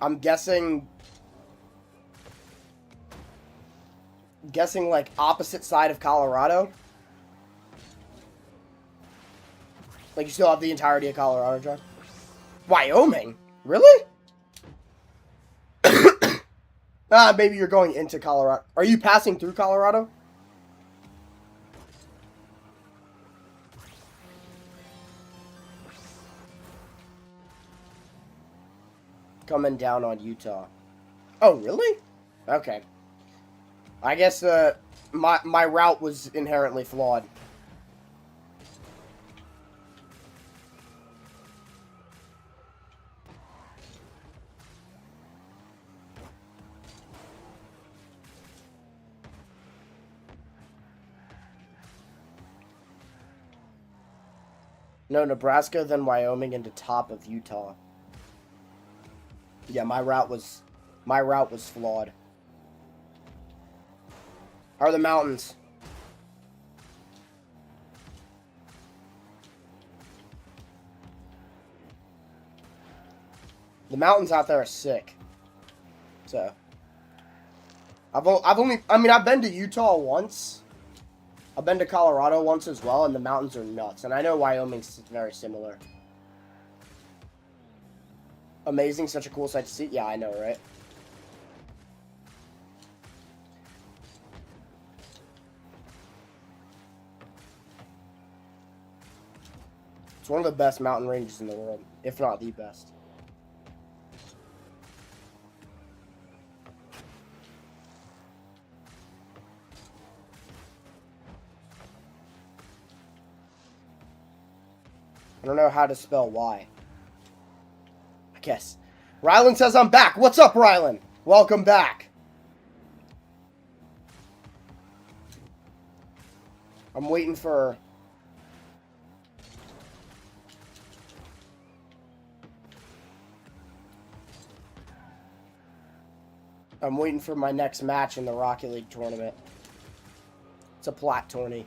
Speaker 1: I'm guessing like opposite side of Colorado. Like you still have the entirety of Colorado drive. Wyoming? Really? Maybe you're going into Colorado. Are you passing through Colorado? coming down on Utah. Oh, really? Okay. I guess my route was inherently flawed. No, Nebraska, then Wyoming, into top of Utah. Yeah, my route was flawed. How are the mountains? The mountains out there are sick. So, I've been to Utah once. I've been to Colorado once as well, and the mountains are nuts. And I know Wyoming's very similar. Amazing, such a cool sight to see. Yeah, I know, right? It's one of the best mountain ranges in the world, if not the best. I don't know how to spell Y. I guess. Rylan says I'm back. What's up, Rylan? Welcome back. I'm waiting for... my next match in the Rocket League tournament. It's a plat tourney.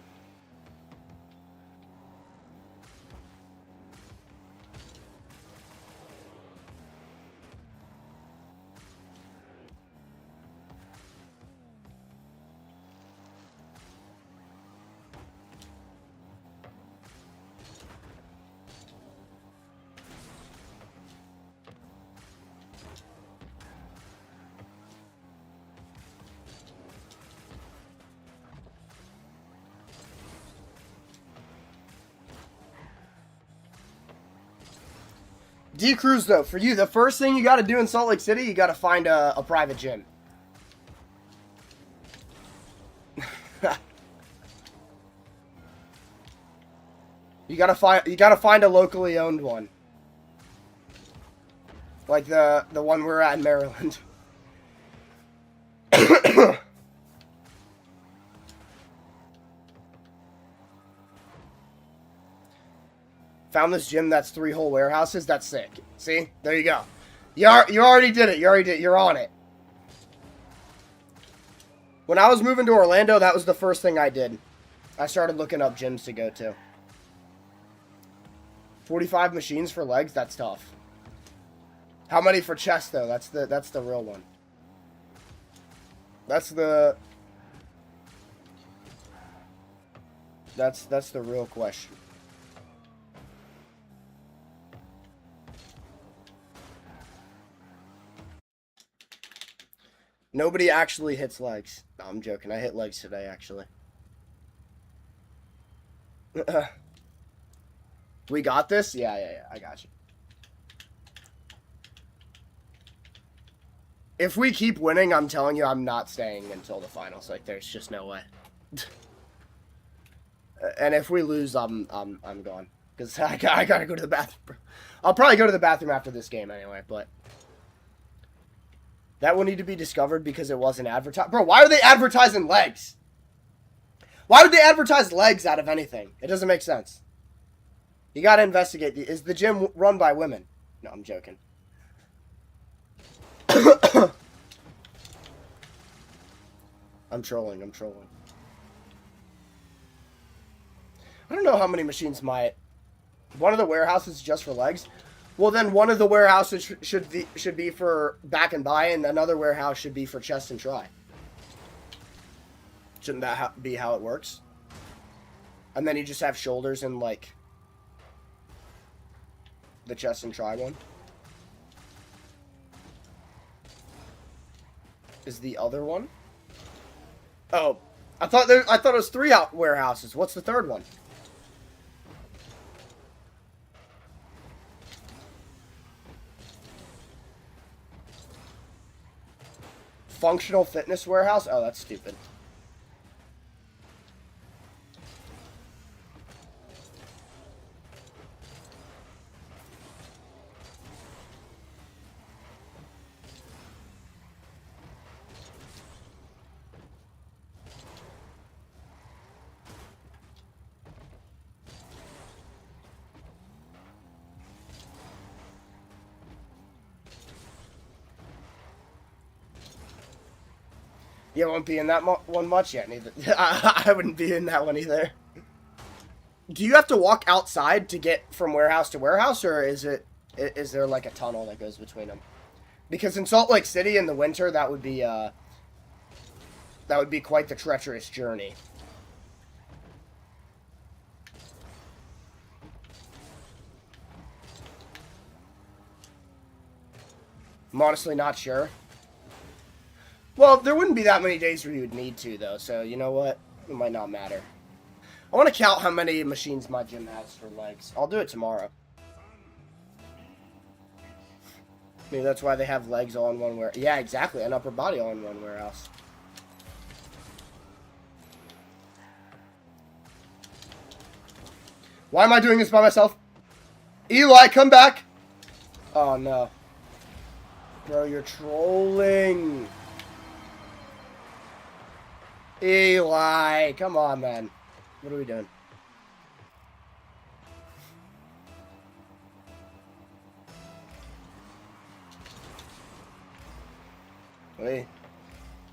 Speaker 1: D Cruz, though, for you, the first thing you got to do in Salt Lake City, you got to find a private gym. you gotta find a locally owned one, like the one we're at in Maryland. Found this gym that's 3 whole warehouses. That's sick. See? There you go. You already did it. You're on it. When I was moving to Orlando, that was the first thing I did. I started looking up gyms to go to. 45 machines for legs? That's tough. How many for chest, though? That's the real one. That's the real question. Nobody actually hits legs. No, I'm joking. I hit legs today, actually. We got this? Yeah. I got you. If we keep winning, I'm telling you, I'm not staying until the finals. Like, there's just no way. And if we lose, I'm gone. Because I gotta go to the bathroom. I'll probably go to the bathroom after this game anyway, but... That will need to be discovered because it wasn't advertised. Bro, why are they advertising legs? Why would they advertise legs out of anything? It doesn't make sense. You gotta investigate. Is the gym run by women? No, I'm joking. I'm trolling. I don't know how many machines one of the warehouses is just for legs. Well, then one of the warehouses should be for back and by, and another warehouse should be for chest and try. Shouldn't that be how it works? And then you just have shoulders in, like, the chest and try one. Is the other one? Oh, I thought it was 3 warehouses. What's the third one? functional fitness warehouse? Oh, that's stupid. You won't be in that one much yet, neither. I wouldn't be in that one either. Do you have to walk outside to get from warehouse to warehouse, or is there like a tunnel that goes between them? Because in Salt Lake City in the winter, that would be quite the treacherous journey. I'm honestly not sure. Well, there wouldn't be that many days where you would need to, though, so you know what? It might not matter. I want to count how many machines my gym has for legs. I'll do it tomorrow. Maybe that's why they have legs all in one warehouse. Yeah, exactly. An upper body all in one warehouse. Why am I doing this by myself? Eli, come back! Oh, no. Bro, you're trolling. Eli, come on, man. What are we doing? Wait.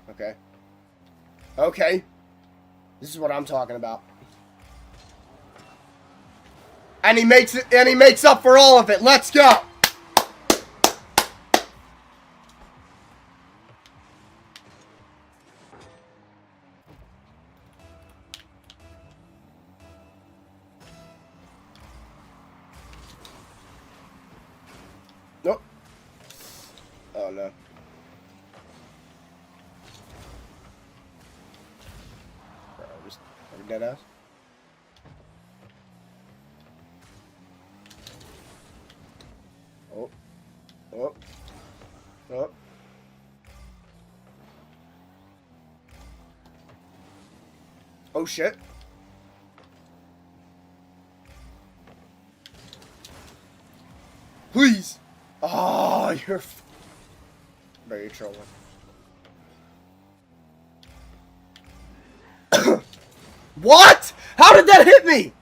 Speaker 1: Okay. Okay. This is what I'm talking about. And he makes it, and he makes up for all of it. Let's go. Nope. Oh no. Bro, just dead ass. Oh. Oh. Oh. Oh shit. Please. Oh, you're. Bro, you're trolling. What? How did that hit me?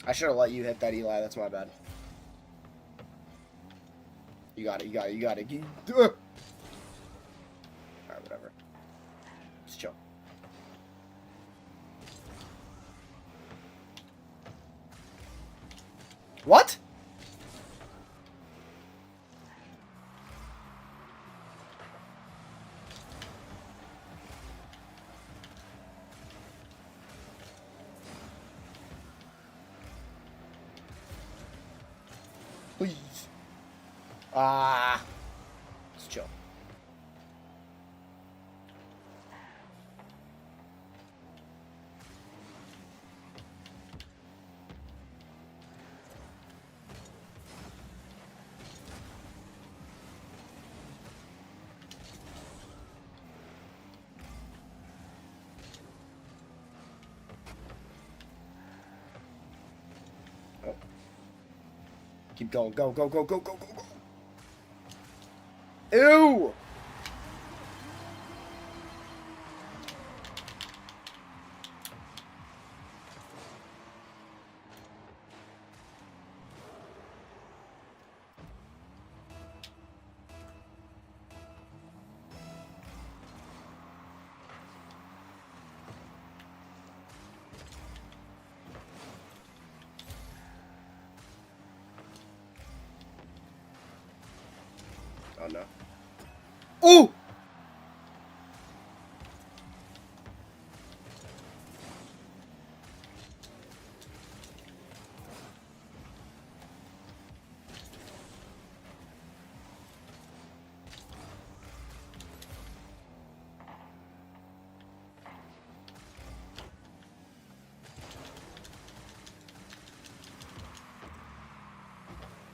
Speaker 1: I should have let you hit that, Eli. That's my bad. You got it. You got it. You got it. Alright, whatever. Just chill. What? Please. Ah. Just chill. Oh. Keep going. Go, go, go, go, go, go, go. Ew! Oh no. Ooh!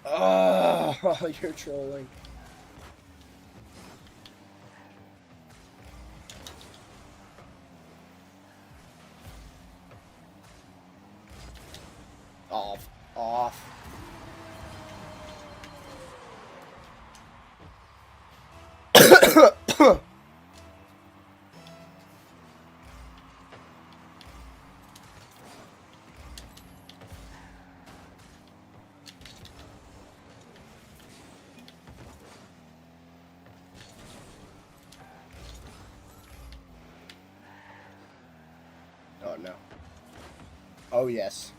Speaker 1: Oh, you're trolling. Off. Off. Oh, no. Oh, yes.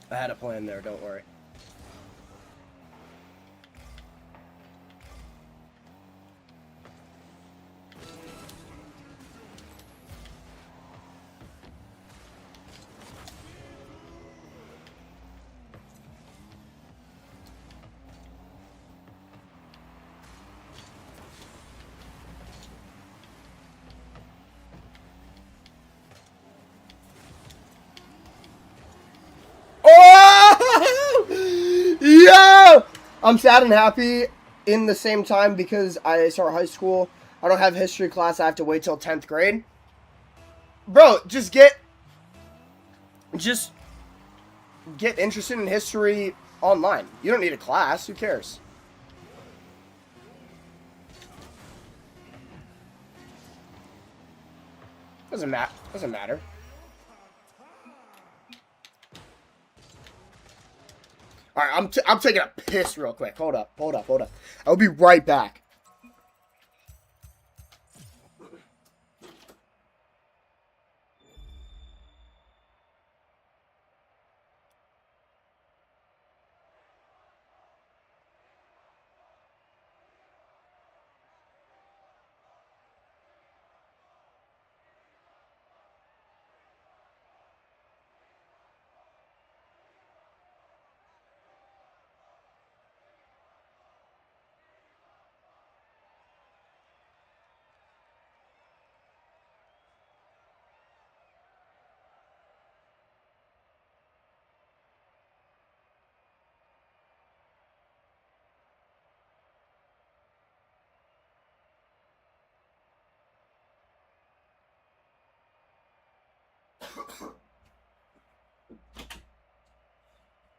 Speaker 1: I had a plan there, don't worry. Oh! Yo! I'm sad and happy in the same time because I start high school. I don't have history class. I have to wait till 10th grade. Bro, just get interested in history online. You don't need a class. Who cares? Doesn't matter. All right, I'm taking a piss real quick. Hold up. I'll be right back.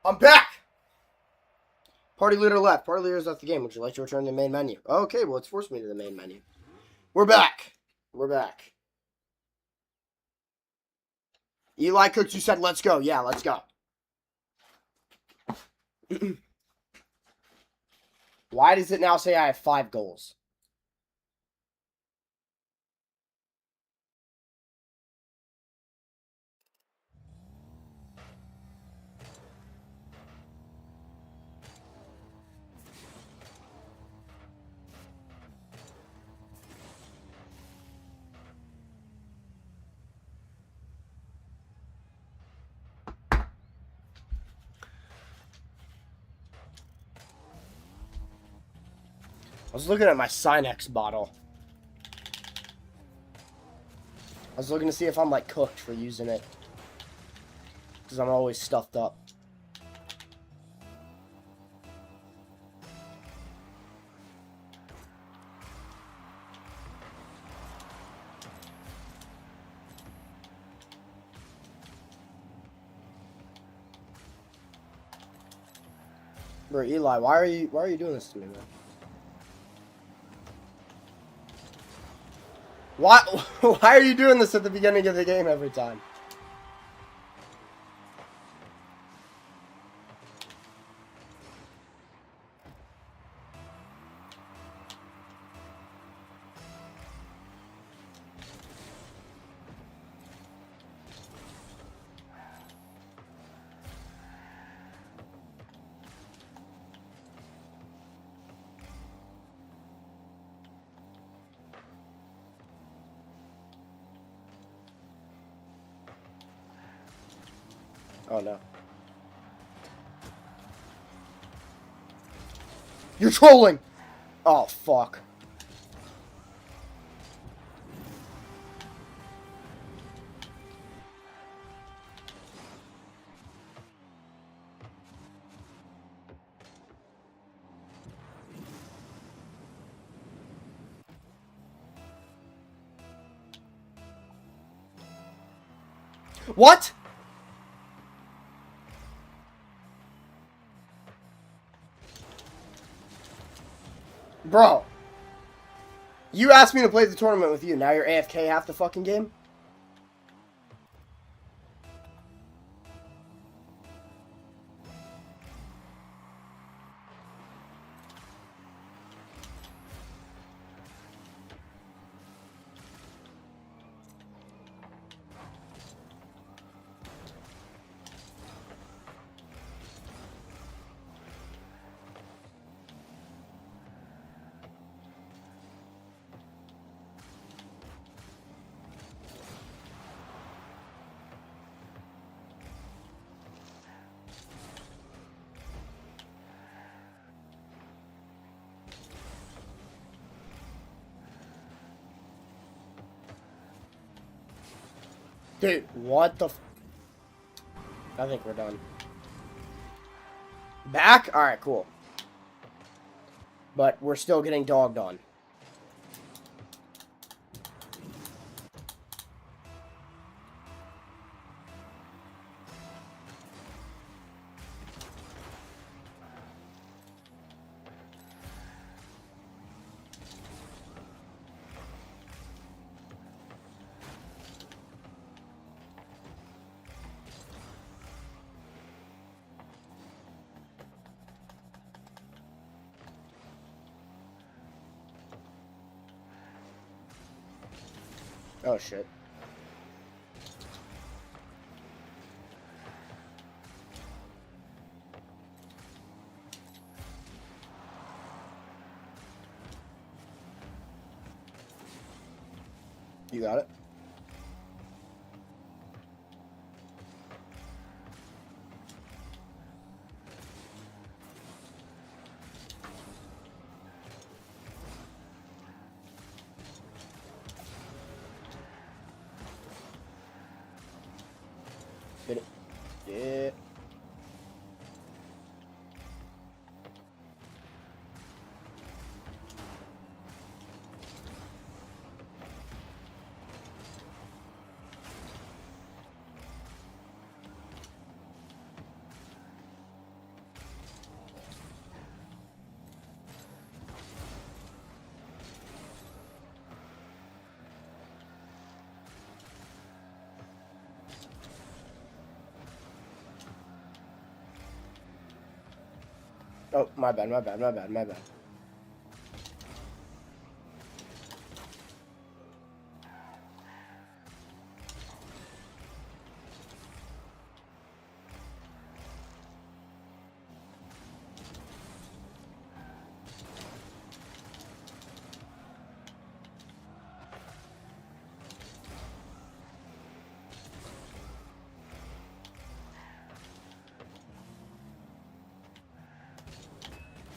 Speaker 1: I'm back. Party leader left. Party leader's left the game. Would you like to return to the main menu? Okay, well, it's forced me to the main menu. We're back. Eli Cooks, you said let's go. Yeah, let's go. Why does it now say I have 5 goals? I was looking at my Sinex bottle. I was looking to see if I'm, like, cooked for using it. Because I'm always stuffed up. Bro, Eli, why are you doing this to me, man? Why are you doing this at the beginning of the game every time? Oh, no. You're trolling! Oh, fuck. What? Bro. You asked me to play the tournament with you. Now you're AFK half the fucking game? Dude, what the f... I think we're done. Back? Alright, cool. But we're still getting dogged on. Oh, shit. You got it? Hit it. Yeah. Oh, my bad, my bad, my bad, my bad.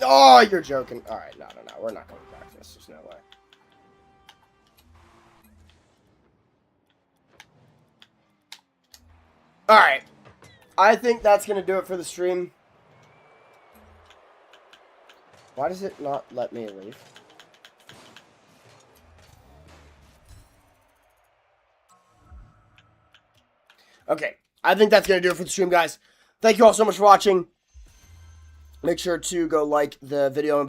Speaker 1: Oh, you're joking. Alright, no, no, no. We're not going back to this. There's no way. Alright. I think that's going to do it for the stream. Why does it not let me leave? Okay. I think that's going to do it for the stream, guys. Thank you all so much for watching. Make sure to go like the video about